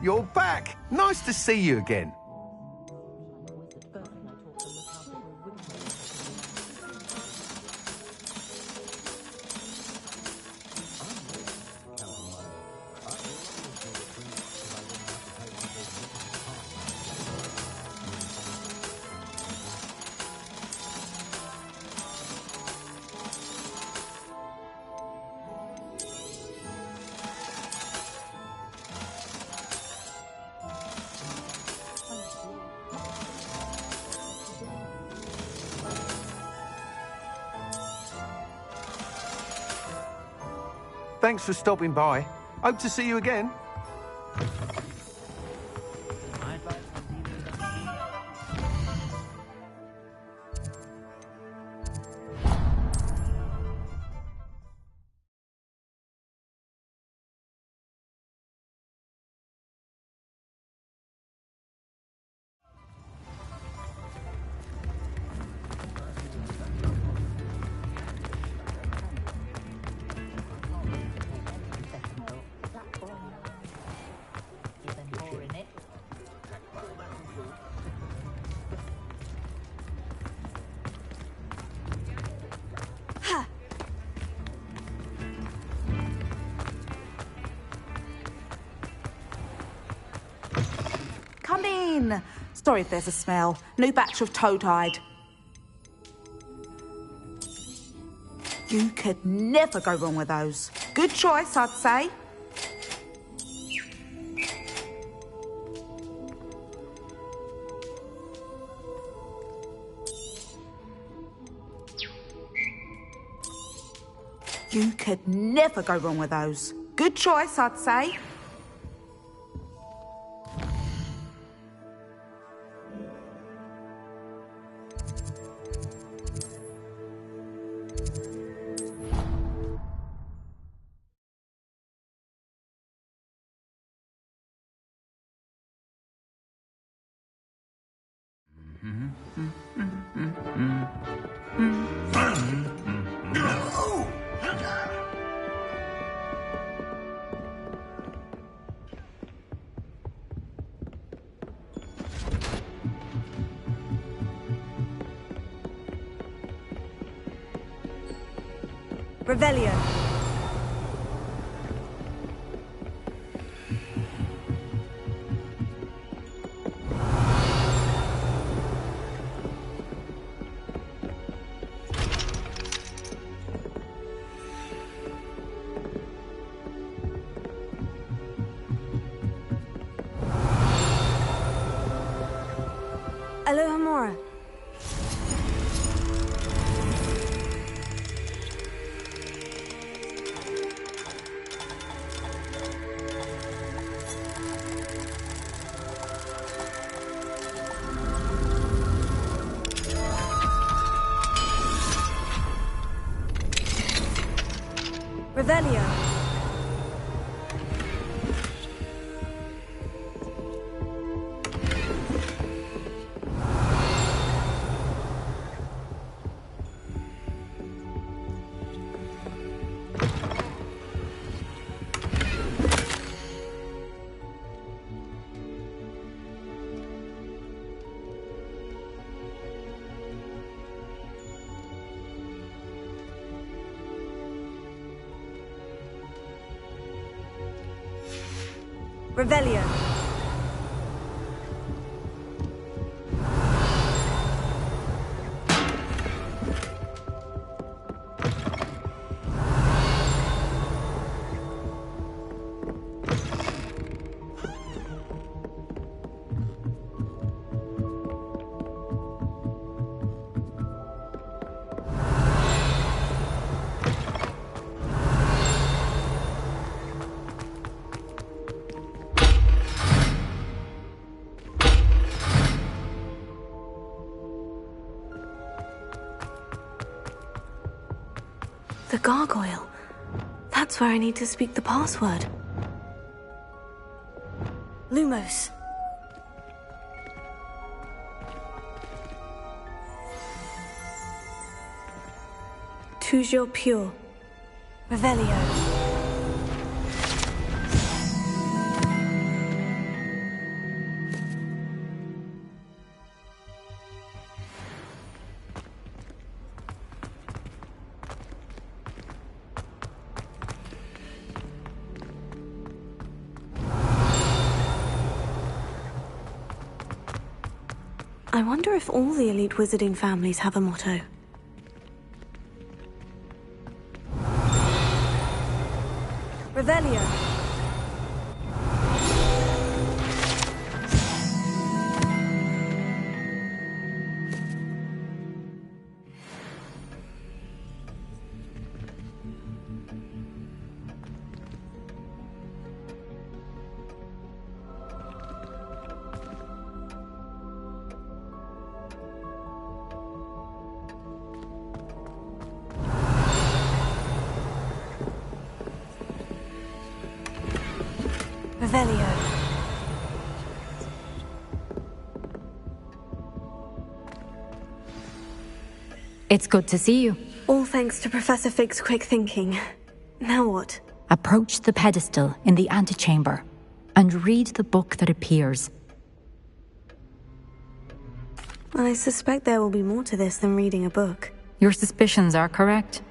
You're back! Nice to see you again. Thanks for stopping by. Hope to see you again. Come in. Sorry if there's a smell. New batch of toad-hide. You could never go wrong with those. Good choice, I'd say. You could never go wrong with those. Good choice, I'd say. Revelio. Alohomora. Revelio. Revelio. The gargoyle. That's where I need to speak the password. Lumos. Toujours pure. Revelio. I wonder if all the elite wizarding families have a motto. Revelio. Revelio. It's good to see you. All thanks to Professor Fig's quick thinking. Now what? Approach the pedestal in the antechamber and read the book that appears. I suspect there will be more to this than reading a book. Your suspicions are correct.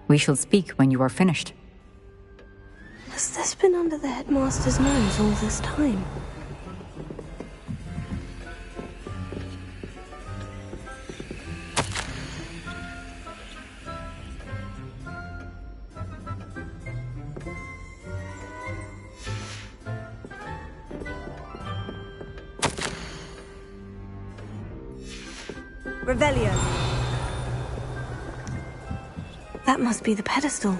We shall speak when you are finished. Has this been under the headmaster's nose all this time? Revelio. That must be the pedestal.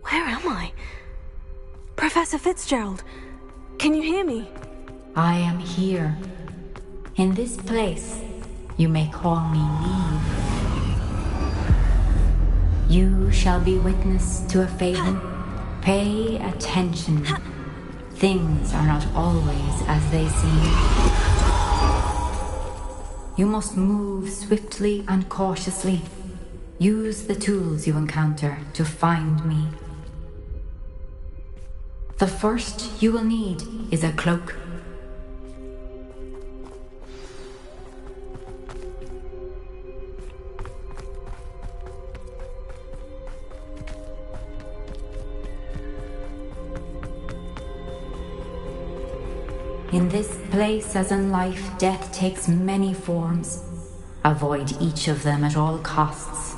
Where am I? Professor Fitzgerald, can you hear me? I am here. In this place, you may call me Neve. You shall be witness to a fable. Pay attention. Things are not always as they seem. You must move swiftly and cautiously. Use the tools you encounter to find me. The first you will need is a cloak. In this place, as in life, death takes many forms. Avoid each of them at all costs.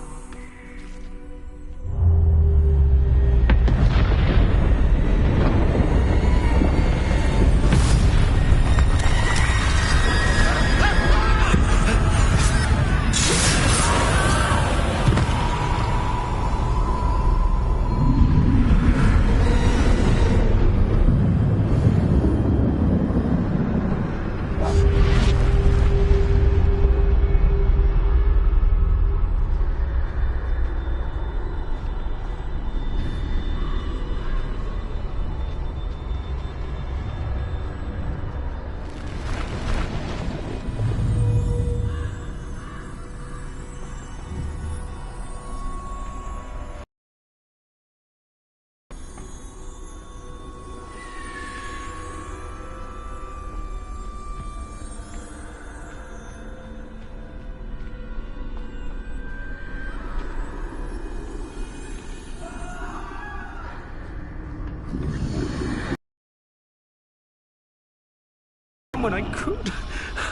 When I could,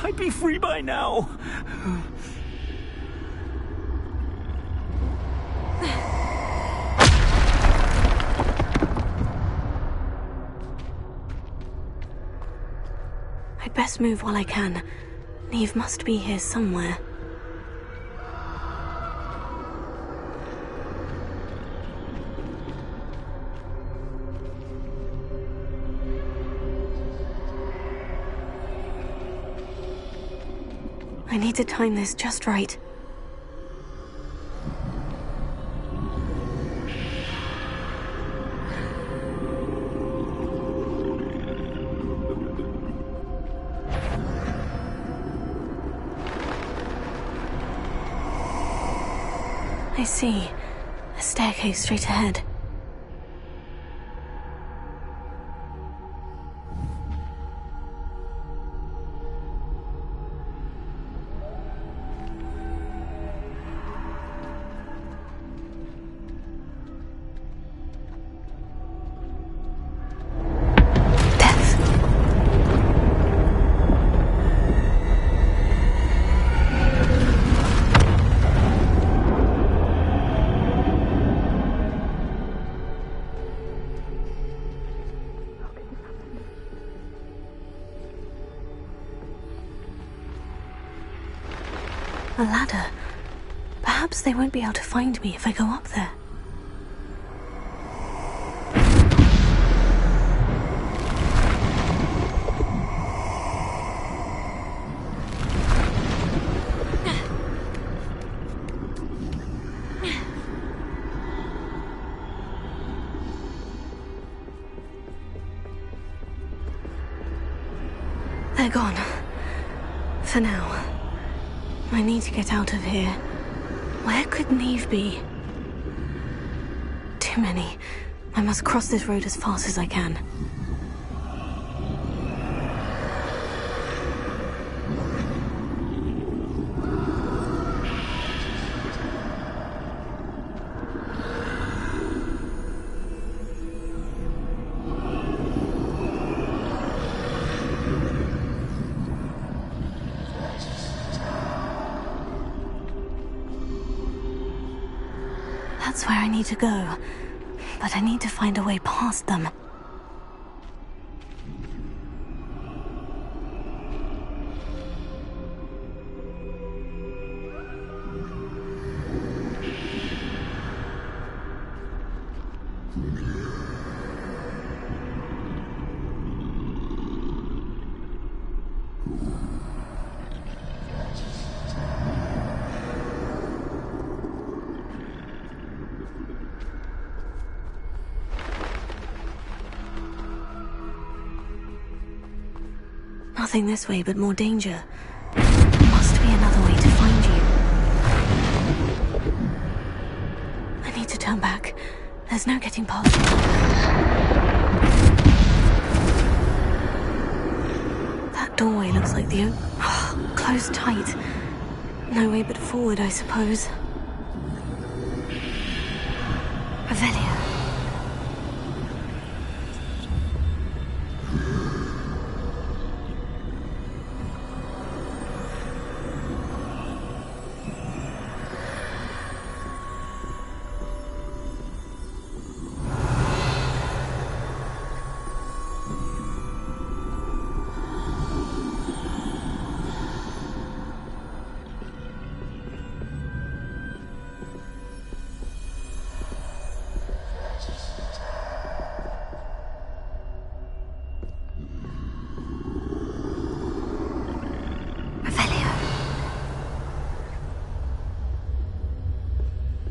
I'd be free by now. I'd best move while I can. Neve must be here somewhere. I need to time this just right. I see. A staircase straight ahead. A ladder. Perhaps they won't be able to find me if I go up there. They're gone. For now. I need to get out of here. Where could Neve be? Too many. I must cross this road as fast as I can. That's where I need to go, but I need to find a way past them. Nothing this way, but more danger. There must be another way to find you. I need to turn back. There's no getting past you. That doorway looks like the closed tight. No way but forward, I suppose. Revelio.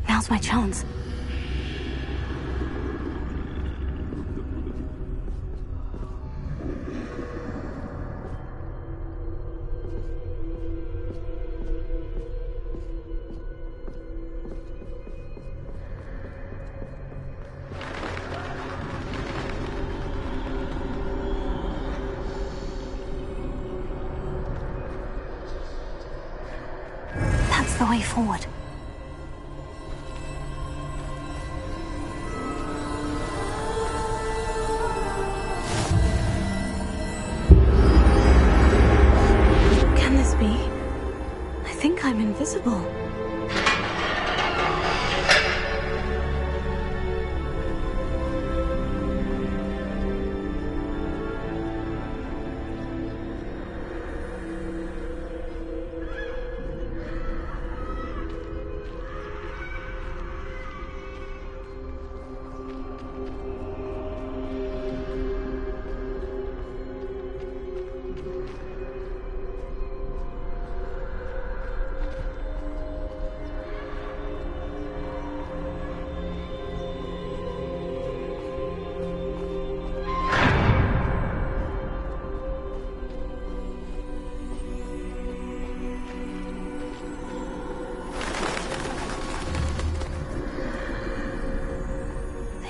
Now's my chance. That's the way forward. I'm invisible.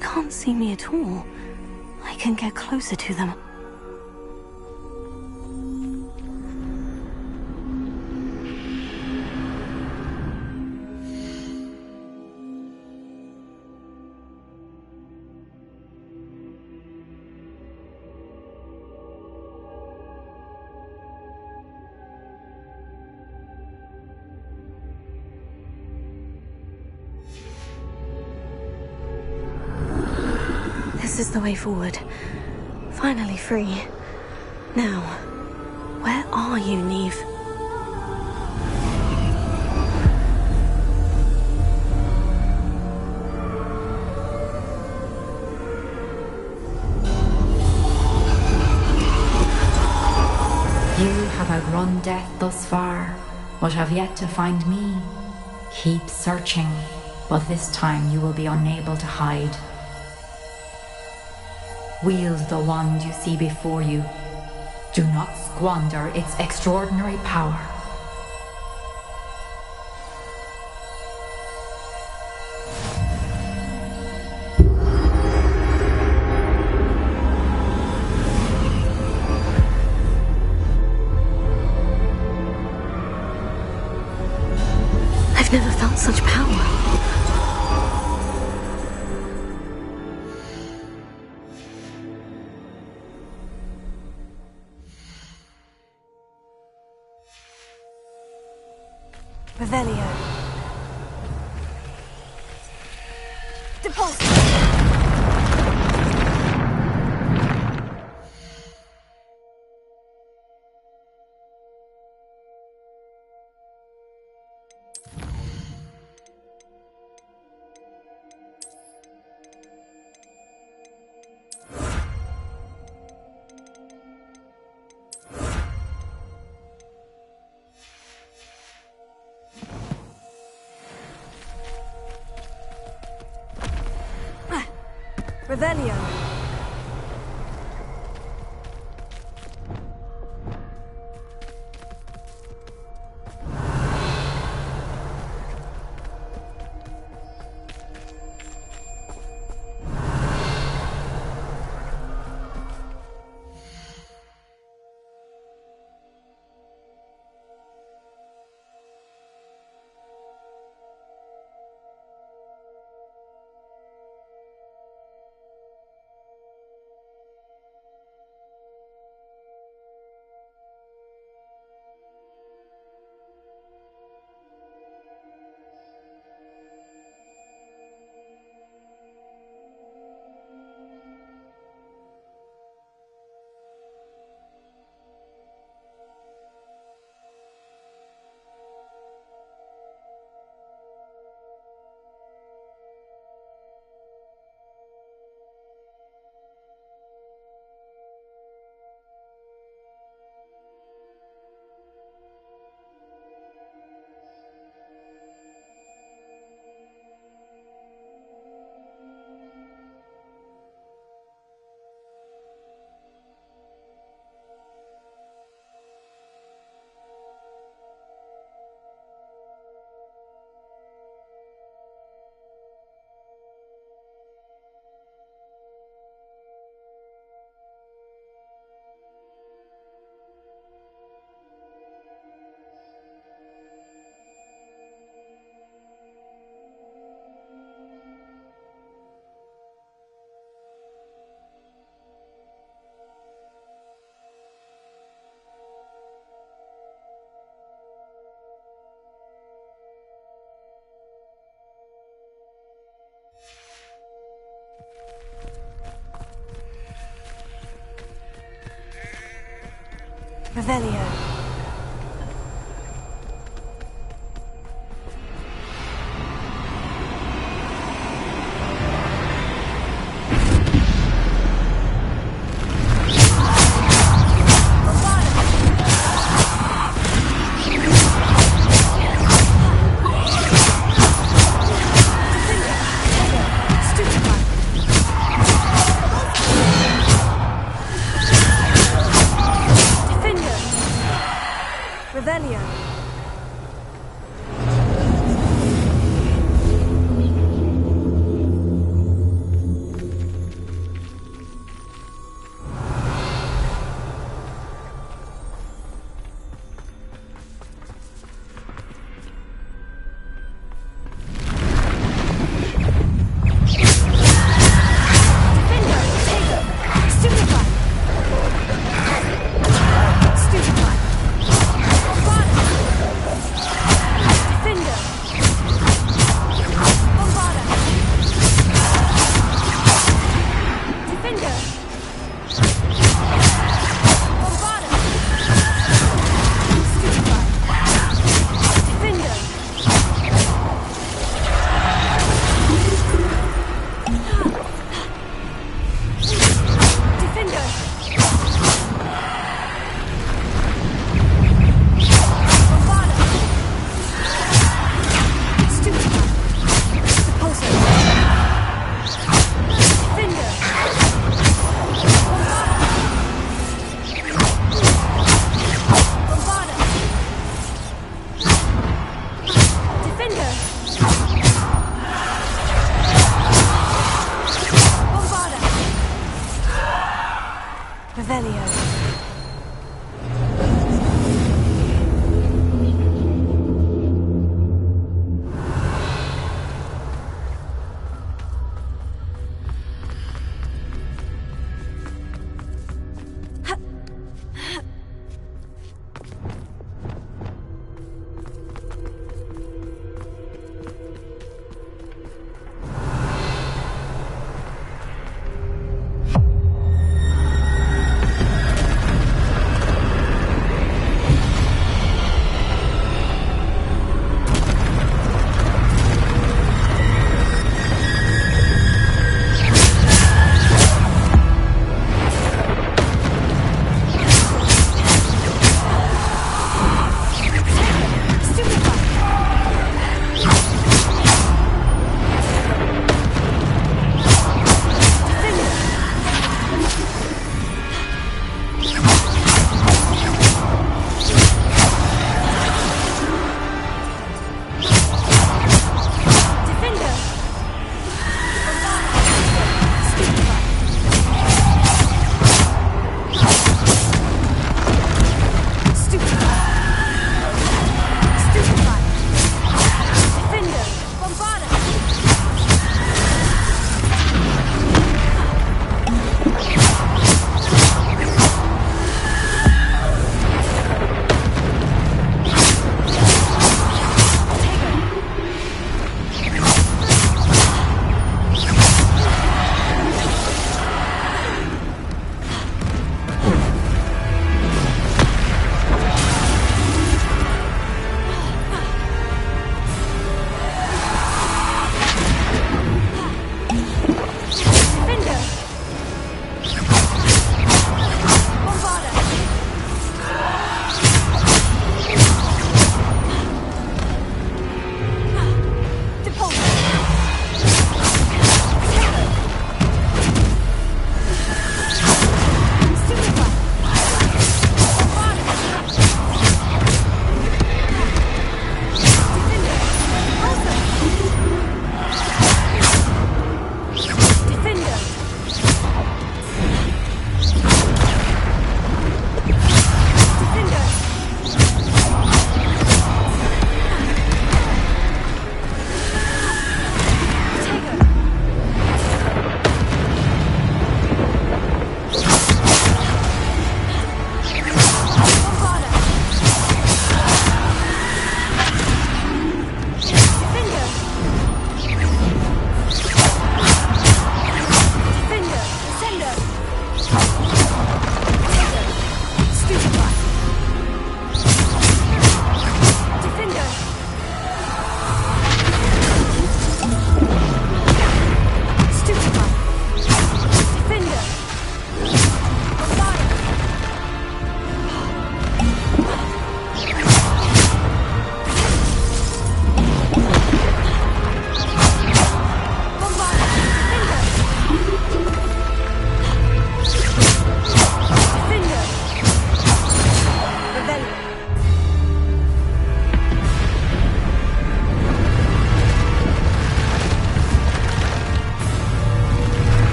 Can't see me at all. I can get closer to them. This is the way forward. Finally free. Now, where are you, Neve? You have outrun death thus far, but have yet to find me. Keep searching, but this time you will be unable to hide. Wield the wand you see before you. Do not squander its extraordinary power. I've never felt such power. Revelio. Depulse. Revelio. Revelio. Defender. Revelio.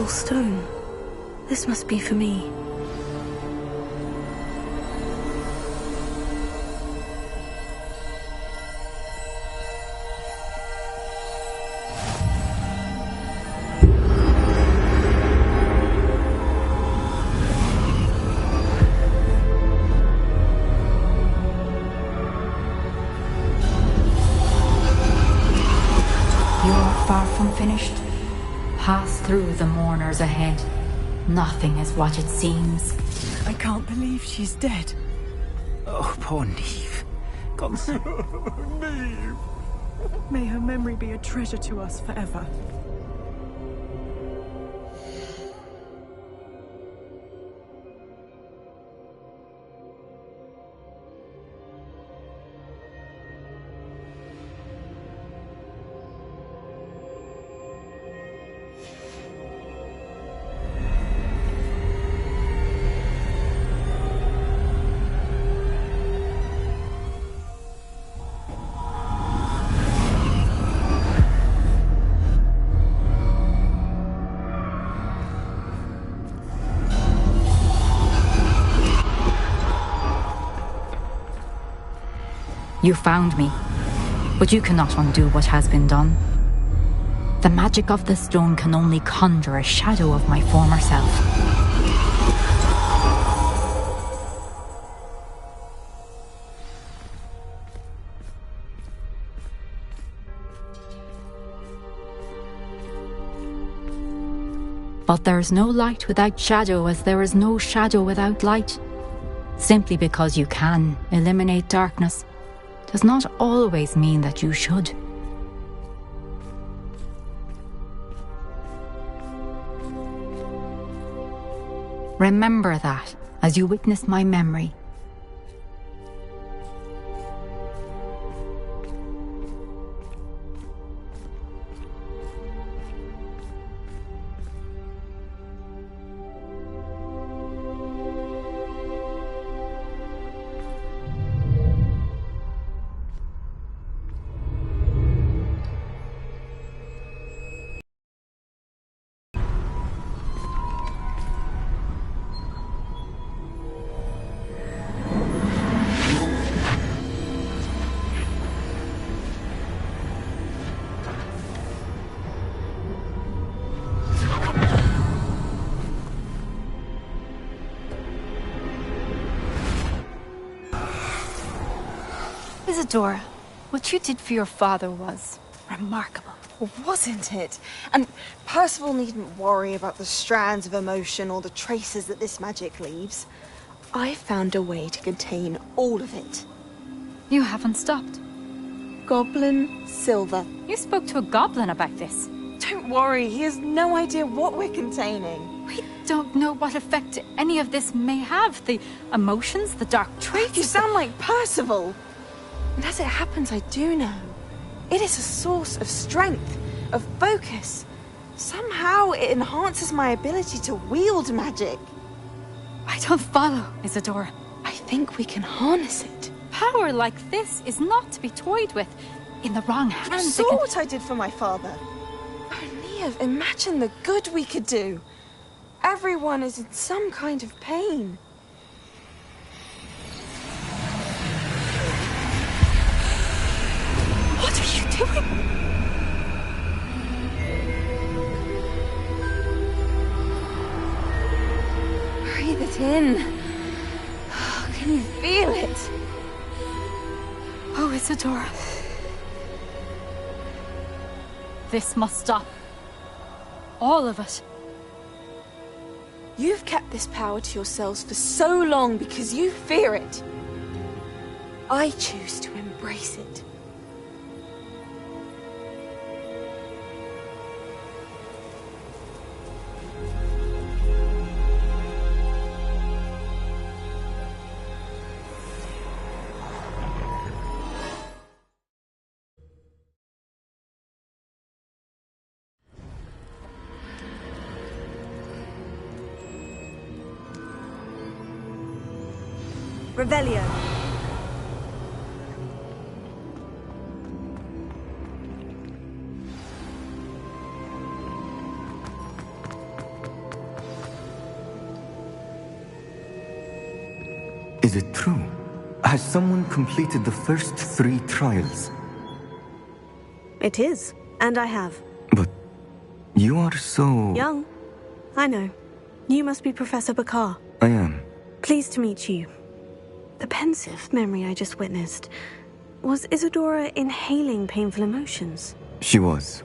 magical stone. This must be for me. Far from finished. Pass through the mourners ahead. Nothing is what it seems. I can't believe she's dead. Oh, poor Neve. Gone so... Neve! May her memory be a treasure to us forever. You found me, but you cannot undo what has been done. The magic of the stone can only conjure a shadow of my former self. But there is no light without shadow, as there is no shadow without light. Simply because you can eliminate darkness does not always mean that you should. Remember that as you witness my memory. Isadora, what you did for your father was remarkable. Wasn't it? And Percival needn't worry about the strands of emotion or the traces that this magic leaves. I found a way to contain all of it. You haven't stopped. Goblin silver. You spoke to a goblin about this. Don't worry, he has no idea what we're containing. We don't know what effect any of this may have. The emotions, the dark traits. You sound like Percival. And as it happens, I do know. It is a source of strength, of focus. Somehow it enhances my ability to wield magic. I don't follow, Isadora. I think we can harness it. Power like this is not to be toyed with. In the wrong hands, You saw what I did for my father. Oh, Neve, imagine the good we could do. Everyone is in some kind of pain. What are you doing? Breathe it in. Can you feel it? Oh, Isadora. This must stop. All of it. You've kept this power to yourselves for so long because you fear it. I choose to embrace it. Revelio. Is it true? Has someone completed the first 3 trials? It is, and I have. But you are so... Young. I know. You must be Professor Bakar. I am. Pleased to meet you. The pensive memory I just witnessed. Was Isadora inhaling painful emotions? She was.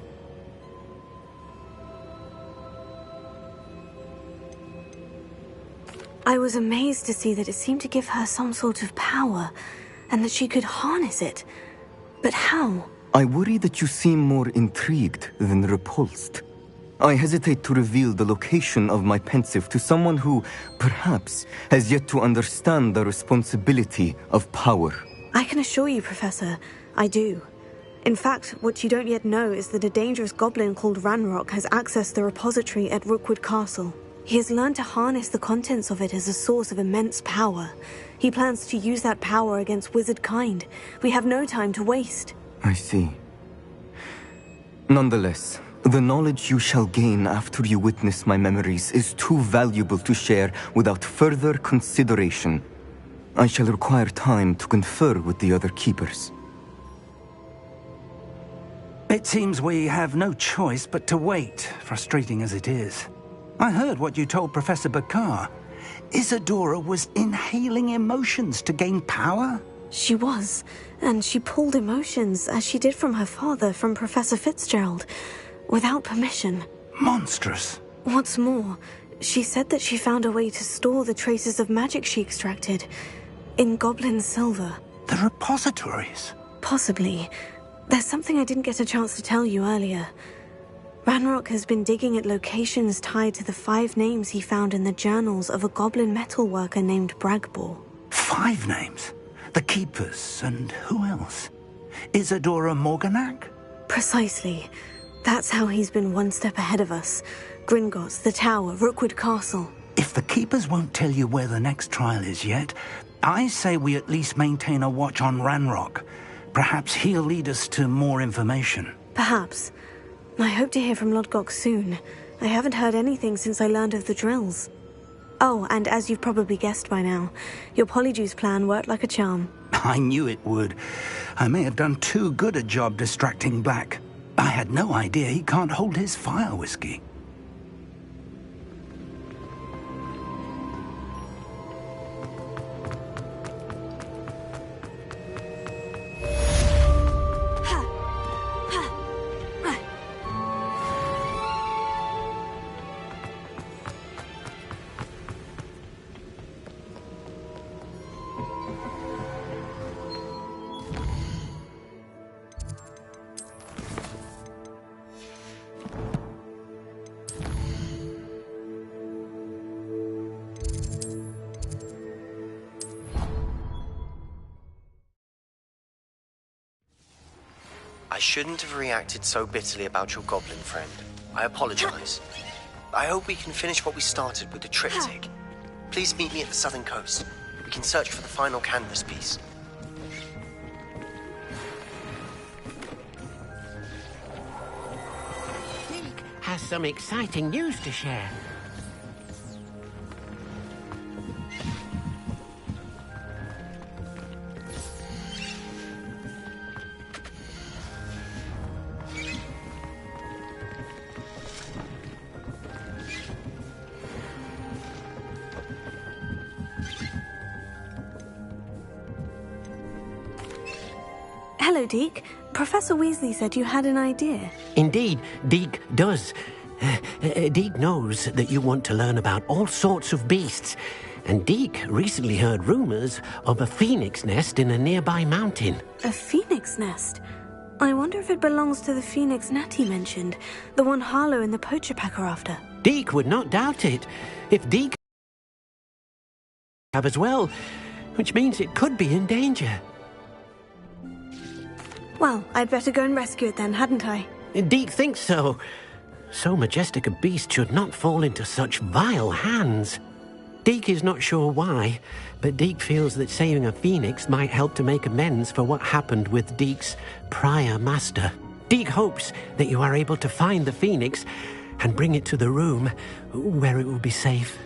I was amazed to see that it seemed to give her some sort of power, and that she could harness it. But how? I worry that you seem more intrigued than repulsed. I hesitate to reveal the location of my pensive to someone who, perhaps, has yet to understand the responsibility of power. I can assure you, Professor, I do. In fact, what you don't yet know is that a dangerous goblin called Ranrock has accessed the repository at Rookwood Castle. He has learned to harness the contents of it as a source of immense power. He plans to use that power against wizard kind. We have no time to waste. I see. Nonetheless, the knowledge you shall gain after you witness my memories is too valuable to share without further consideration. I shall require time to confer with the other keepers. It seems we have no choice but to wait, frustrating as it is. I heard what you told Professor Bakar. Isadora was inhaling emotions to gain power? She was, and she pulled emotions, as she did from her father, from Professor Fitzgerald, without permission. Monstrous. What's more, she said that she found a way to store the traces of magic she extracted in goblin silver. The repositories? Possibly. There's something I didn't get a chance to tell you earlier. Ranrock has been digging at locations tied to the 5 names he found in the journals of a goblin metalworker named Bragbor. 5 names? The Keepers, and who else? Isadora Morganac? Precisely. That's how he's been one step ahead of us. Gringotts, the Tower, Rookwood Castle. If the Keepers won't tell you where the next trial is yet, I say we at least maintain a watch on Ranrock. Perhaps he'll lead us to more information. Perhaps. I hope to hear from Lodgok soon. I haven't heard anything since I learned of the drills. Oh, and as you've probably guessed by now, your Polyjuice plan worked like a charm. I knew it would. I may have done too good a job distracting Black. I had no idea he can't hold his fire whiskey. I shouldn't have reacted so bitterly about your goblin friend. I apologize. I hope we can finish what we started with the triptych. Please meet me at the southern coast. We can search for the final canvas piece. Deek has some exciting news to share. Hello, Deke. Professor Weasley said you had an idea. Indeed, Deke does. Deke knows that you want to learn about all sorts of beasts, and Deke recently heard rumors of a phoenix nest in a nearby mountain. A phoenix nest? I wonder if it belongs to the phoenix net he mentioned, the one Harlow and the poacher pack are after. Deke would not doubt it. If Deke have as well, which means it could be in danger. Well, I'd better go and rescue it then, hadn't I? Deke thinks so. So majestic a beast should not fall into such vile hands. Deke is not sure why, but Deke feels that saving a phoenix might help to make amends for what happened with Deke's prior master. Deke hopes that you are able to find the phoenix and bring it to the room where it will be safe.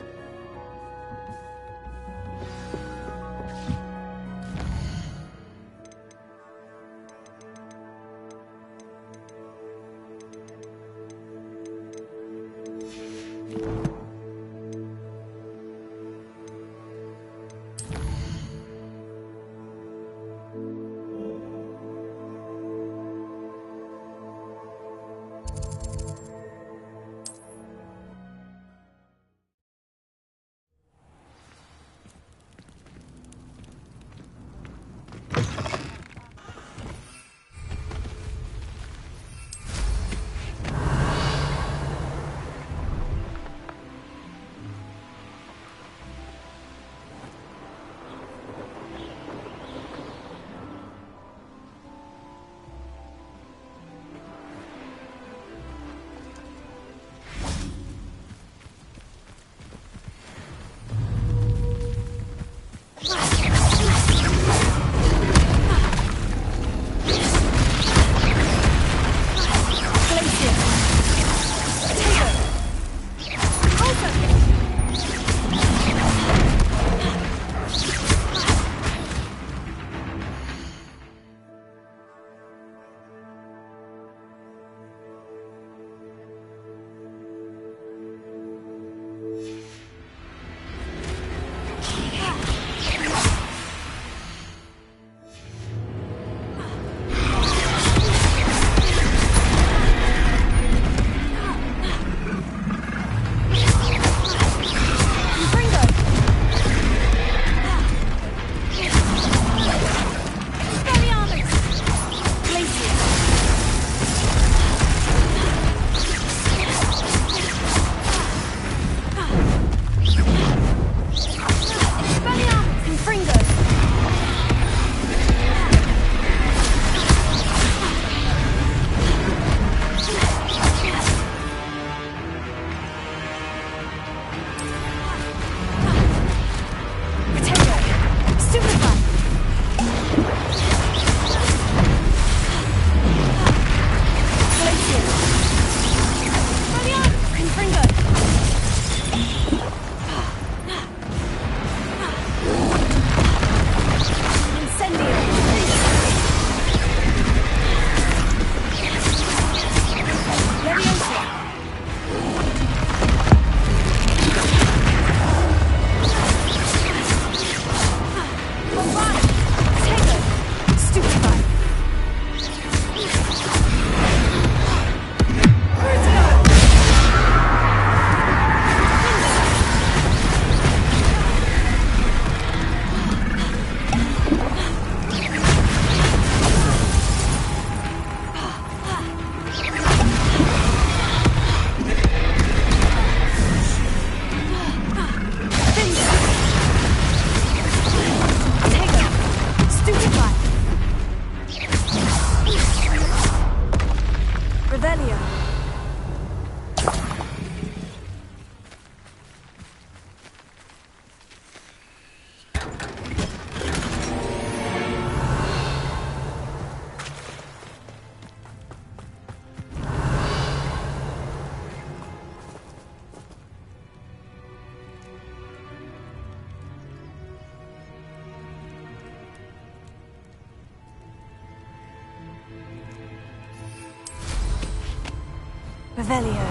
Revelio.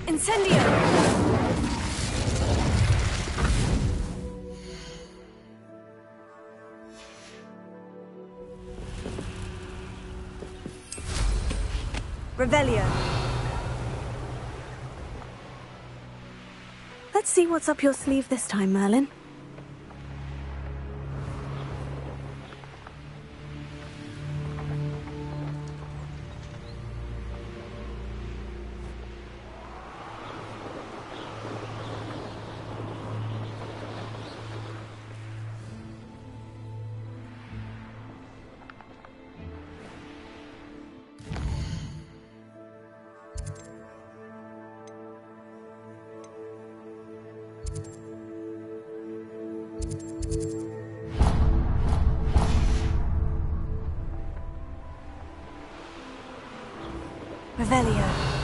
Incendio! Revelio. Let's see what's up your sleeve this time, Merlin. Revelio.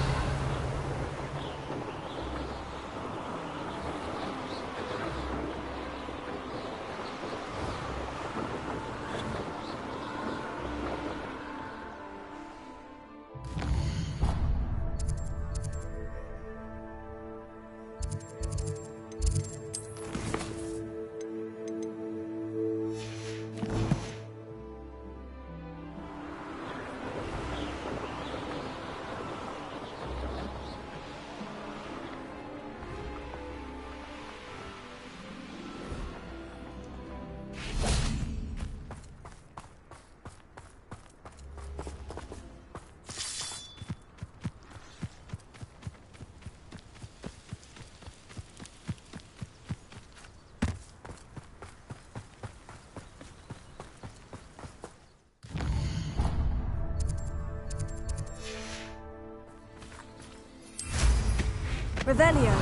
Revelio.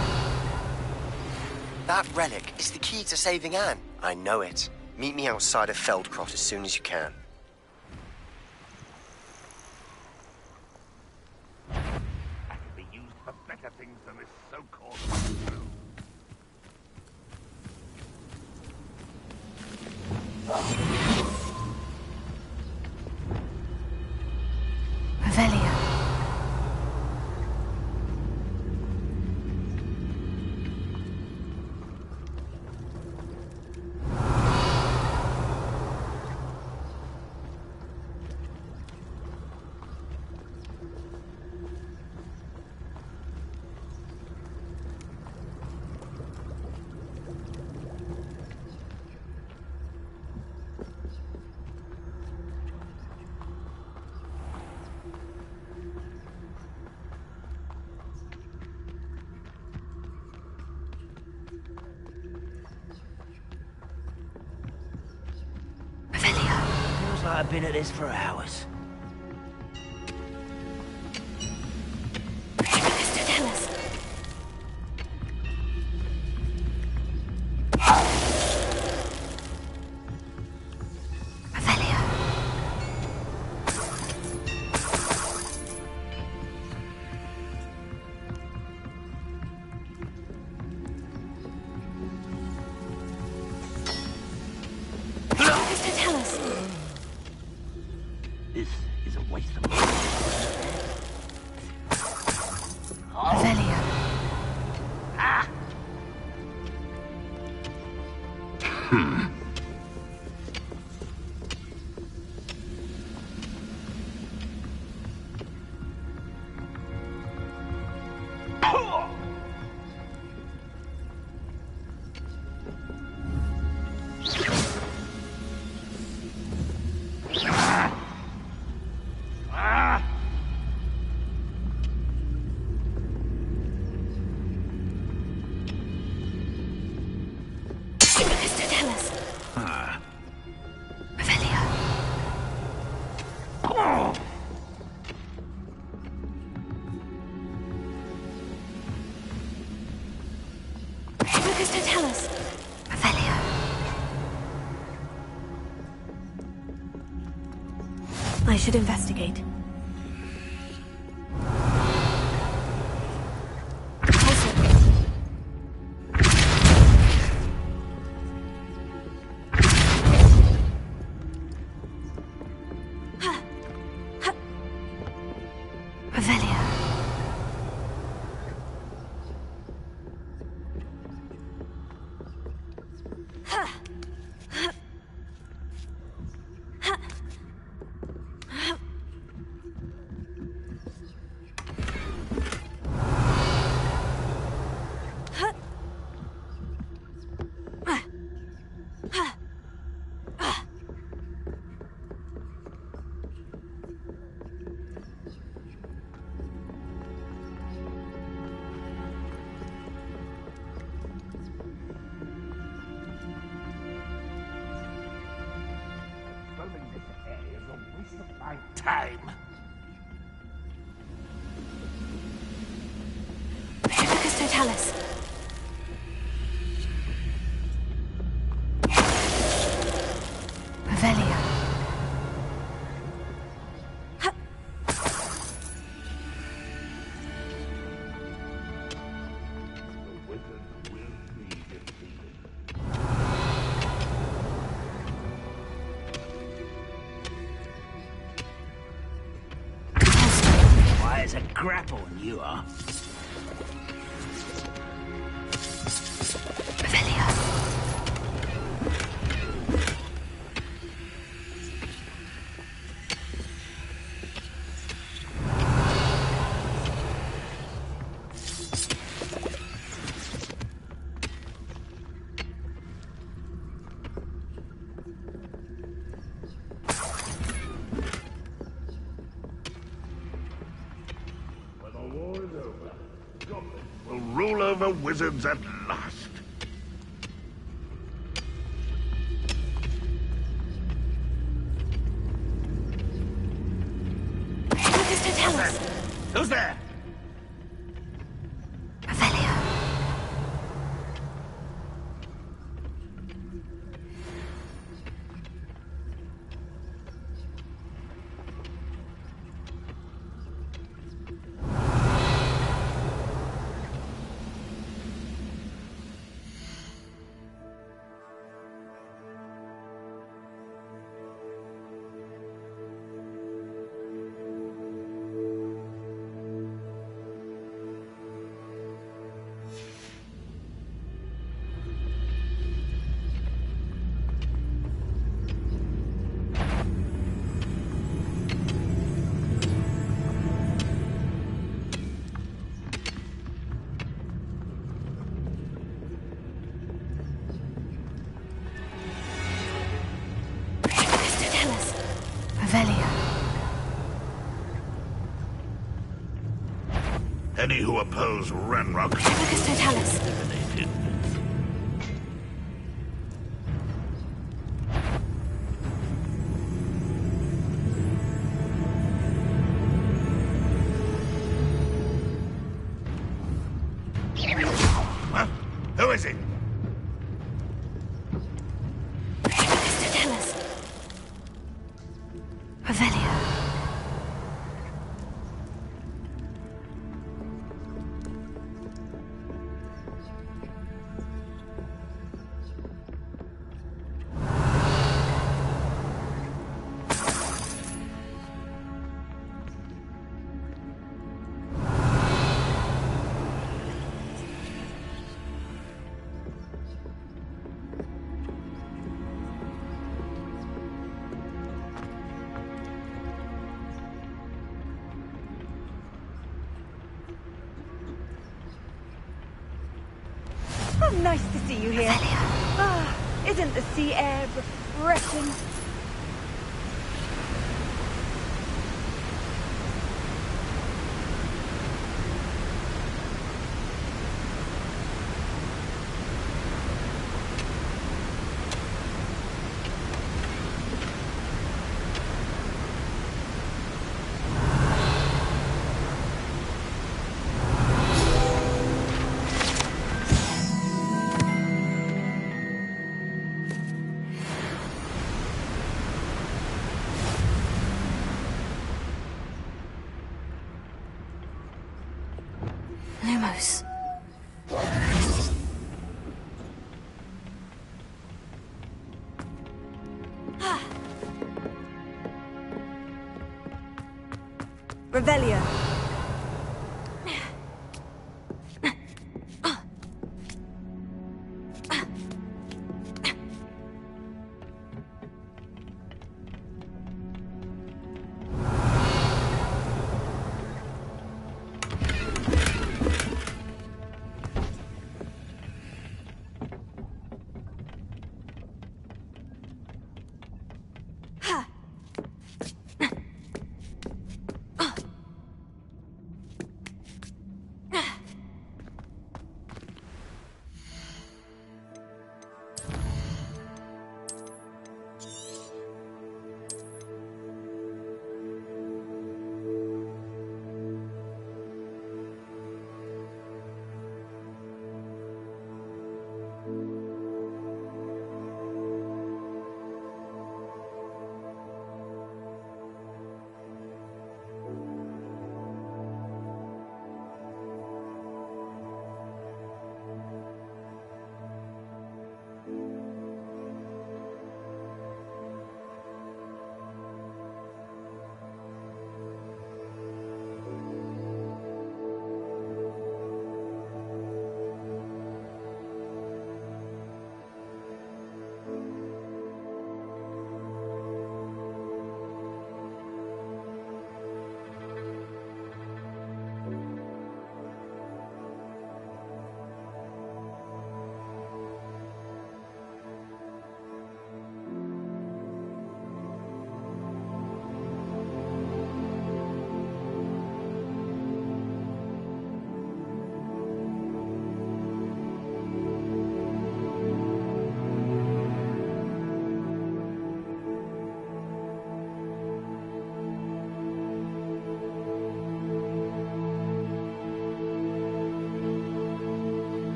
That relic is the key to saving Anne. I know it. Meet me outside of Feldcroft as soon as you can. That can be used for better things than this so-called Revelio. Feels like I've been at this for hours. Mr. Tellus. Revelio. Mr. Tellus. This is a waste of Revelio. Mr. Tellus. Revelio. Mr. Tellus. Revelio. I should investigate. Time. Hibicus totalis. Revelia. As a grapple, you are. Will rule over wizards at last. Who's there? Any who oppose Ranrock eliminated. Huh? Who is it? Oh, nice to see you here. Ah, isn't the sea air refreshing? Revelio.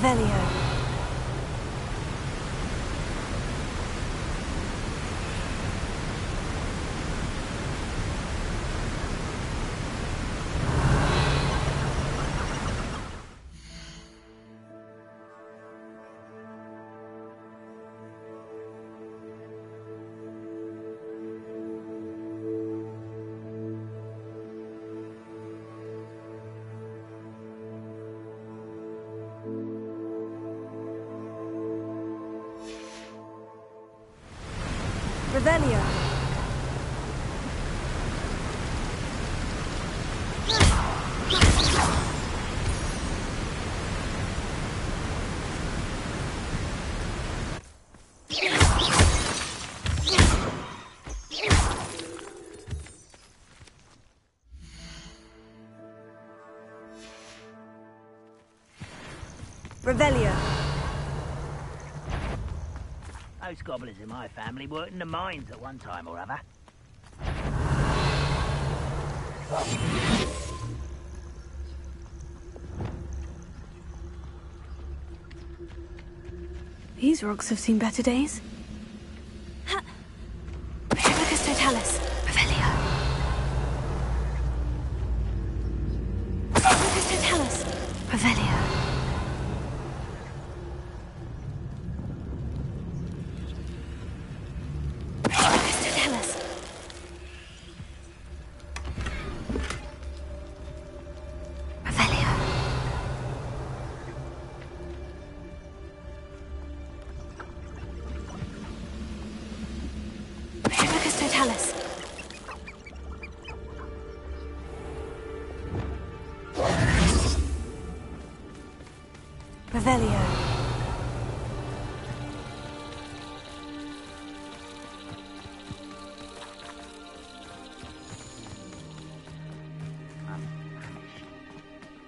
Revelio. Revelio. Revelio. Those goblins in my family worked in the mines at one time or other. These rocks have seen better days. Hibicus totalis. Revelio. Hibicus totalis. Revelio. Hibicus totalis. Revelio. Hibicus totalis. Revelio.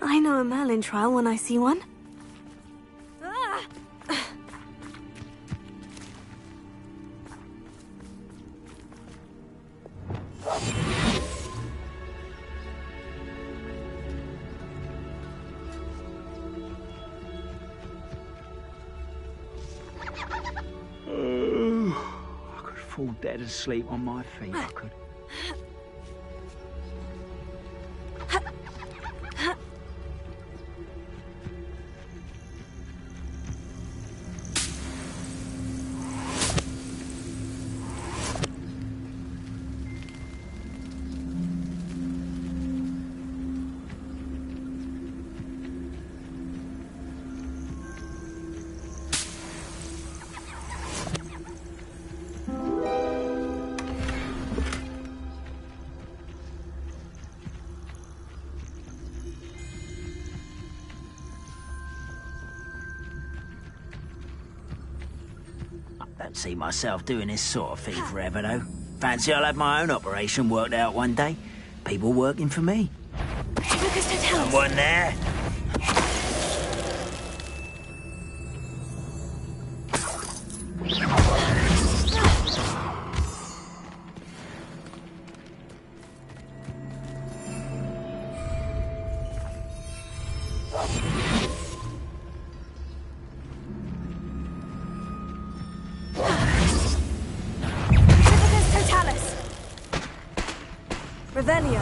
I know a Merlin trial when I see one. I could fall dead asleep on my feet, I could. Don't see myself doing this sort of thing forever, though. Fancy I'll have my own operation worked out one day. People working for me. Someone there? Revelio.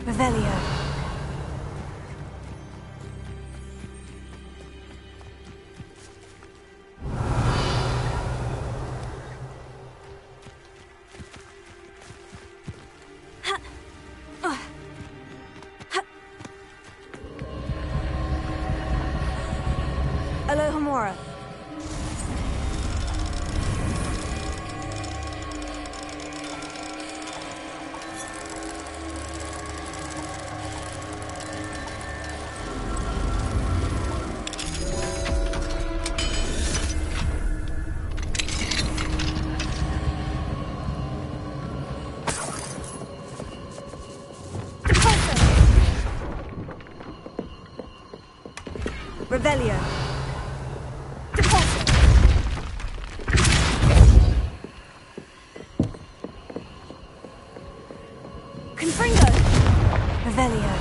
Revelio. Alohomora. Revelio. Confringo. Revelio.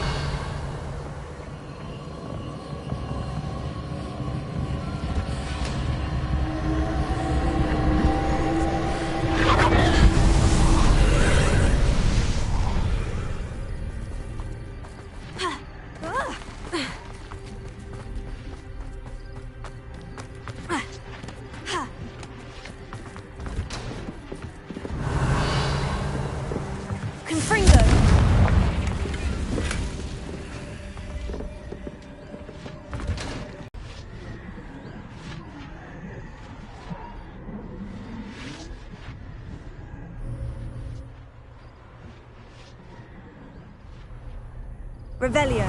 Revelio.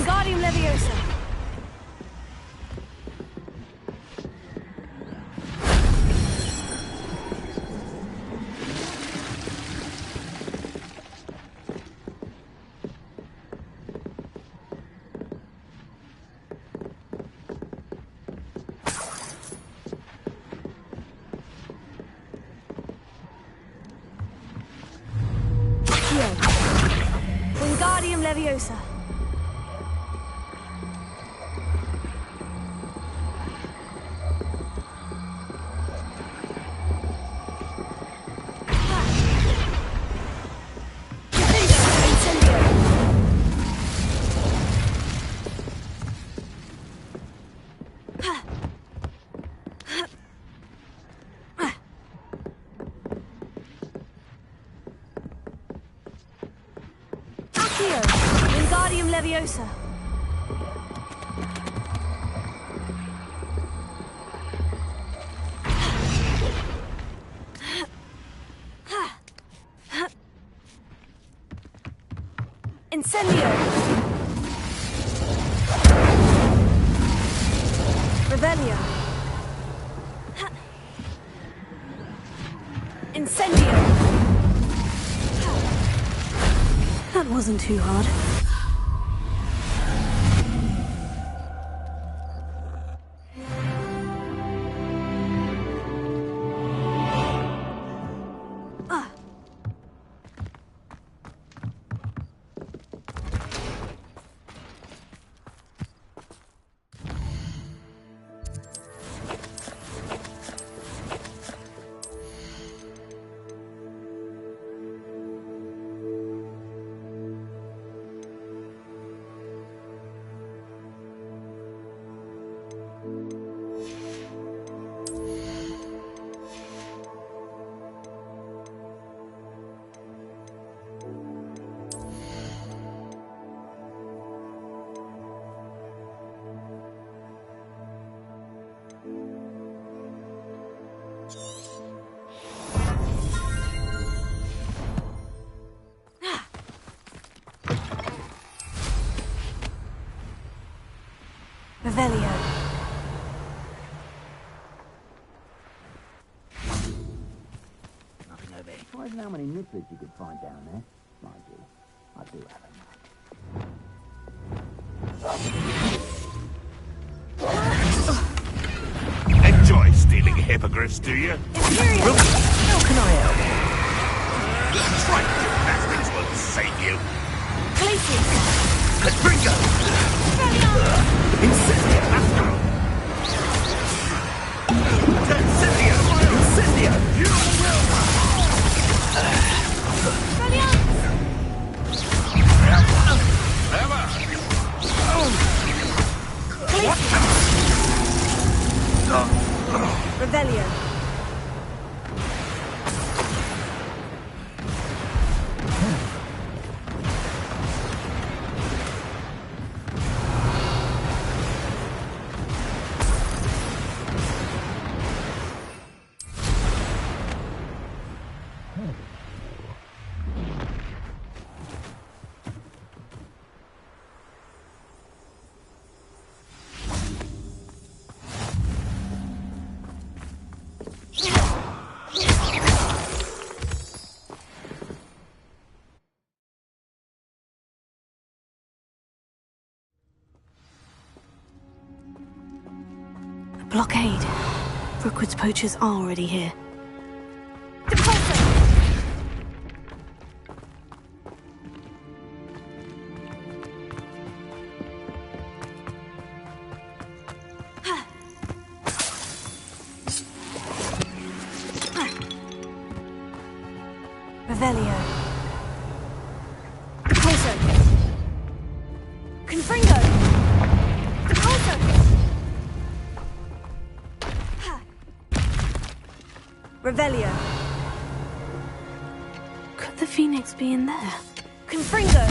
Wingardium Leviosa. Wingardium Leviosa. Wingardium Leviosa. Incendio. Revelio. Incendio. That wasn't too hard. Revelio. Nothing over here. Surprising how many nippers you could find down there. Mind you, I do have a knife. Enjoy stealing hippogriffs, do you? Well, how can I help? Try gymnastics won't save you. Glacius. Catringo! Incendio! Incendio! Incendio! You will! Ever! Revelio. blockade. Rookwood's poachers are already here. Revelio. Depulso. Confringo. Depulso. Revelio. Could the Phoenix be in there? Confringo.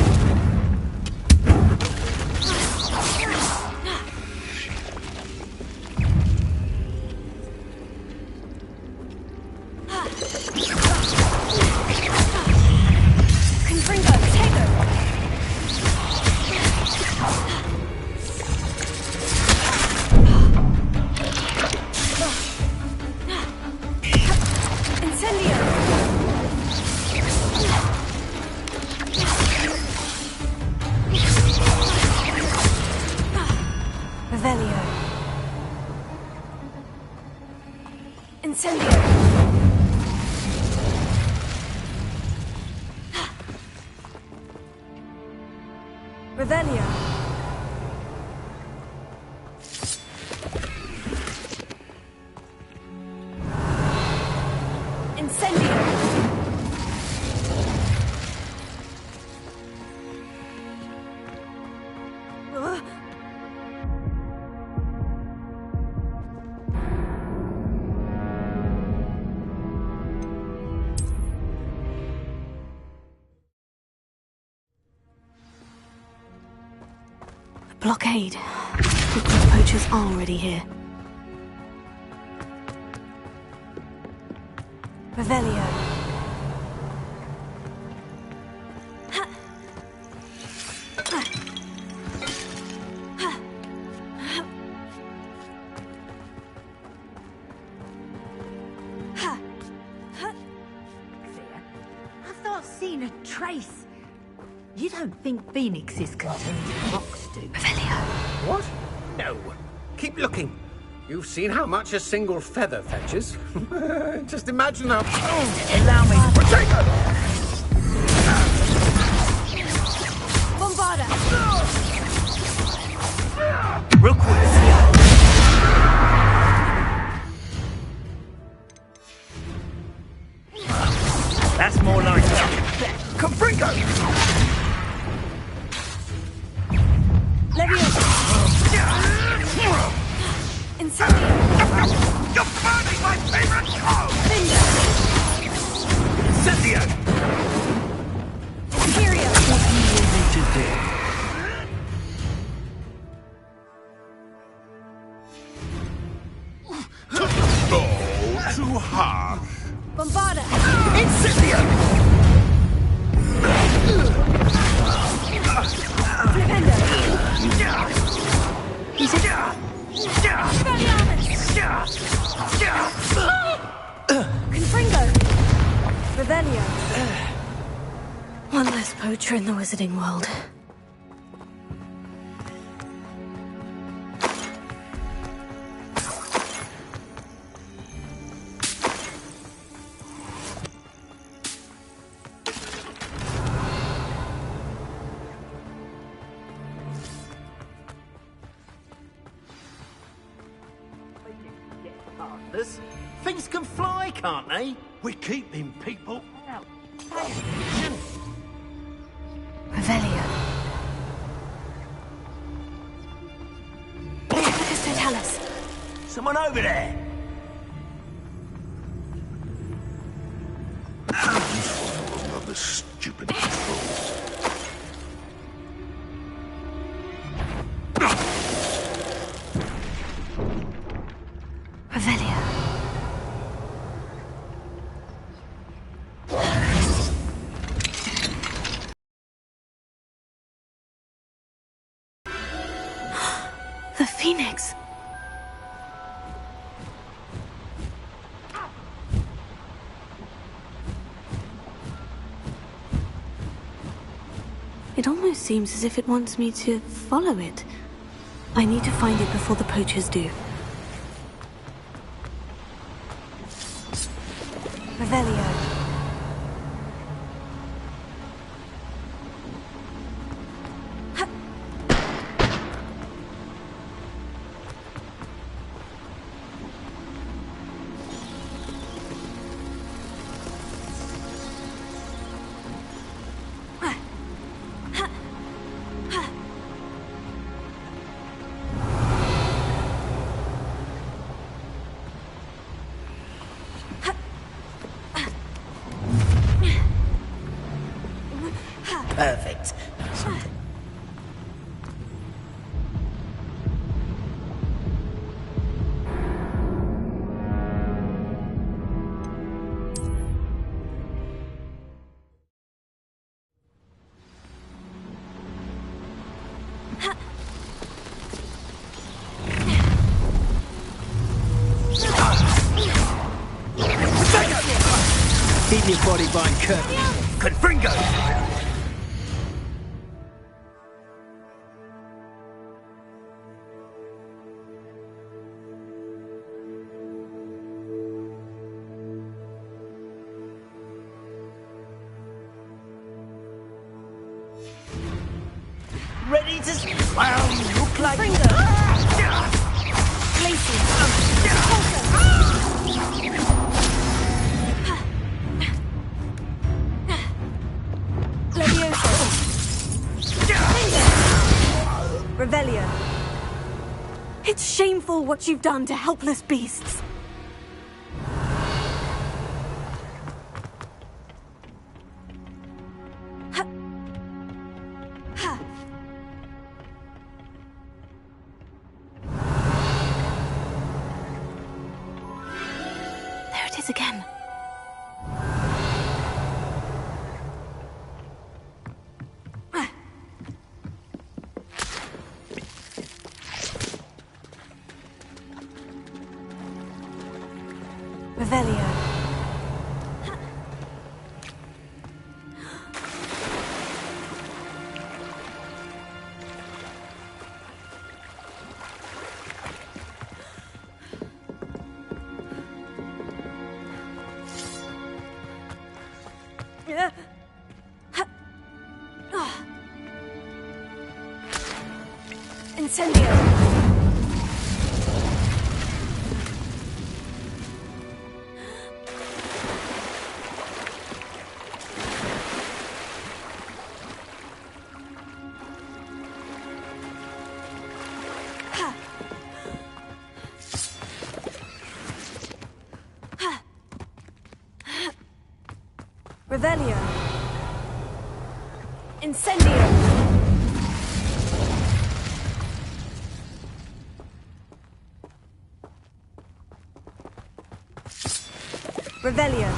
Revelio. Incendio. Blockade. Rookwood's poachers are already here. Revelio. I've not seen a trace. You don't think Phoenixes can turn to rocks, do you? Revelio. What? No. Keep looking. You've seen how much a single feather fetches. Just imagine how... Allow me. Potato! Bombarda! Rookwood! That's more like it. Confringo! Leviosa! Incendio! You're burning my favorite code! Finger! Incendio! Imperio! What do you want me to do? Oh, too harsh. Bombarda! Incendio! Flipendo! Confringo! Revelio. One less poacher in the wizarding world. Things can fly, can't they? We're keeping people out. Revelio. Totalis. Someone over there. Another stupid controls. Revelio. The Phoenix. It almost seems as if it wants me to follow it. I need to find it before the poachers do. Revelio. Perfect. Keep your body behind curtains. Confringo! Ready to... Well, you look like... Revelio. It's shameful what you've done to helpless beasts. There it is again. Revelio. Incendio. Revelio. Incendio. Revelio.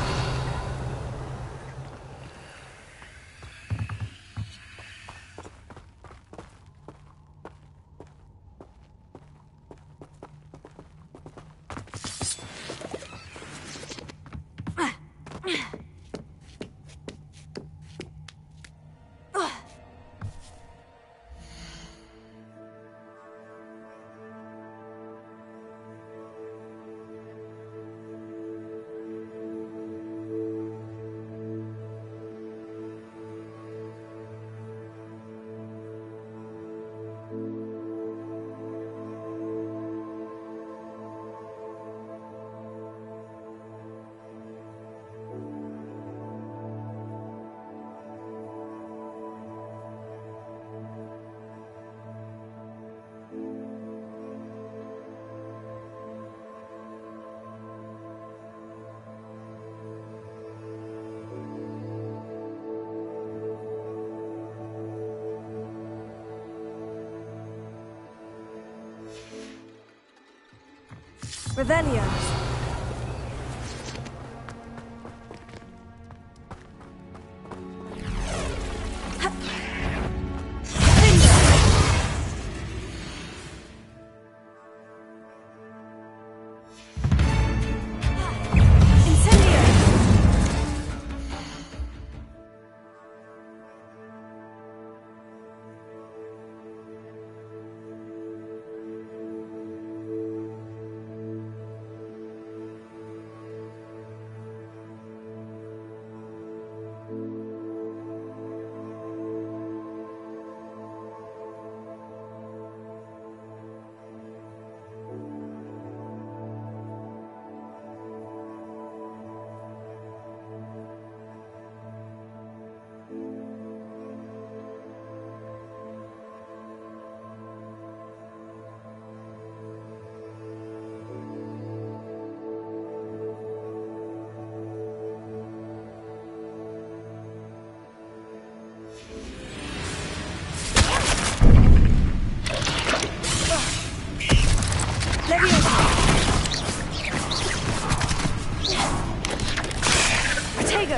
Revelio.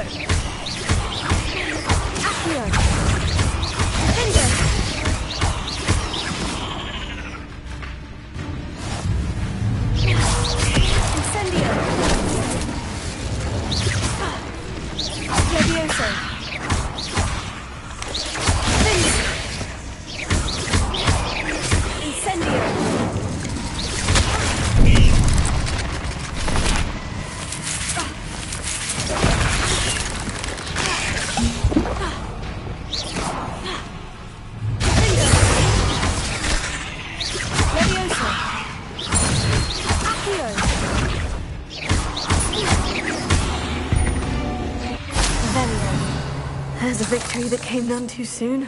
Accio! Incendio! Incendio! Levioso! Incendio! There's a victory that came none too soon.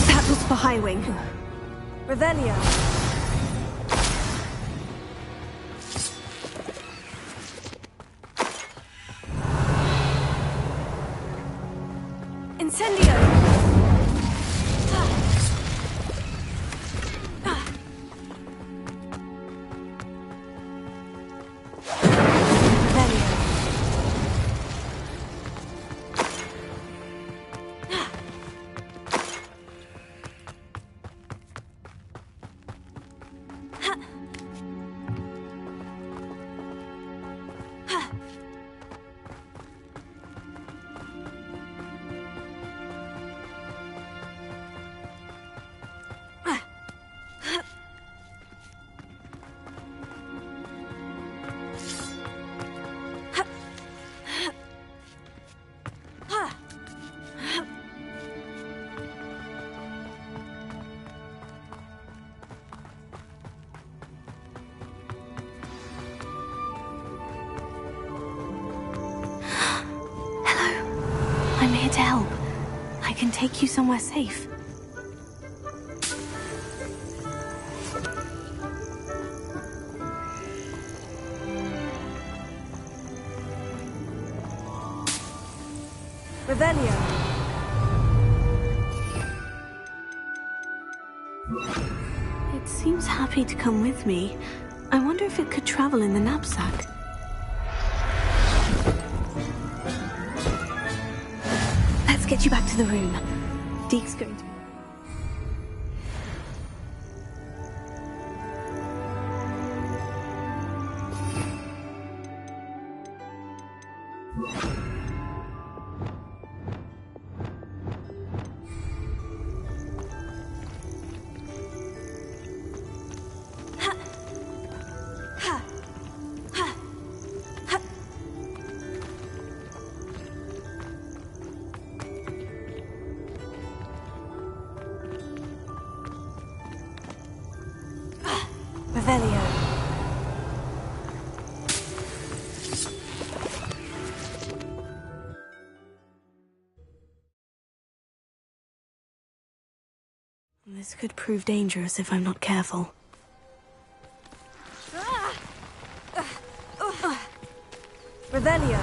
Battles for High Wing. Revelio. Incendio! I'm here to help. I can take you somewhere safe. Revelio. It seems happy to come with me. I wonder if it could travel in the knapsack. Let's get you back to the room. Deke's going to... This could prove dangerous if I'm not careful. Revelio.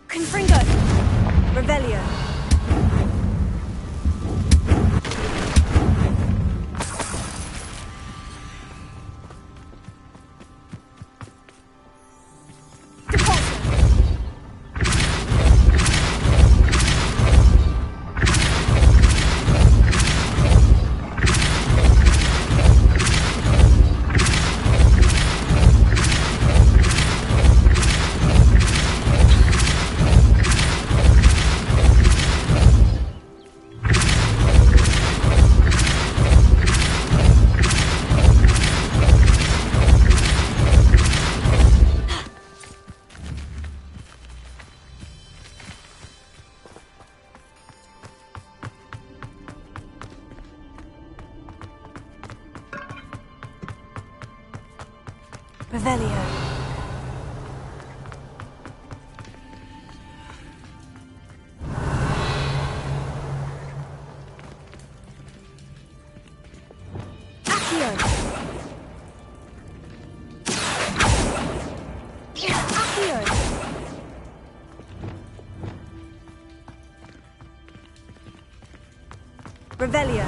Confringo! Revelio! Revelio. Accio. Accio. Revelio.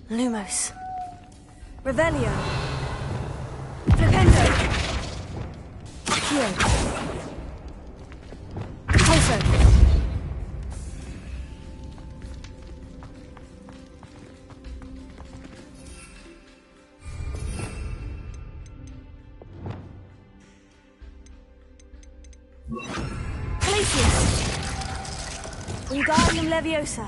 Lumos. Revelio. Flipendo. Accio. Pulso. Glacius. Wingardium Leviosa.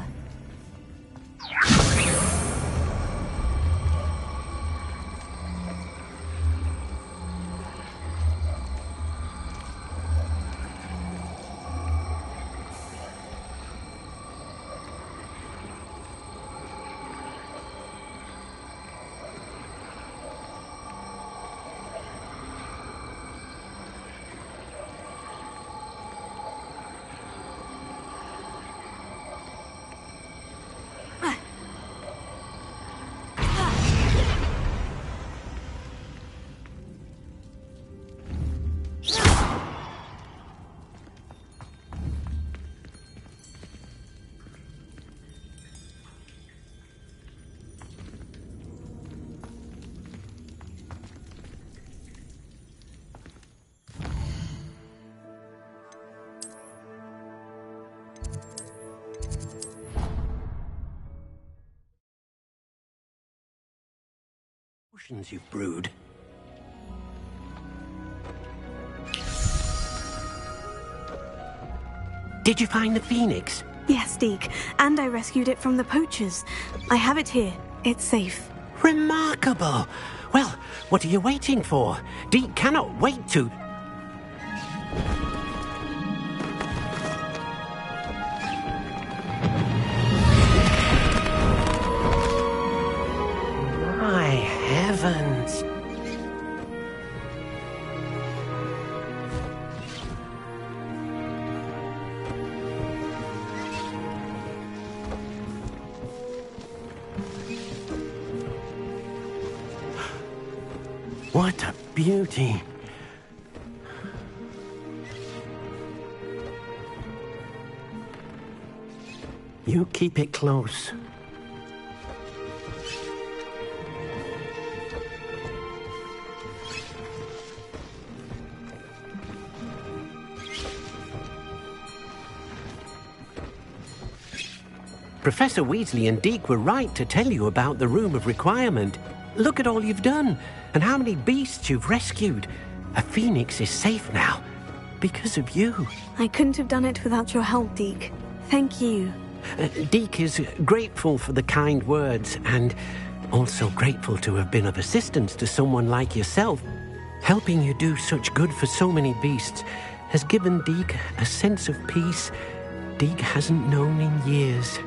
Potions you've brewed. Did you find the phoenix? Yes, Deke, and I rescued it from the poachers. I have it here. It's safe. Remarkable! Well, what are you waiting for? Deke cannot wait to... What a beauty. You keep it close. Professor Weasley and Deke were right to tell you about the Room of Requirement. Look at all you've done, and how many beasts you've rescued. A phoenix is safe now, because of you. I couldn't have done it without your help, Deke. Thank you. Deke is grateful for the kind words, and also grateful to have been of assistance to someone like yourself. Helping you do such good for so many beasts has given Deke a sense of peace Deke hasn't known in years.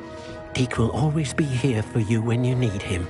Deke will always be here for you when you need him.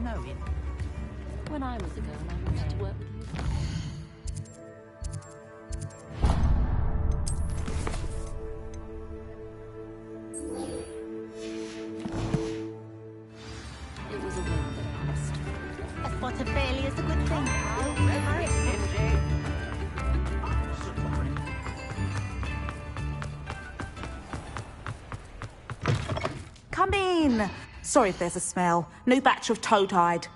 knowing. When I was a girl, I used to work with you. It was a whim that passed. A spot of failure is a good thing. Come in. Sorry if there's a smell. New batch of toad-hide.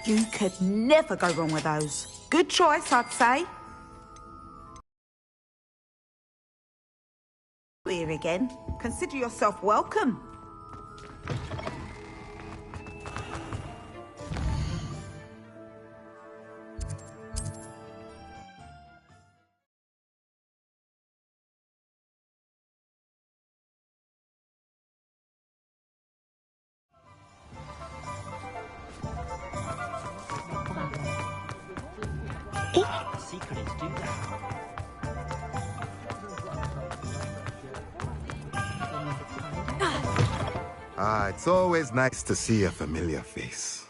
You could never go wrong with those. Good choice, I'd say. Here again. Consider yourself welcome. Secrets do that. Ah, it's always nice to see a familiar face.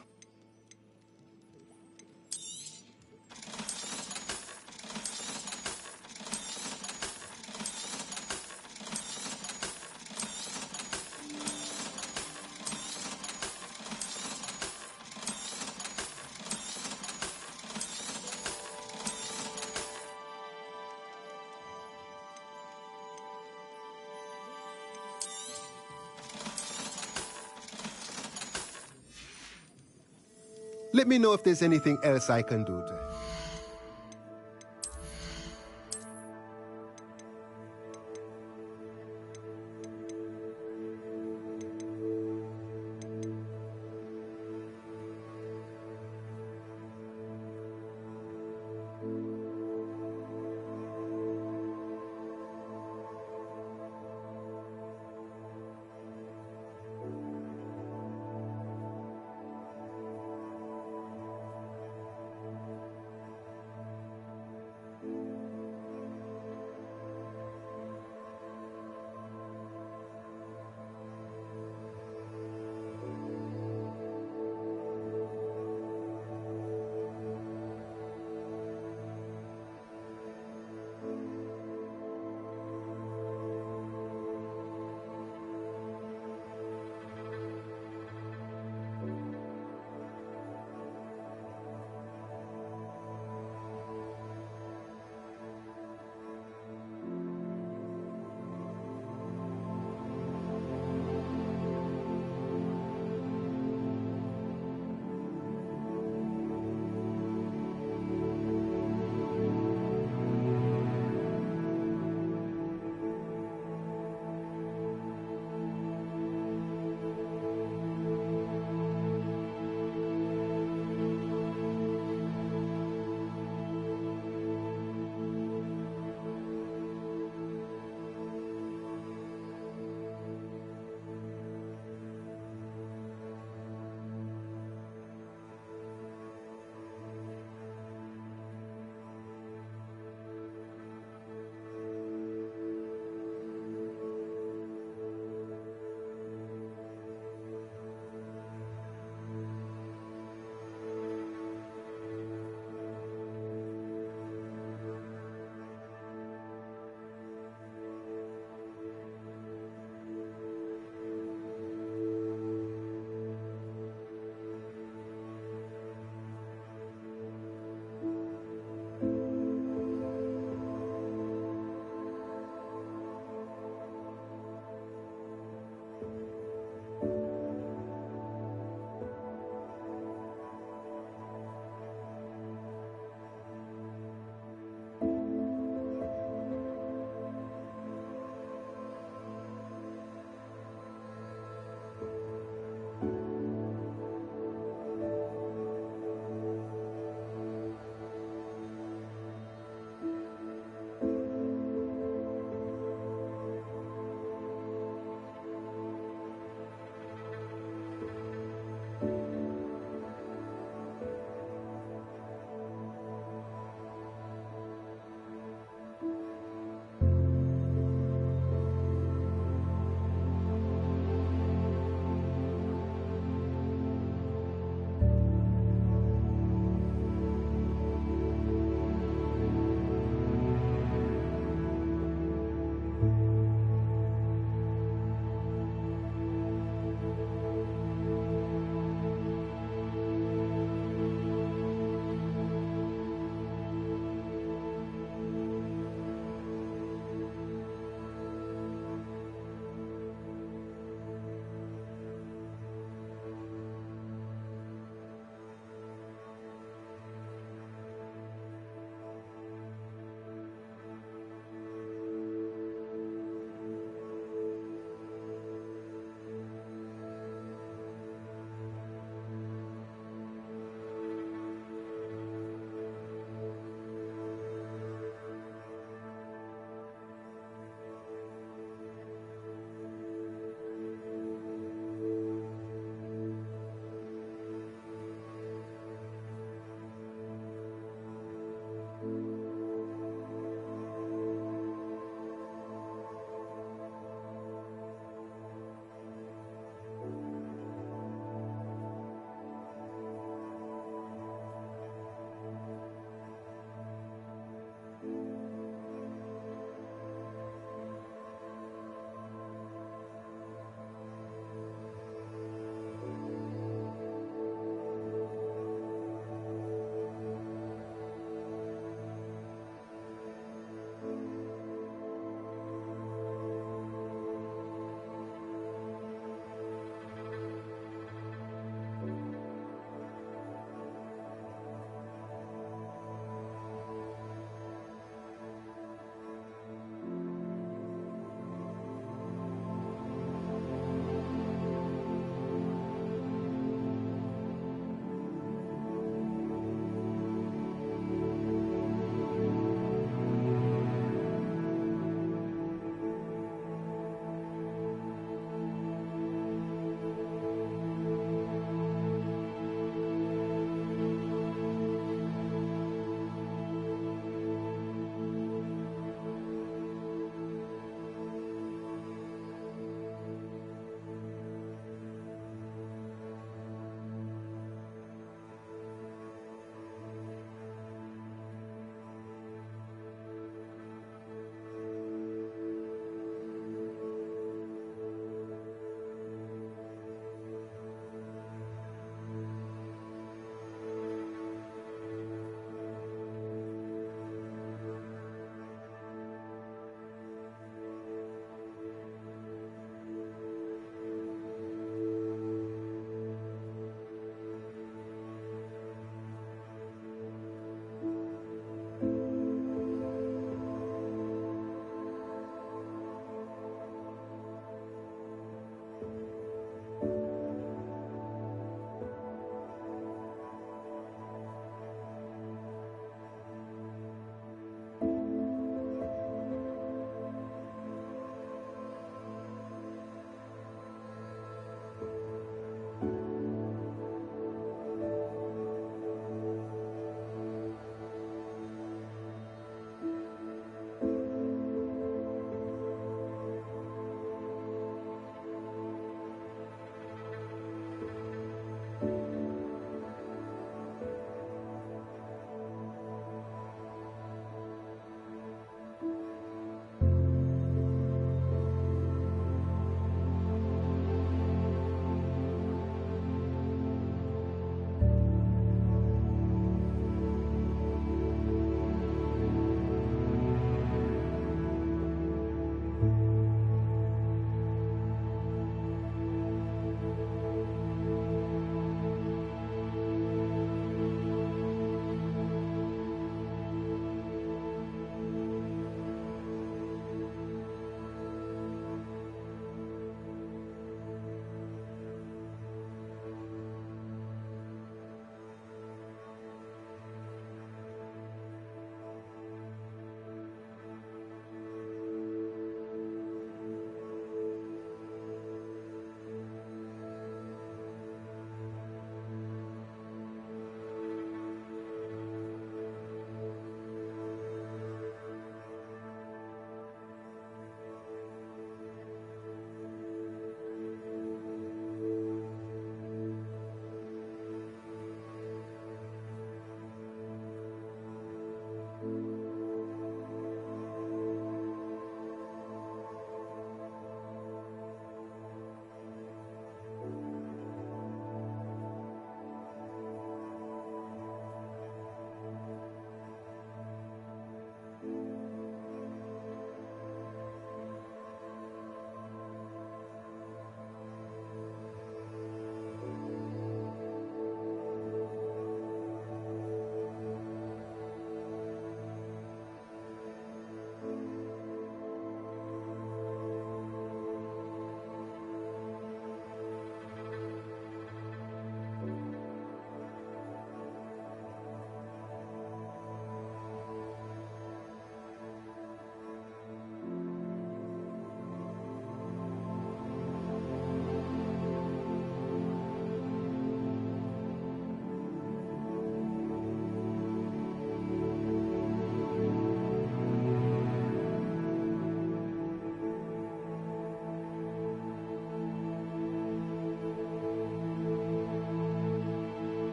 Let me know if there's anything else I can do to help.